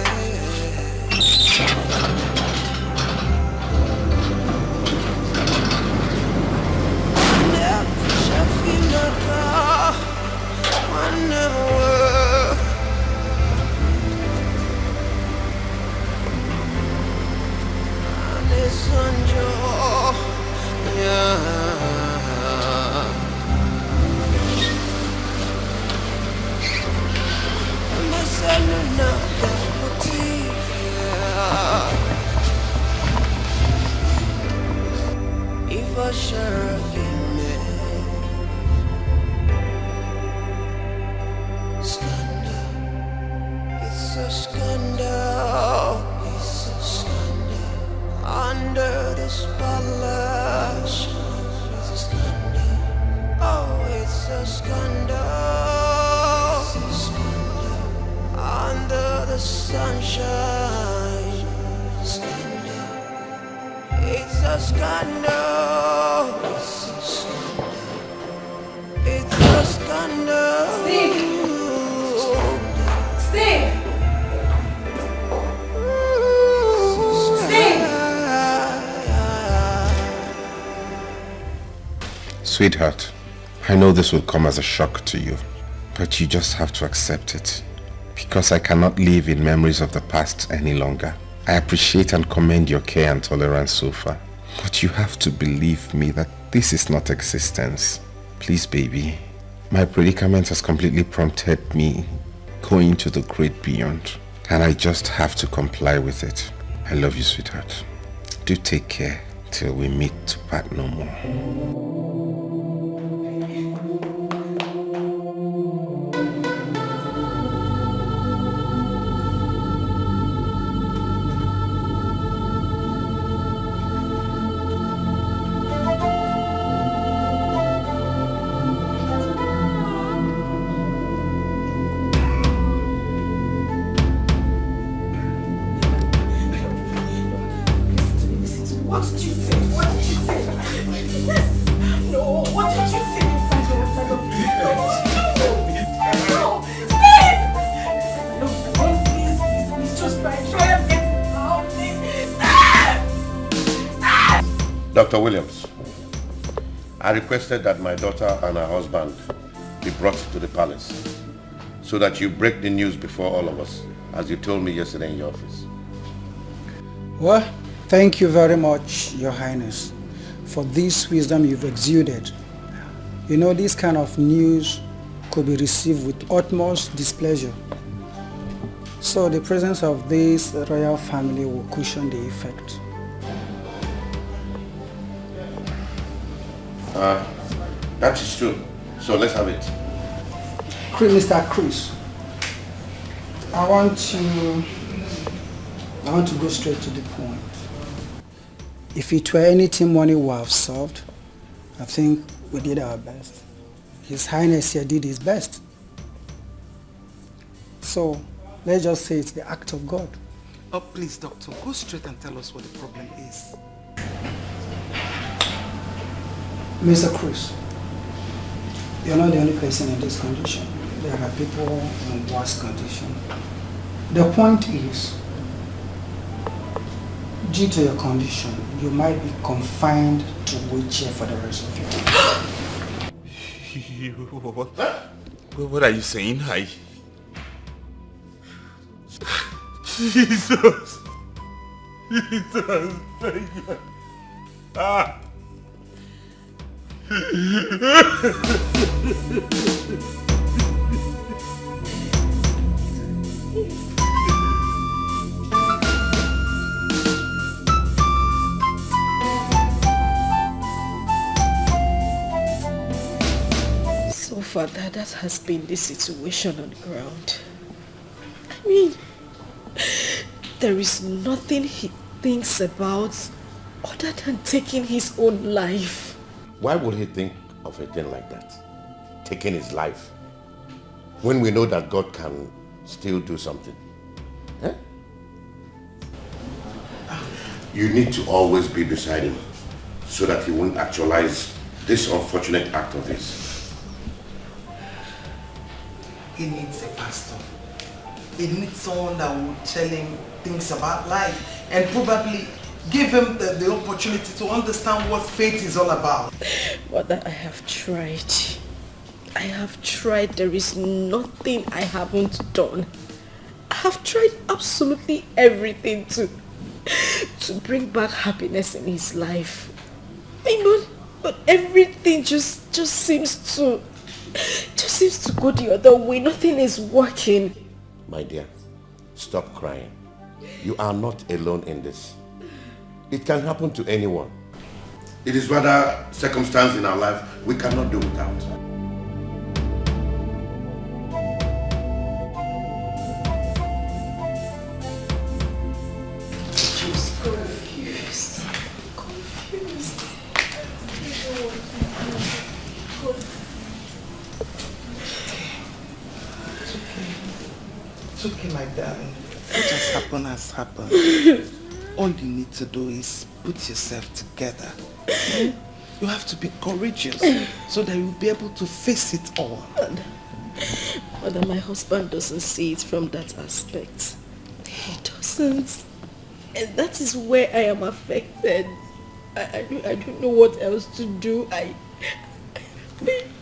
It's a scandal. Under the spotlight. Oh, it's a scandal. Under the sunshine. It's a scandal. It's a scandal. Steve! Steve! Sweetheart, I know this will come as a shock to you, but you just have to accept it. Because I cannot live in memories of the past any longer. I appreciate and commend your care and tolerance so far. But you have to believe me that this is not existence. Please, baby. My predicament has completely prompted me going to the great beyond. And I just have to comply with it. I love you, sweetheart. Do take care till we meet to part no more. Dr. Williams, I requested that my daughter and her husband be brought to the palace so that you break the news before all of us, as you told me yesterday in your office. Well, thank you very much, Your Highness, for this wisdom you've exuded. You know, this kind of news could be received with utmost displeasure. So the presence of this royal family will cushion the effect. That is true. So let's have it. Mr. Chris, I want to go straight to the point. If it were anything money would have solved, I think we did our best. His Highness here did his best. So let's just say it's the act of God. Oh, please, doctor, go straight and tell us what the problem is. Mr. Cruz, you're not the only person in this condition. There are people in worse condition. The point is, due to your condition, you might be confined to a wheelchair for the rest of your life. What are you saying? Jesus! Jesus! Thank you. Ah! So far, that has been the situation on the ground. I mean, there is nothing he thinks about other than taking his own life. Why would he think of a thing like that? Taking his life? When we know that God can still do something. Eh? You need to always be beside him so that he won't actualize this unfortunate act of his. He needs a pastor. He needs someone that will tell him things about life and probably give him the opportunity to understand what faith is all about. Mother, I have tried. I have tried. There is nothing I haven't done. I have tried absolutely everything to bring back happiness in his life. But everything just seems to go the other way. Nothing is working. My dear, stop crying. You are not alone in this. It can happen to anyone. It is rather circumstance in our life we cannot do without. Just confused. It's okay, my darling. What has happened has happened. All you need to do is put yourself together. You have to be courageous so that you'll be able to face it all. Mother, my husband doesn't see it from that aspect. He doesn't. And that is where I am affected. I don't know what else to do.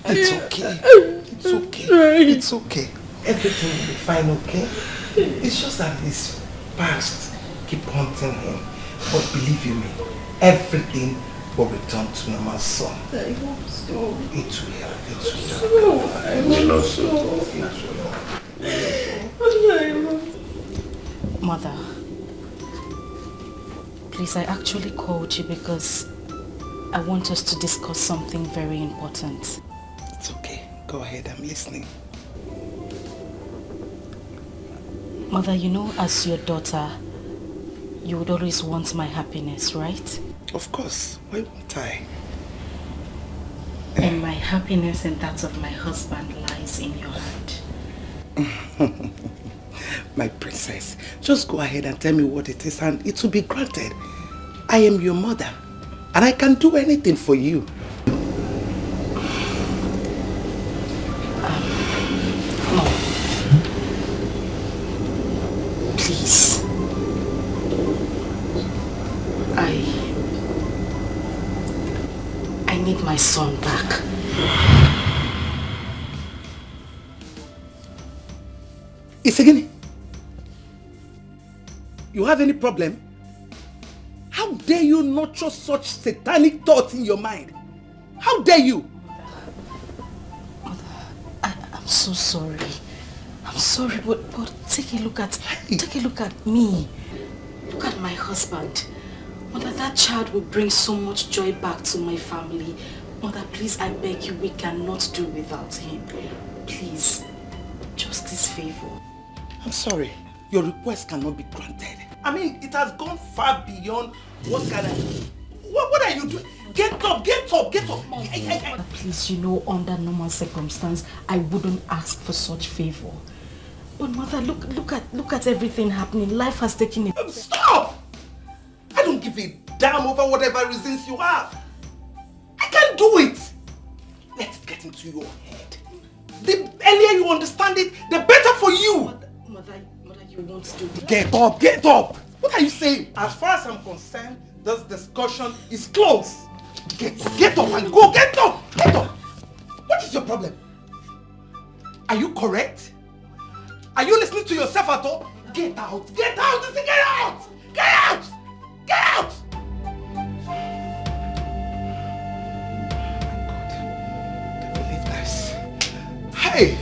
It's okay. It's okay. It's okay. Everything will be fine, okay? It's just that his past keep haunting him. But believe you me, everything will return to normal, son. I hope so. It will. I hope so. Mother, please, I actually called you because I want us to discuss something very important. It's okay. Go ahead, I'm listening. Mother, you know, as your daughter, you would always want my happiness, right? Of course. Why won't I? And my happiness and that of my husband lies in your hand. My princess, just go ahead and tell me what it is and it will be granted. I am your mother and I can do anything for you. Please. I need my son back. It's again. You have any problem? How dare you nurture such satanic thoughts in your mind? How dare you? I'm so sorry. I'm sorry, but take a look at me. Look at my husband. Mother, that child will bring so much joy back to my family. Mother, please, I beg you, we cannot do without him. Please, just this favor. I'm sorry, your request cannot be granted. I mean, it has gone far beyond what can I... What are you doing? Get up! Please, you know, under normal circumstance, I wouldn't ask for such favor. But Mother, look at everything happening. Life has taken a... Stop! I don't give a damn over whatever reasons you have. I can't do it. Let it get into your head. The earlier you understand it, the better for you. Mother, you won't do this. Get up! What are you saying? As far as I'm concerned, this discussion is closed. Get up and go! Get up! What is your problem? Are you correct? Are you listening to yourself at all? Get out! Get out! Can't believe this. Hey!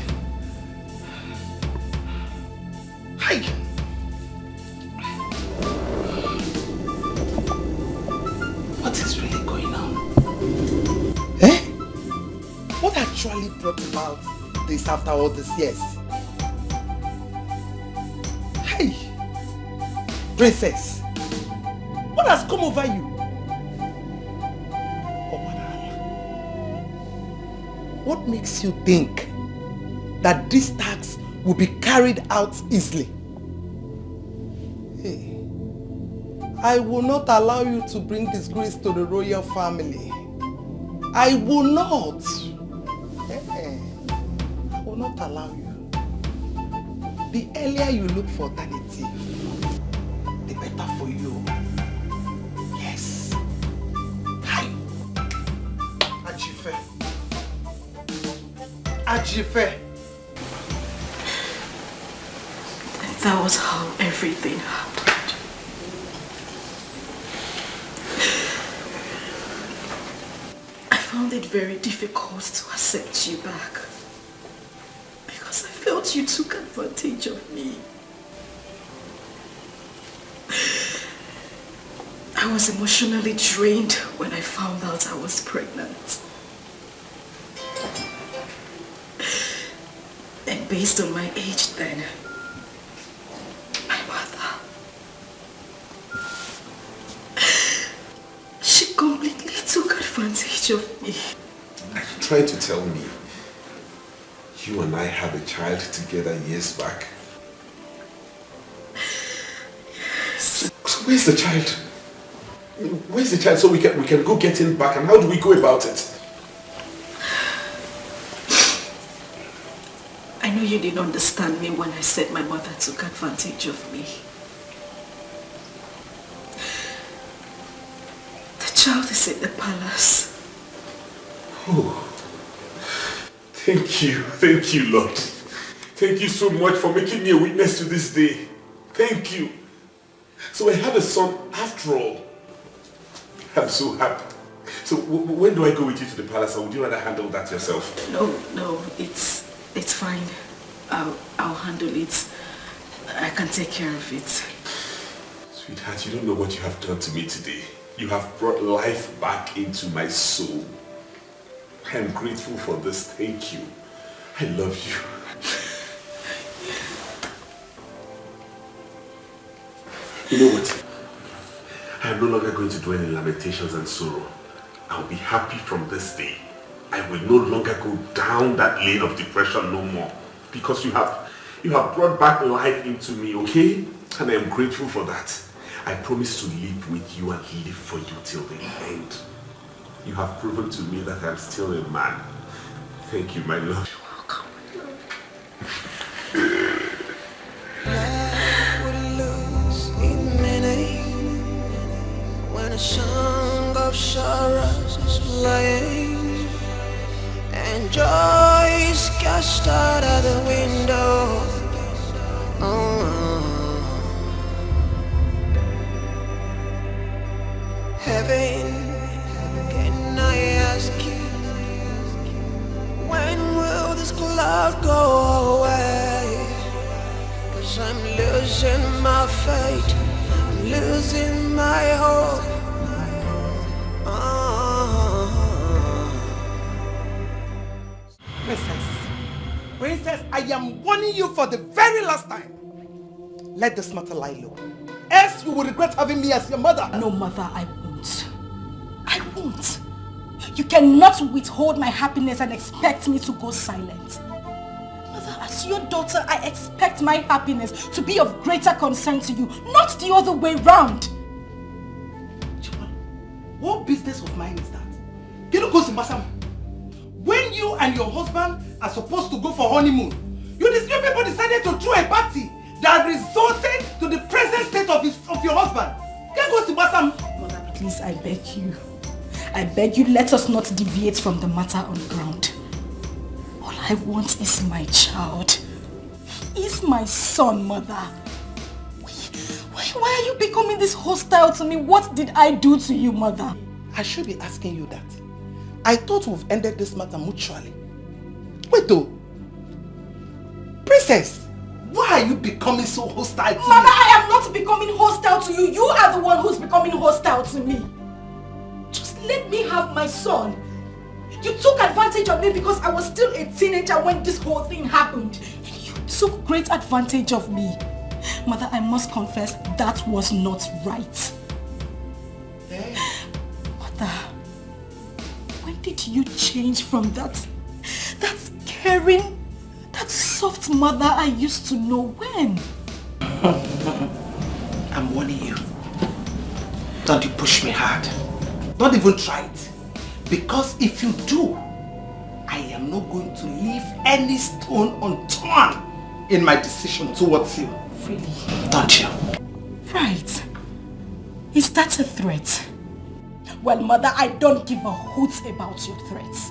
What is really going on? What actually brought about this after all these years? Hey! Princess! What has come over you? What makes you think that this tax will be carried out easily? Hey, I will not allow you to bring disgrace to the royal family. I will not. I will not allow you. The earlier you look for alternative, the better for you. Yes. Hi. Ajife. That was how everything happened. I found it very difficult to accept you back because I felt you took advantage of me. I was emotionally drained when I found out I was pregnant. And based on my age then, my mother, she completely took advantage of me. Are you trying to tell me you and I had a child together years back? Yes. So where's the child? Where's the child so we can go get him back, and how do we go about it? I know you didn't understand me when I said my mother took advantage of me. The child is in the palace. Oh. Thank you, Lord. Thank you so much for making me a witness to this day. Thank you. So I have a son after all. I'm so happy. So when do I go with you to the palace, or would you rather handle that yourself? No, it's fine. I'll handle it. I can take care of it. Sweetheart, you don't know what you have done to me today. You have brought life back into my soul. I am grateful for this. Thank you. I love you. You know what? I am no longer going to dwell in lamentations and sorrow. I will be happy from this day. I will no longer go down that lane of depression no more. Because you have brought back life into me, okay? And I am grateful for that. I promise to live with you and live for you till the end. You have proven to me that I am still a man. Thank you, my love. You're welcome. When a song of sorrows is playing and joy is cast out of the window. Heaven, can I ask you, when will this cloud go away? losing my faith, losing my hope. Princess, I am warning you for the very last time. Let this matter lie low. Else you will regret having me as your mother. No, mother, I won't. I won't. You cannot withhold my happiness and expect me to go silent. Mother, as your daughter, I expect my happiness to be of greater concern to you, not the other way round. What business of mine is that? You don't go to Masam. When you and your husband are supposed to go for honeymoon, you people decided to throw a party that resulted to the present state of your husband. Can't go to Masam. Mother, please, I beg you. I beg you, let us not deviate from the matter on ground. All I want is my child. He is my son, mother. Why are you becoming this hostile to me? What did I do to you, mother? I should be asking you that. I thought we've ended this matter mutually. Wait though. Princess, why are you becoming so hostile to me? Mother, I am not becoming hostile to you. You are the one who's becoming hostile to me. Just let me have my son. You took advantage of me because I was still a teenager when this whole thing happened. And you took great advantage of me. Mother, I must confess, that was not right. Hey. Mother, when did you change from that caring, that soft mother I used to know? When? I'm warning you. Don't you push me hard. Don't even try it. Because if you do, I am not going to leave any stone unturned in my decision towards you. Really? Don't you? Right. Is that a threat? Well, mother, I don't give a hoot about your threats.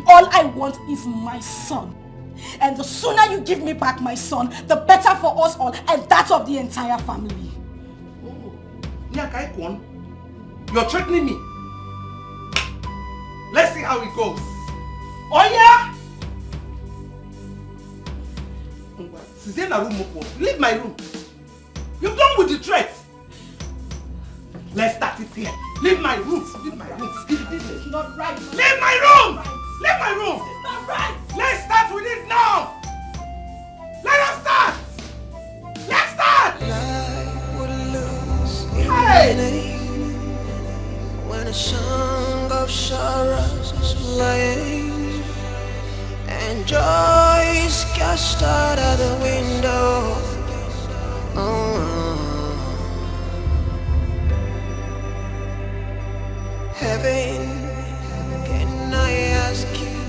All I want is my son. And the sooner you give me back my son, the better for us all and that of the entire family. Oh, Nyakaikon, you're threatening me. Let's see how it goes. Oh yeah? Leave my room. You're done with the threat. Let's start it here. Leave my room. Leave my room. This is not right. Leave my room. Leave my room. This is not right. Let's start with it now. Let us start. Let's start. Hey. When a song of sorrows is playing and joy is cast out of the window. Heaven, can I ask you,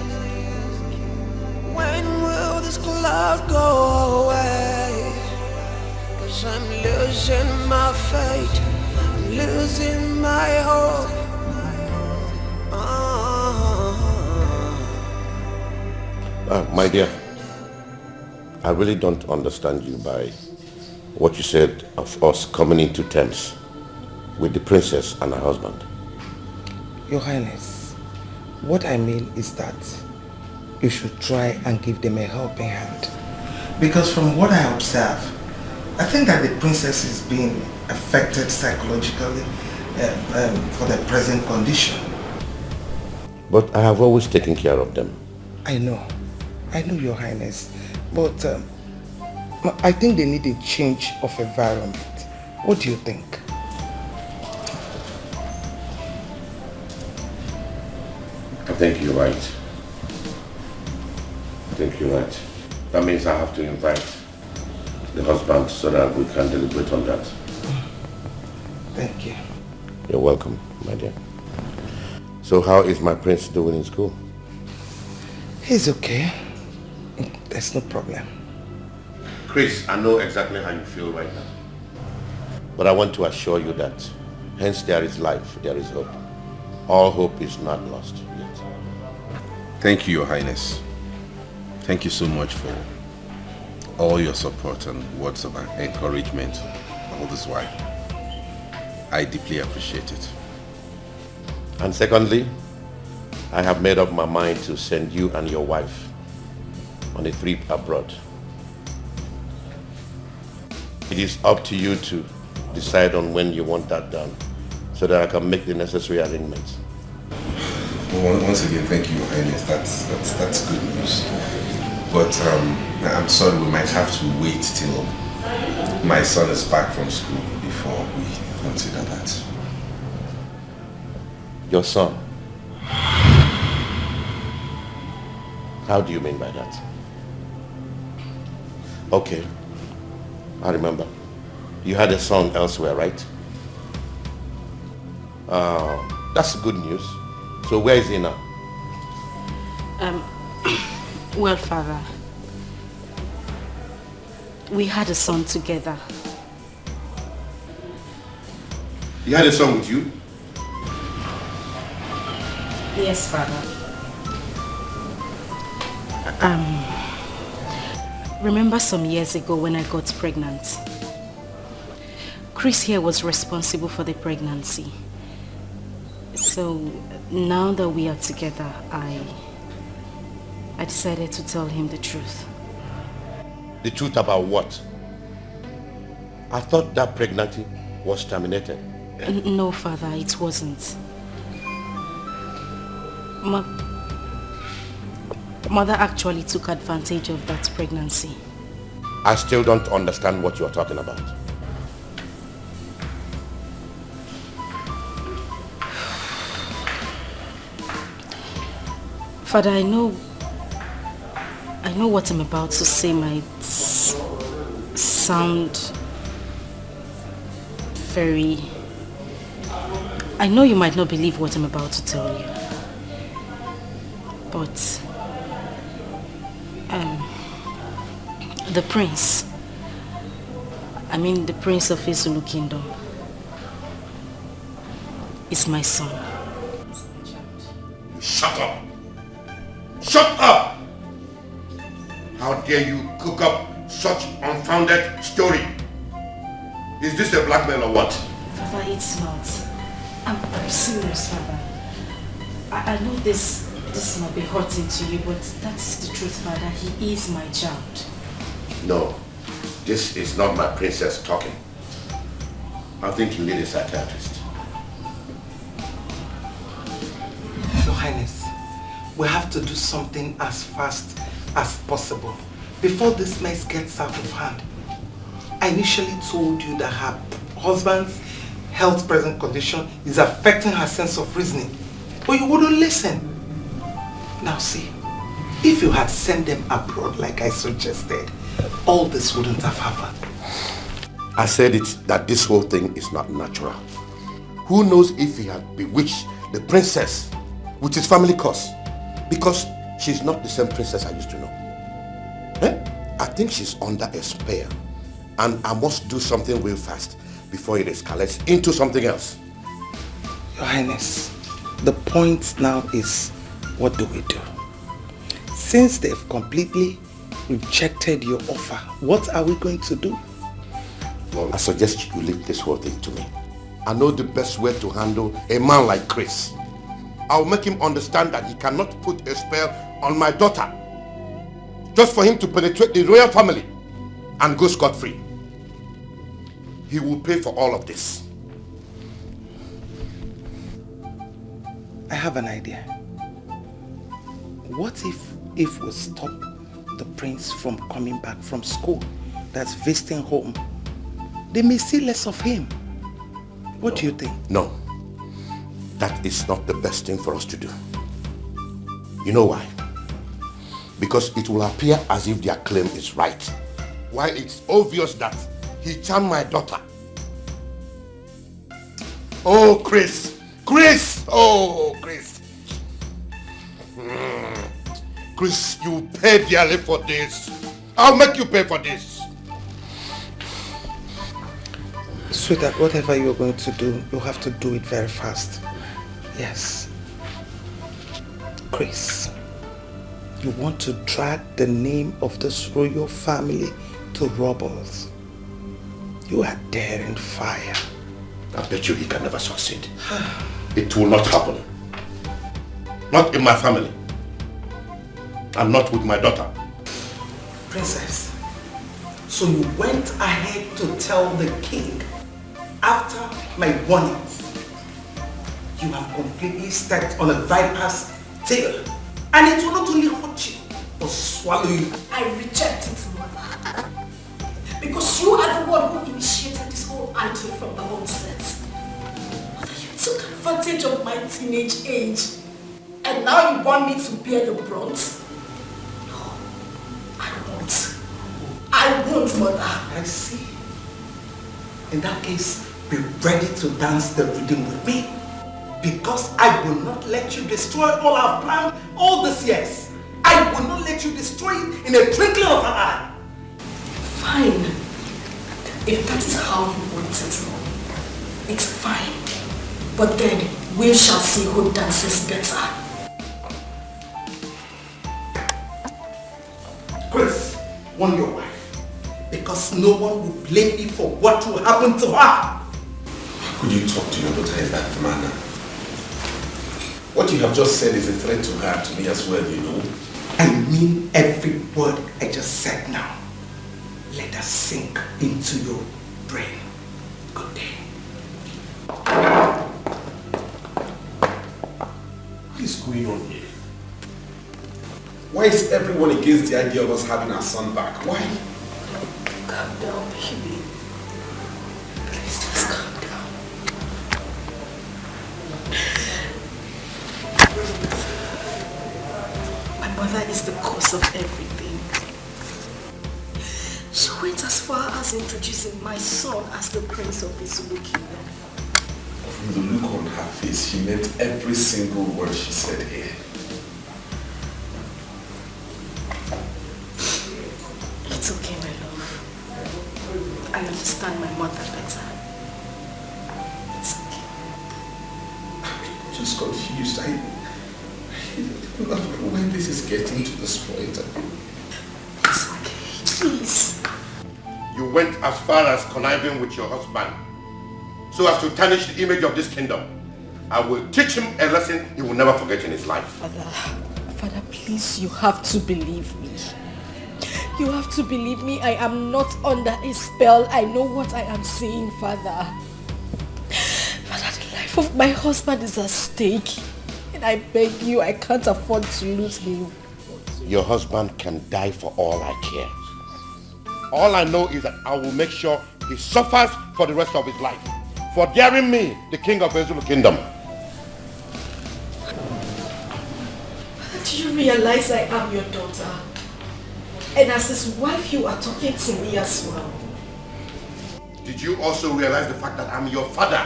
when will this cloud go away? 'Cause I'm losing my faith, I'm losing my hope. My dear, I really don't understand you by what you said of us coming into terms with the princess and her husband. Your Highness, what I mean is that you should try and give them a helping hand. Because from what I observe, I think that the princess is being affected psychologically for the present condition. But I have always taken care of them. I know, Your Highness, but I think they need a change of environment. What do you think? I think you're right. That means I have to invite the husband so that we can deliberate on that. Thank you. You're welcome, my dear. So how is my prince doing in school? He's okay. There's no problem. Chris, I know exactly how you feel right now. But I want to assure you that hence there is life, there is hope. All hope is not lost yet. Thank you, Your Highness. Thank you so much for all your support and words of encouragement all this while. I deeply appreciate it. And secondly, I have made up my mind to send you and your wife on a trip abroad. It is up to you to decide on when you want that done so that I can make the necessary arrangements. Well, once again, thank you, Your Highness. That's good news. But I'm sorry, we might have to wait till my son is back from school before we consider that. Your son? How do you mean by that? Okay, I remember. You had a son elsewhere, right? That's good news. So where is he now? Well, Father, we had a son together. He had a son with you? Yes, Father. Remember some years ago when I got pregnant? Chris here was responsible for the pregnancy. So now that we are together, I decided to tell him the truth. The truth about what? I thought that pregnancy was terminated. No, Father, it wasn't. Mother actually took advantage of that pregnancy. I still don't understand what you're talking about. Father, I know what I'm about to say might sound very... I know you might not believe what I'm about to tell you. But... the prince, the prince of Izulu Kingdom, is my son. Shut up! Shut up! How dare you cook up such unfounded story? Is this a blackmail or what? Father, it's not. I'm serious, Father. I know this might be hurting to you, but that's the truth, Father. He is my child. No, this is not my princess talking. I think you need a psychiatrist. Your Highness, we have to do something as fast as possible before this mess gets out of hand. I initially told you that her husband's health present condition is affecting her sense of reasoning, but you wouldn't listen. Now see, if you had sent them abroad like I suggested, all this wouldn't have happened. I said that this whole thing is not natural. Who knows if he had bewitched the princess with his family curse? Because she's not the same princess I used to know. I think she's under a spell, and I must do something real fast before it escalates into something else. Your Highness, the point now is, what do we do? Since they've completely rejected your offer, what are we going to do? Well, I suggest you leave this whole thing to me. I know the best way to handle a man like Chris. I'll make him understand that he cannot put a spell on my daughter just for him to penetrate the royal family and go scot-free. He will pay for all of this. I have an idea. What if we stop the prince from coming back from school, that's visiting home? They may see less of him. What do you think? No, that is not the best thing for us to do. You know why? Because it will appear as if their claim is right, while it's obvious that he charmed my daughter. Oh, Chris! Chris! Oh, Chris! Chris, you pay dearly for this. I'll make you pay for this. Sweetheart, whatever you're going to do, you have to do it very fast. Yes. Chris, you want to drag the name of this royal family to rubbles. You are daring fire. I bet you he can never succeed. It will not happen. Not in my family. And not with my daughter. Princess, So you went ahead to tell the king after my warnings. You have completely stepped on a viper's tail. And it will not only hurt you, but swallow you. I reject it, mother. Because you are the one who initiated this whole idea from the onset. Mother, you took advantage of my teenage age. And now you want me to bear the brunt? No, I won't. I won't, mother. I see. In that case, be ready to dance the rhythm with me. Because I will not let you destroy all I've planned all these years. I will not let you destroy it in a twinkling of an eye. Fine. If that is how you want it, it's fine. But then we shall see who dances better. Chris, warn your wife. Because no one will blame me for what will happen to her. How could you talk to your daughter in that manner? What you have just said is a threat to her, to me as well, you know. I mean every word I just said now. Let us sink into your brain. Good day. What is going on here? Why is everyone against the idea of us having our son back? Why? Calm down, baby. Please just calm down. My mother is the cause of everything. She went as far as introducing my son as the prince of his Zulu kingdom. From the look on her face, she meant every single word she said here. It's okay, my love. I understand my mother better. It's okay. I'm just confused. I don't know when this is getting to this point. It's okay. Please. You went as far as conniving with your husband so as to tarnish the image of this kingdom. I will teach him a lesson he will never forget in his life. Father, please, you have to believe me. You have to believe me. I am not under a spell. I know what I am saying, Father. Father, the life of my husband is at stake. And I beg you, I can't afford to lose him. Your husband can die for all I care. All I know is that I will make sure he suffers for the rest of his life for daring me, the king of the Zulu kingdom. Do you realize I am your daughter? And as his wife, you are talking to me as well. Did you also realize the fact that I'm your father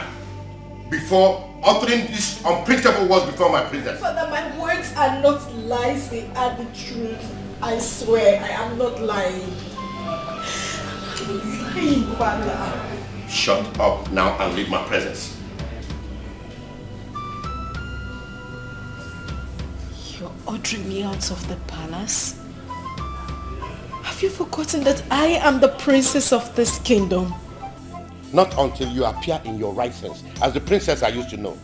before uttering these unprintable words before my princess? Father, my words are not lies, they are the truth. I swear, I am not lying. Father. Shut up now and leave my presence. You're ordering me out of the palace? Have you forgotten that I am the princess of this kingdom? Not until you appear in your right sense as the princess I used to know.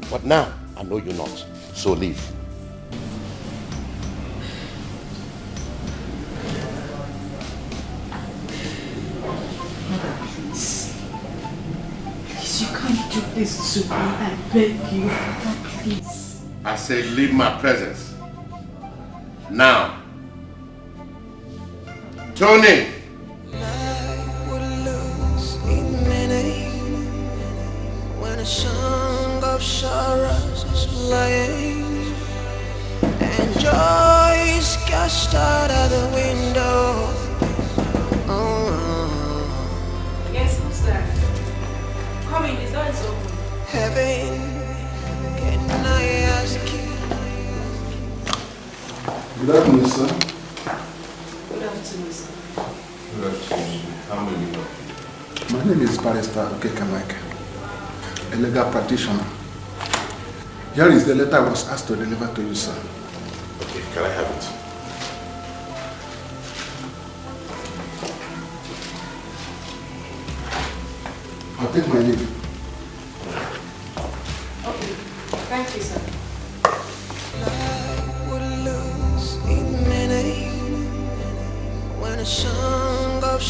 But now I know you not, so leave. Please, you can't do this to me. I beg you, Father, please. I say leave my presence. Now. Tony! When a song of sorrows is playing and joy is cast out of the window. Yes, who's there? Come in, the door is open. Heaven, can I ask you? Good afternoon, sir. Good afternoon, sir. Good afternoon. How may we help you? My name is Barrister Okekamike, a legal practitioner. Here is the letter I was asked to deliver to you, sir. Okay, can I have it? I'll take my leave. Okay, thank you, sir. When a song of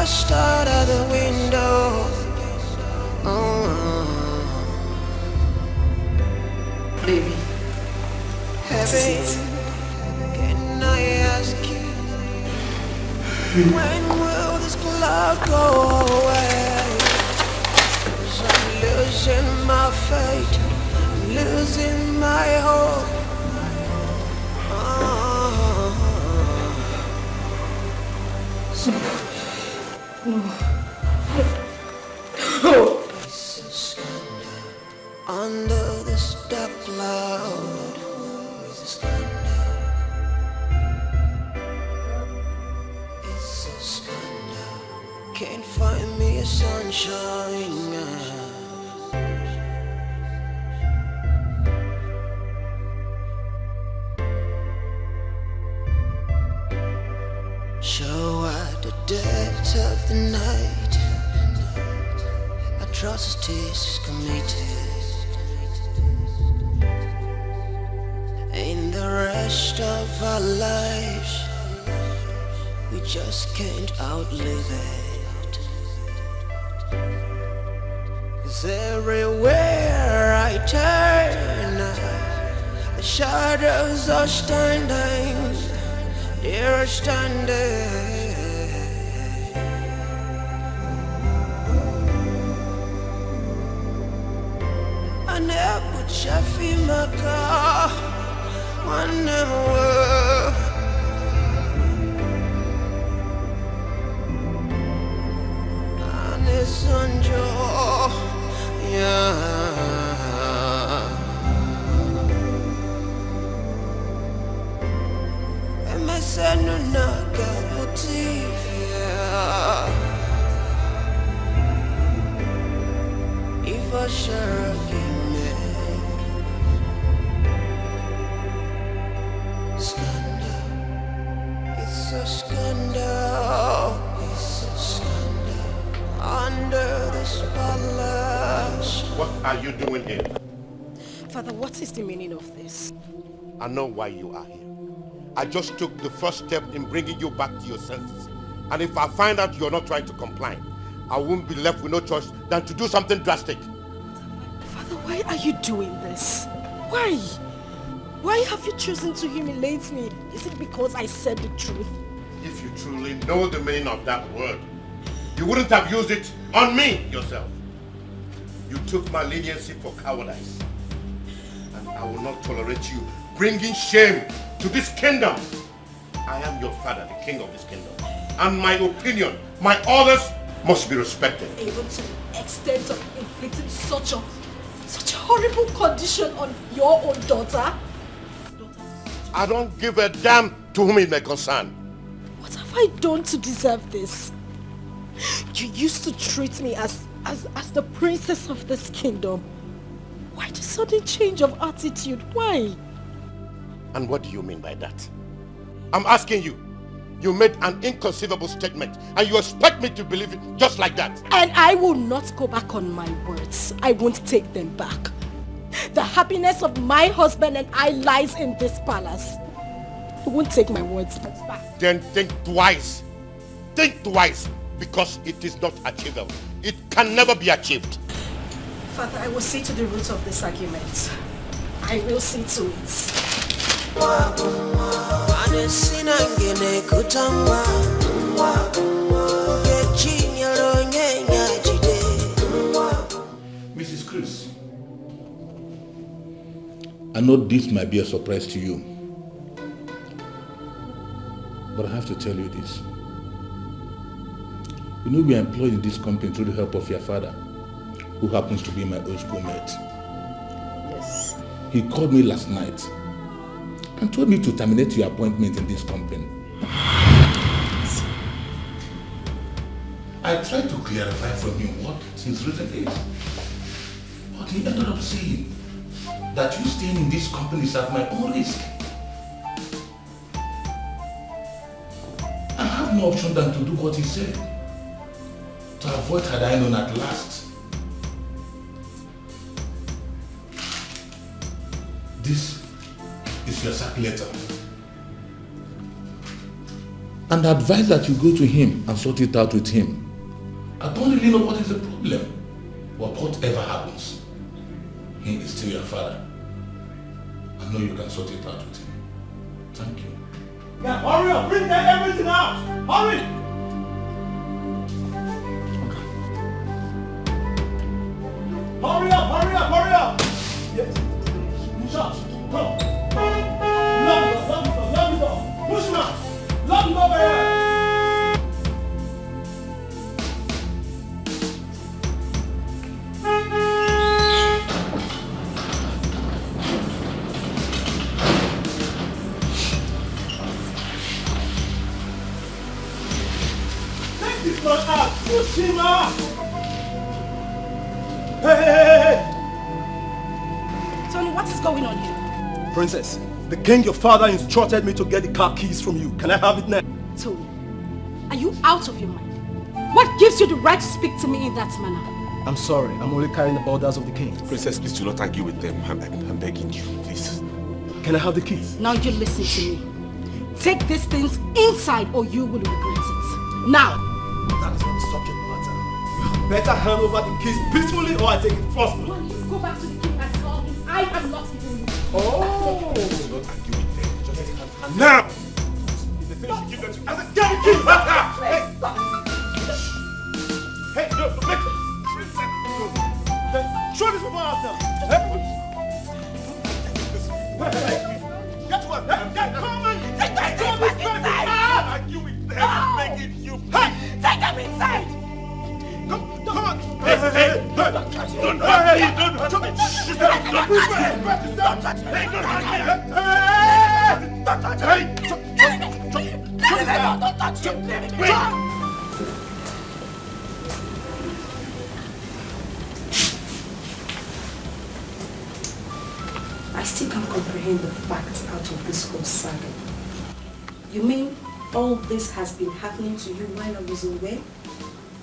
rushed out of the window. Baby. Heaven, can I ask you, when will this cloud go away? 'Cause I'm losing my faith, losing my hope. Under this dark cloud, it's a scandal. Can't find me a sunshine. So at the depths of the night, atrocities committed. In the rest of our lives, we just can't outlive it. 'Cause everywhere I turn, the shadows are standing, they're standing. I never Shafi Maka, one never. And it's Sanjo, yeah. And my son, no, got motive, yeah. If I share a scandal, it's a scandal, under this palace. What are you doing here? Father, what is the meaning of this? I know why you are here. I just took the first step in bringing you back to your senses. And if I find out you're not trying to comply, I won't be left with no choice than to do something drastic. Father, why are you doing this? Why? Why have you chosen to humiliate me? Is it because I said the truth? If you truly know the meaning of that word, you wouldn't have used it on me yourself. You took my leniency for cowardice. And I will not tolerate you bringing shame to this kingdom. I am your father, the king of this kingdom. And my opinion, my orders must be respected. Even to the extent of inflicting such a horrible condition on your own daughter? I don't give a damn to whom it may concern. What have I done to deserve this? You used to treat me as the princess of this kingdom. Why the sudden change of attitude? Why? And what do you mean by that? I'm asking you. You made an inconceivable statement and you expect me to believe it just like that. And I will not go back on my words. I won't take them back. The happiness of my husband and I lies in this palace. I won't take my words back. Then think twice. Think twice, because it is not achievable. It can never be achieved. Father, I will see to the root of this argument. I will see to it. Mrs. Chris, I know this might be a surprise to you, but I have to tell you this. You know, we are employed in this company through the help of your father, who happens to be my old schoolmate. Yes. He called me last night and told me to terminate your appointment in this company. I tried to clarify from him what his reason is, but he ended up saying that you staying in this company is at my own risk. I have no option than to do what he said, to avoid had I known at last. This is your sack letter. and advise that you go to him and sort it out with him. I don't really know what is the problem. But whatever happens, he is still your father. I know you can sort it out with him. Thank you. Yeah, hurry up! Bring everything out! Hurry! Hurry up! Hurry up! Hurry up! Yes. Push out. Come. Lock the door. Push him out. Lock him over here. Take this man out. Push him out. Hey! Tony, what is going on here? Princess, the king, your father, instructed me to get the car keys from you. Can I have it now? Tony, are you out of your mind? What gives you the right to speak to me in that manner? I'm sorry, I'm only carrying the orders of the king. Princess, please do not argue with them. I'm begging you, please. Can I have the keys? Now you listen to me. Take these things inside or you will regret it. Now! That is not the subject matter. You better hand over the keys peacefully or I take it forcefully. Well, you go back to the king and tell him I am not even you. Oh! Do not argue with them. Just now! If they finish, you give them to I said, get the keys back now! Hey, no, make it! Throw this woman out now! Hey, get one! Get common! Take that thing back inside! Argue with them, make it you! Hey! Take them inside! Come on! Hey, don't touch me! Don't touch me! Don't touch me! Don't touch me! I still can't comprehend the facts out of this whole saga. You mean all this has been happening to you while I was away?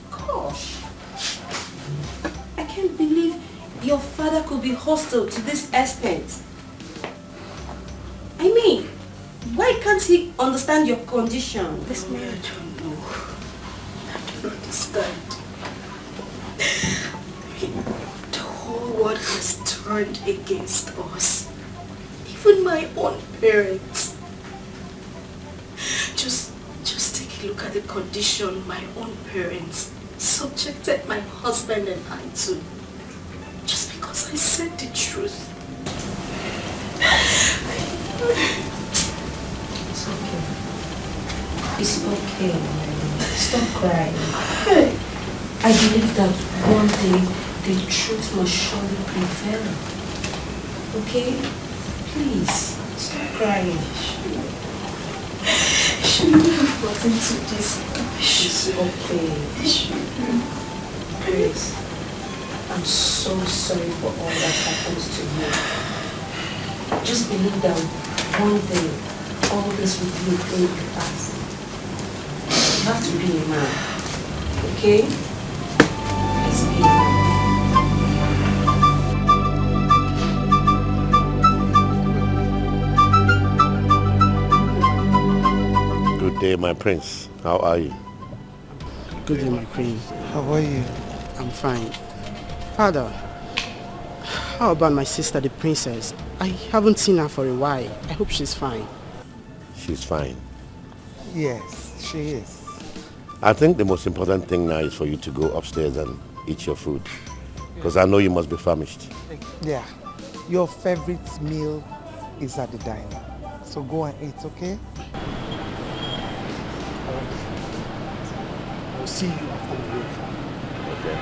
Gosh! I can't believe your father could be hostile to this estate. I mean, why can't he understand your condition? This man, I don't know. I don't understand. The whole world has turned against us. Even my own parents. Just take a look at the condition my own parents subjected my husband and I to. Just because I said the truth. It's okay. It's okay. Stop crying. I believe that one day the truth must surely prevail. Okay? Please, stop crying. Shouldn't have gotten to this. It's okay. Grace, I'm so sorry for all that happens to you. Just believe that one day all this will be a thing in the past. You have to be a man. Okay? Please be a man. Good day, my prince. How are you? Good day, my queen. How are you? I'm fine. Father, how about my sister, the princess? I haven't seen her for a while. I hope she's fine. She's fine. Yes, she is. I think the most important thing now is for you to go upstairs and eat your food. Because I know you must be famished. Yeah. Your favorite meal is at the diner. So go and eat, okay? I'll see you after the work. Okay.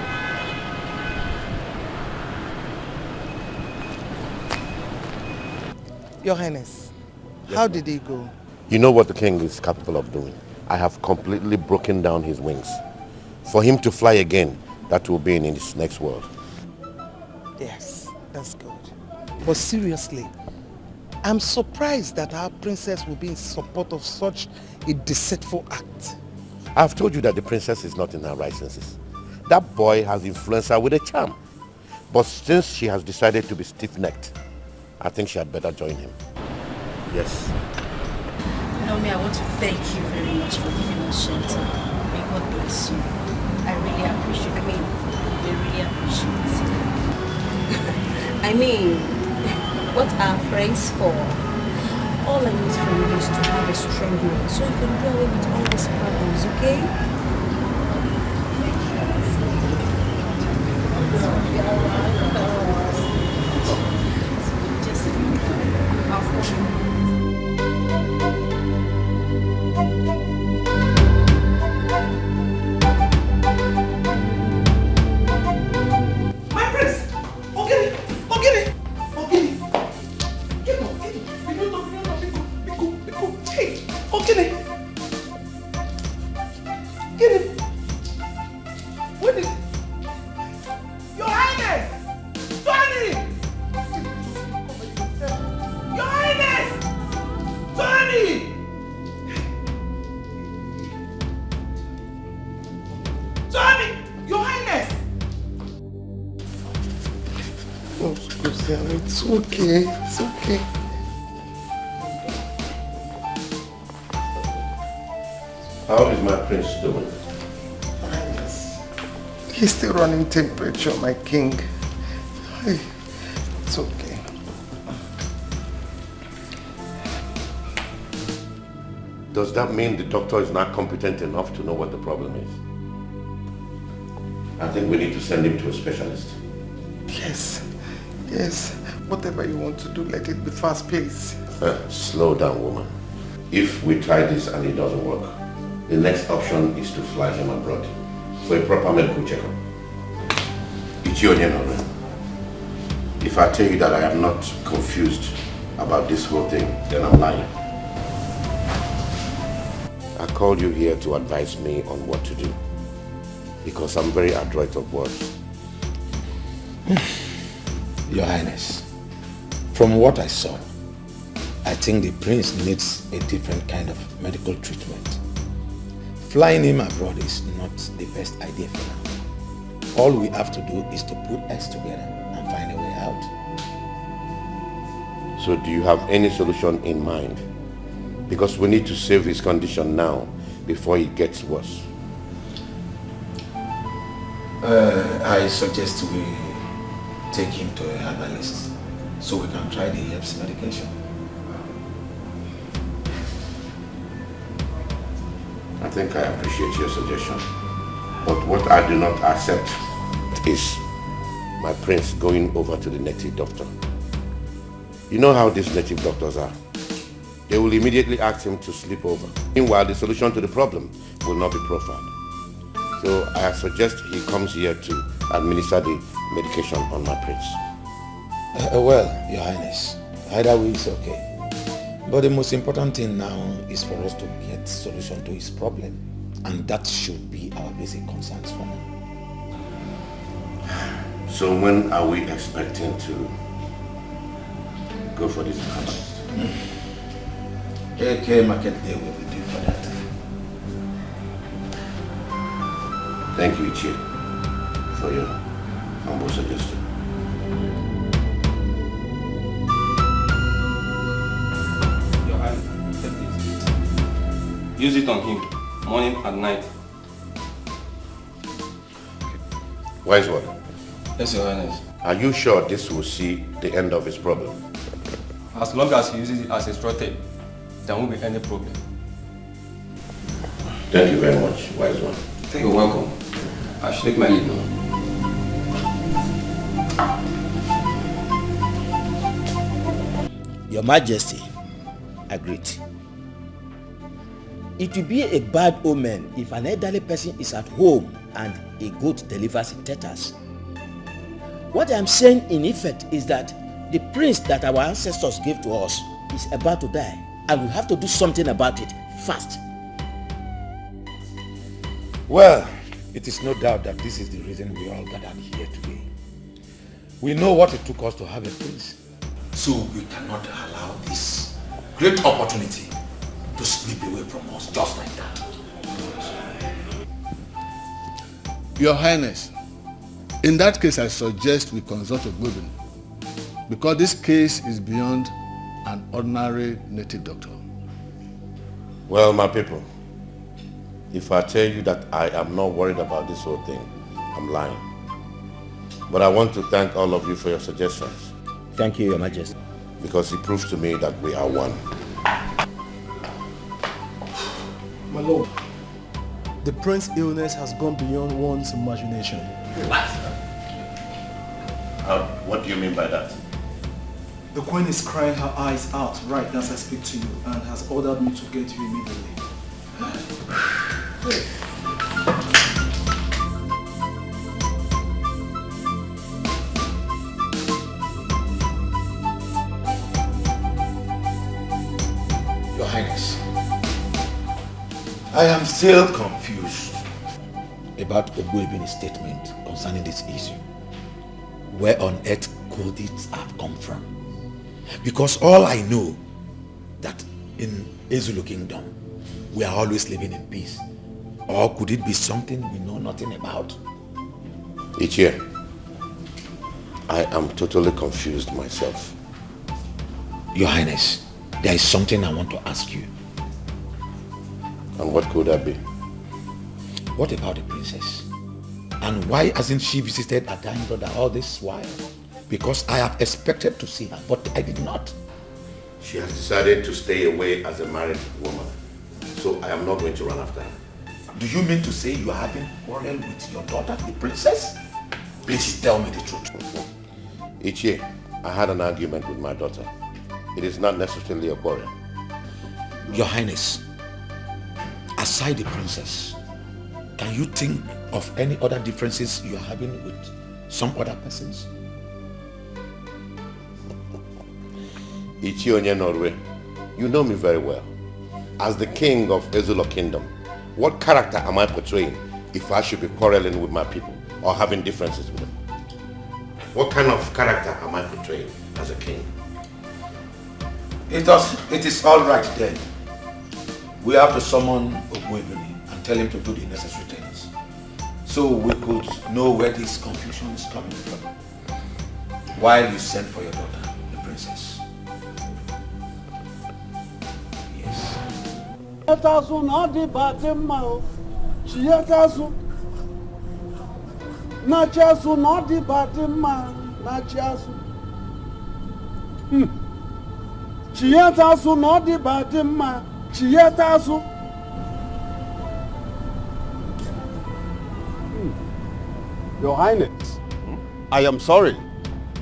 Your Highness, how did he go? You know what the king is capable of doing. I have completely broken down his wings. For him to fly again, that will be in his next world. Yes, that's good. But seriously, I'm surprised that our princess will be in support of such a deceitful act. I've told you that the princess is not in her right senses. That boy has influenced her with a charm. But since she has decided to be stiff-necked, I think she had better join him. Yes. Naomi, I want to thank you very much for giving us shelter. May God bless you. I really appreciate it. I mean, we really appreciate it. I mean, what are friends for? All I need from you is to have a strong will so you can deal with all these problems, okay? It's okay. It's okay. How is my prince doing? He's still running temperature, my king. It's okay. Does that mean the doctor is not competent enough to know what the problem is? I think we need to send him to a specialist. Yes. Yes. Whatever you want to do, let it be fast, please. Slow down, woman. If we try this and it doesn't work, the next option is to fly him abroad for a proper medical checkup. It's your name. If I tell you that I am not confused about this whole thing, then I'm lying. I called you here to advise me on what to do, because I'm very adroit of words. Your Highness, from what I saw, I think the prince needs a different kind of medical treatment. Flying him abroad is not the best idea for now. All we have to do is to put heads together and find a way out. So do you have any solution in mind? Because we need to save his condition now before it gets worse. I suggest we take him to a herbalist so we can try the herbs medication. I think I appreciate your suggestion. But what I do not accept is my prince going over to the native doctor. You know how these native doctors are. They will immediately ask him to sleep over. Meanwhile, the solution to the problem will not be profiled. So I suggest he comes here to administer the medication on my prince. Well, Your Highness, either way is okay. But the most important thing now is for us to get solution to his problem. And that should be our basic concerns for now. So when are we expecting to go for this herbalist? AK Market Day will be due for that. Thank you, Ichi, for your humble suggestion. Your Highness, take this. Use it on him, morning and night. Wise one. Yes, Your Highness. Are you sure this will see the end of his problem? As long as he uses it as instructed, there won't be any problem. Thank you very much, wise one. You're welcome. I should take my leave now. Your Majesty, agreed. It will be a bad omen if an elderly person is at home and a goat delivers in tatters. What I'm saying in effect is that the prince that our ancestors gave to us is about to die, and we have to do something about it fast. Well, it is no doubt that this is the reason we all gathered here today. We know what it took us to have a prince, so we cannot allow this great opportunity to slip away from us just like that. Your Highness, in that case I suggest we consult a Ogbobin, because this case is beyond an ordinary native doctor. Well, my people, if I tell you that I am not worried about this whole thing, I'm lying. But I want to thank all of you for your suggestions. Thank you, Your Majesty. Because it proves to me that we are one. My lord, the prince's illness has gone beyond one's imagination. What do you mean by that? The queen is crying her eyes out right as I speak to you and has ordered me to get you immediately. Your Highness, I am still confused about Ogbuebi's statement concerning this issue. Where on earth could it have come from? Because all I know that in Ezulu Kingdom, we are always living in peace. Or could it be something we know nothing about? Each year, I am totally confused myself. Your Highness, there is something I want to ask you. And what could that be? What about the princess? And why hasn't she visited her dying brother all this while? Because I have expected to see her, but I did not. She has decided to stay away as a married woman. So I am not going to run after her. Do you mean to say you are having a quarrel with your daughter, the princess? Please tell me the truth. Each year, I had an argument with my daughter. It is not necessarily a quarrel. Your Highness, aside the princess, can you think of any other differences you are having with some other persons? Ichi Onye Norwe, you know me very well. As the king of Ezulu Kingdom, what character am I portraying if I should be quarreling with my people or having differences with them? What kind of character am I portraying as a king? It is all right then. We have to summon Ogbuebi and tell him to do the necessary things, so we could know where this confusion is coming from while you send for your daughter, the princess. Yes. Your Highness, I am sorry.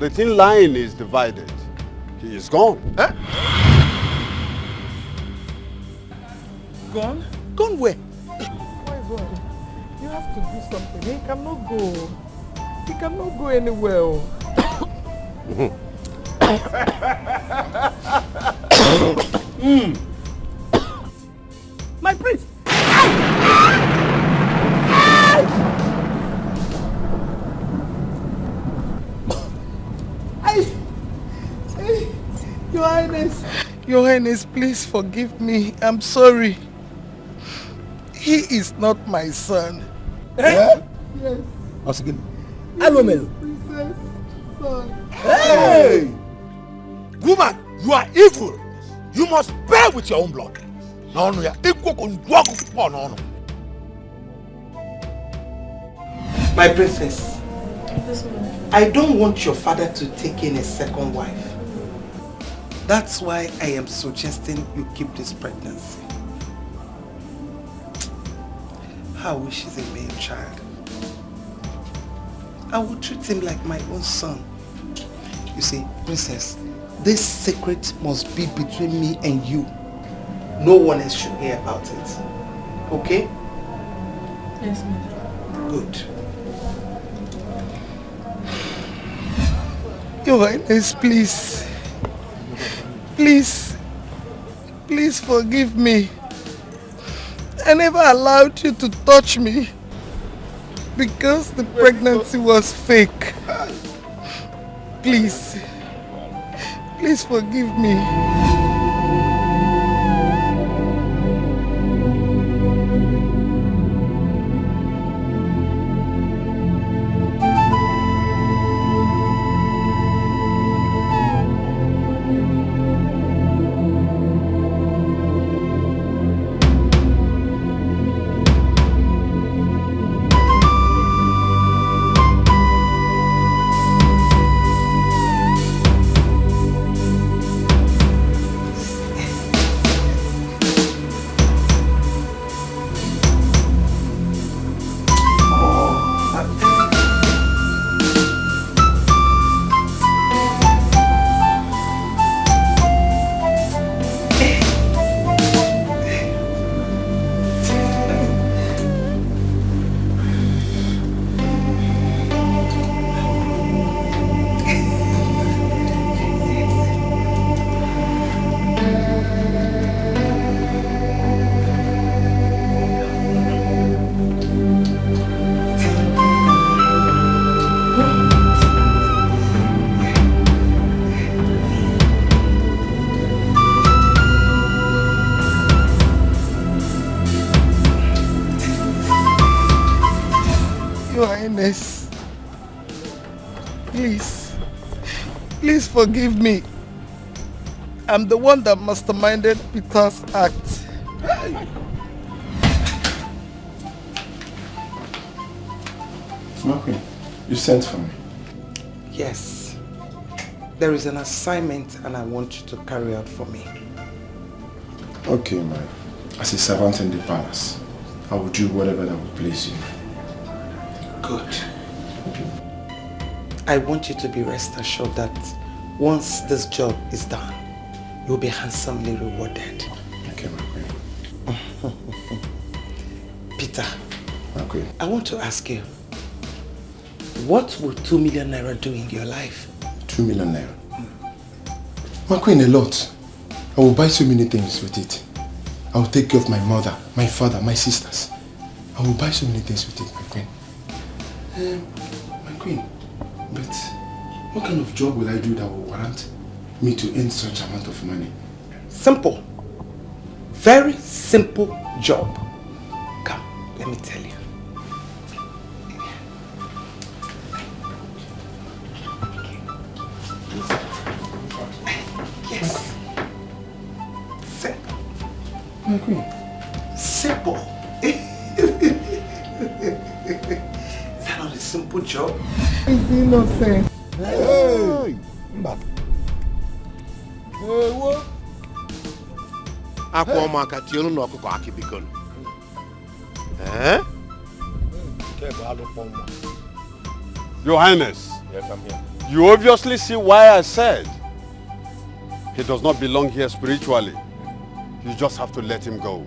The thin line is divided. He is gone. Eh? Gone? Gone where? Why gone? You have to do something. He cannot go. He cannot go anywhere. My prince! Your Highness, please forgive me. I'm sorry. He is not my son. Eh? Yes. Once again. Princess, son. Hey! Woman, you are evil. You must bear with your own blood. No, no, My princess, I don't want your father to take in a second wife. That's why I am suggesting you keep this pregnancy. I wish he's a male child. I will treat him like my own son. You see, princess, this secret must be between me and you. No one else should hear about it. Okay? Yes, ma'am. Good. Your Highness, please. Please forgive me. I never allowed you to touch me because the pregnancy was fake. Please forgive me. Highness. Please forgive me. I'm the one that masterminded Peter's act. My queen, you sent for me. Yes. There is an assignment and I want you to carry out for me. Okay, as a servant in the palace, I will do whatever that will please you. Good. I want you to be rest assured that once this job is done, you'll be handsomely rewarded. Okay, my queen. Peter, my queen. I want to ask you, what will 2 million naira do in your life? 2 million naira? My queen, a lot. I will buy so many things with it. I will take care of my mother, my father, my sisters. I will buy so many things with it, my queen. My queen, but what kind of job will I do that will warrant me to earn such amount of money? Simple. Very simple job. Come, let me tell you. Yes. Simple. My queen. Simple. Is that not a simple job? It's innocent. Hey! What? Akwamaka tionu no ọkụkọ akị biko. Eh? Your Highness. Yes, I'm here. You obviously see why I said he does not belong here spiritually. You just have to let him go.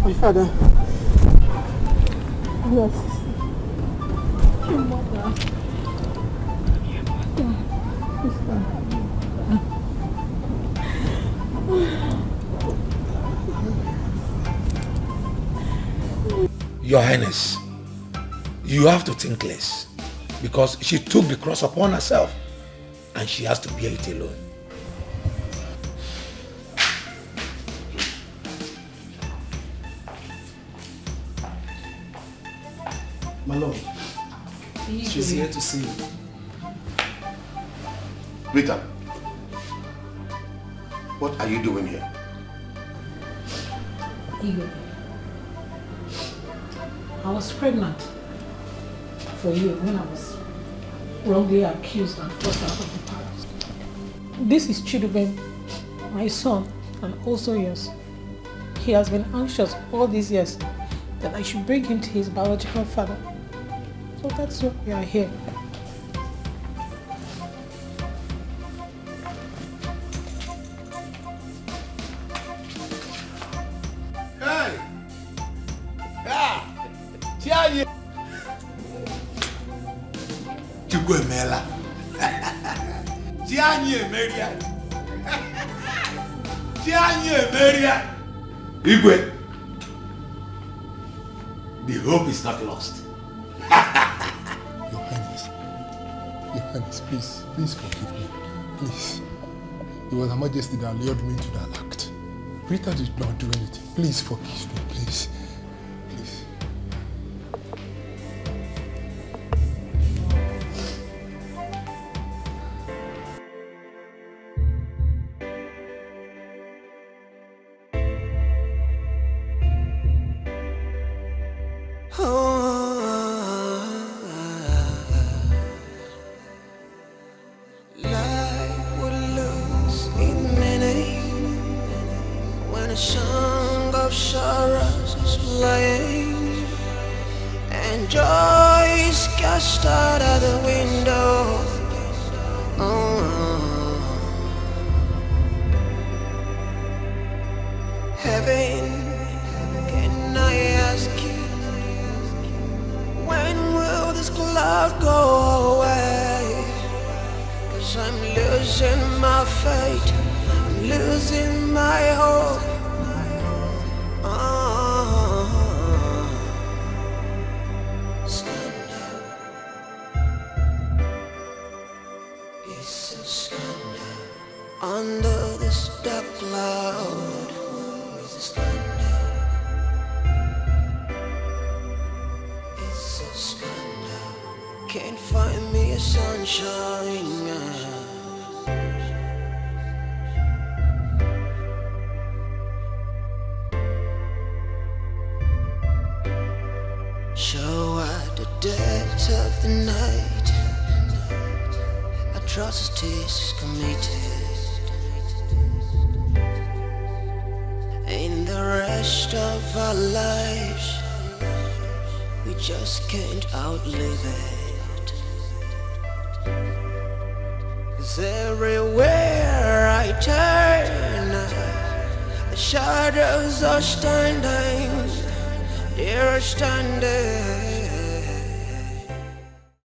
My father. Yes. Your mother. Your Highness, you have to think less because she took the cross upon herself and she has to bear it alone. My lord, she's here to see you. Rita, what are you doing here? Igwe, I was pregnant for you when I was wrongly accused and forced out of the palace. This is Chidubem, my son, and also yours. He has been anxious all these years that I should bring him to his biological father. So that's why we are here. Hey! Ah! Chiaye! Chukwu emela. Chianye emeria. Chianye emeria. Igwe. The hope is not lost. Your Highness, please forgive me. Please. It was Her Majesty that lured me into that act. Rita did not do anything. Please forgive me, please. Please. Life would lose its meaning when a song of sorrows is playing and joy is cast out of the window. Heaven, can I ask you, when will this cloud go away? 'Cause I'm losing my faith, I'm losing my hope. Stand up. loud. It's a scandal. Can't find me a sunshine. So at the depth of the night, atrocities committed. In the rest of our lives, we just can't outlive it. 'Cause everywhere I turn, the shadows are standing. They're standing.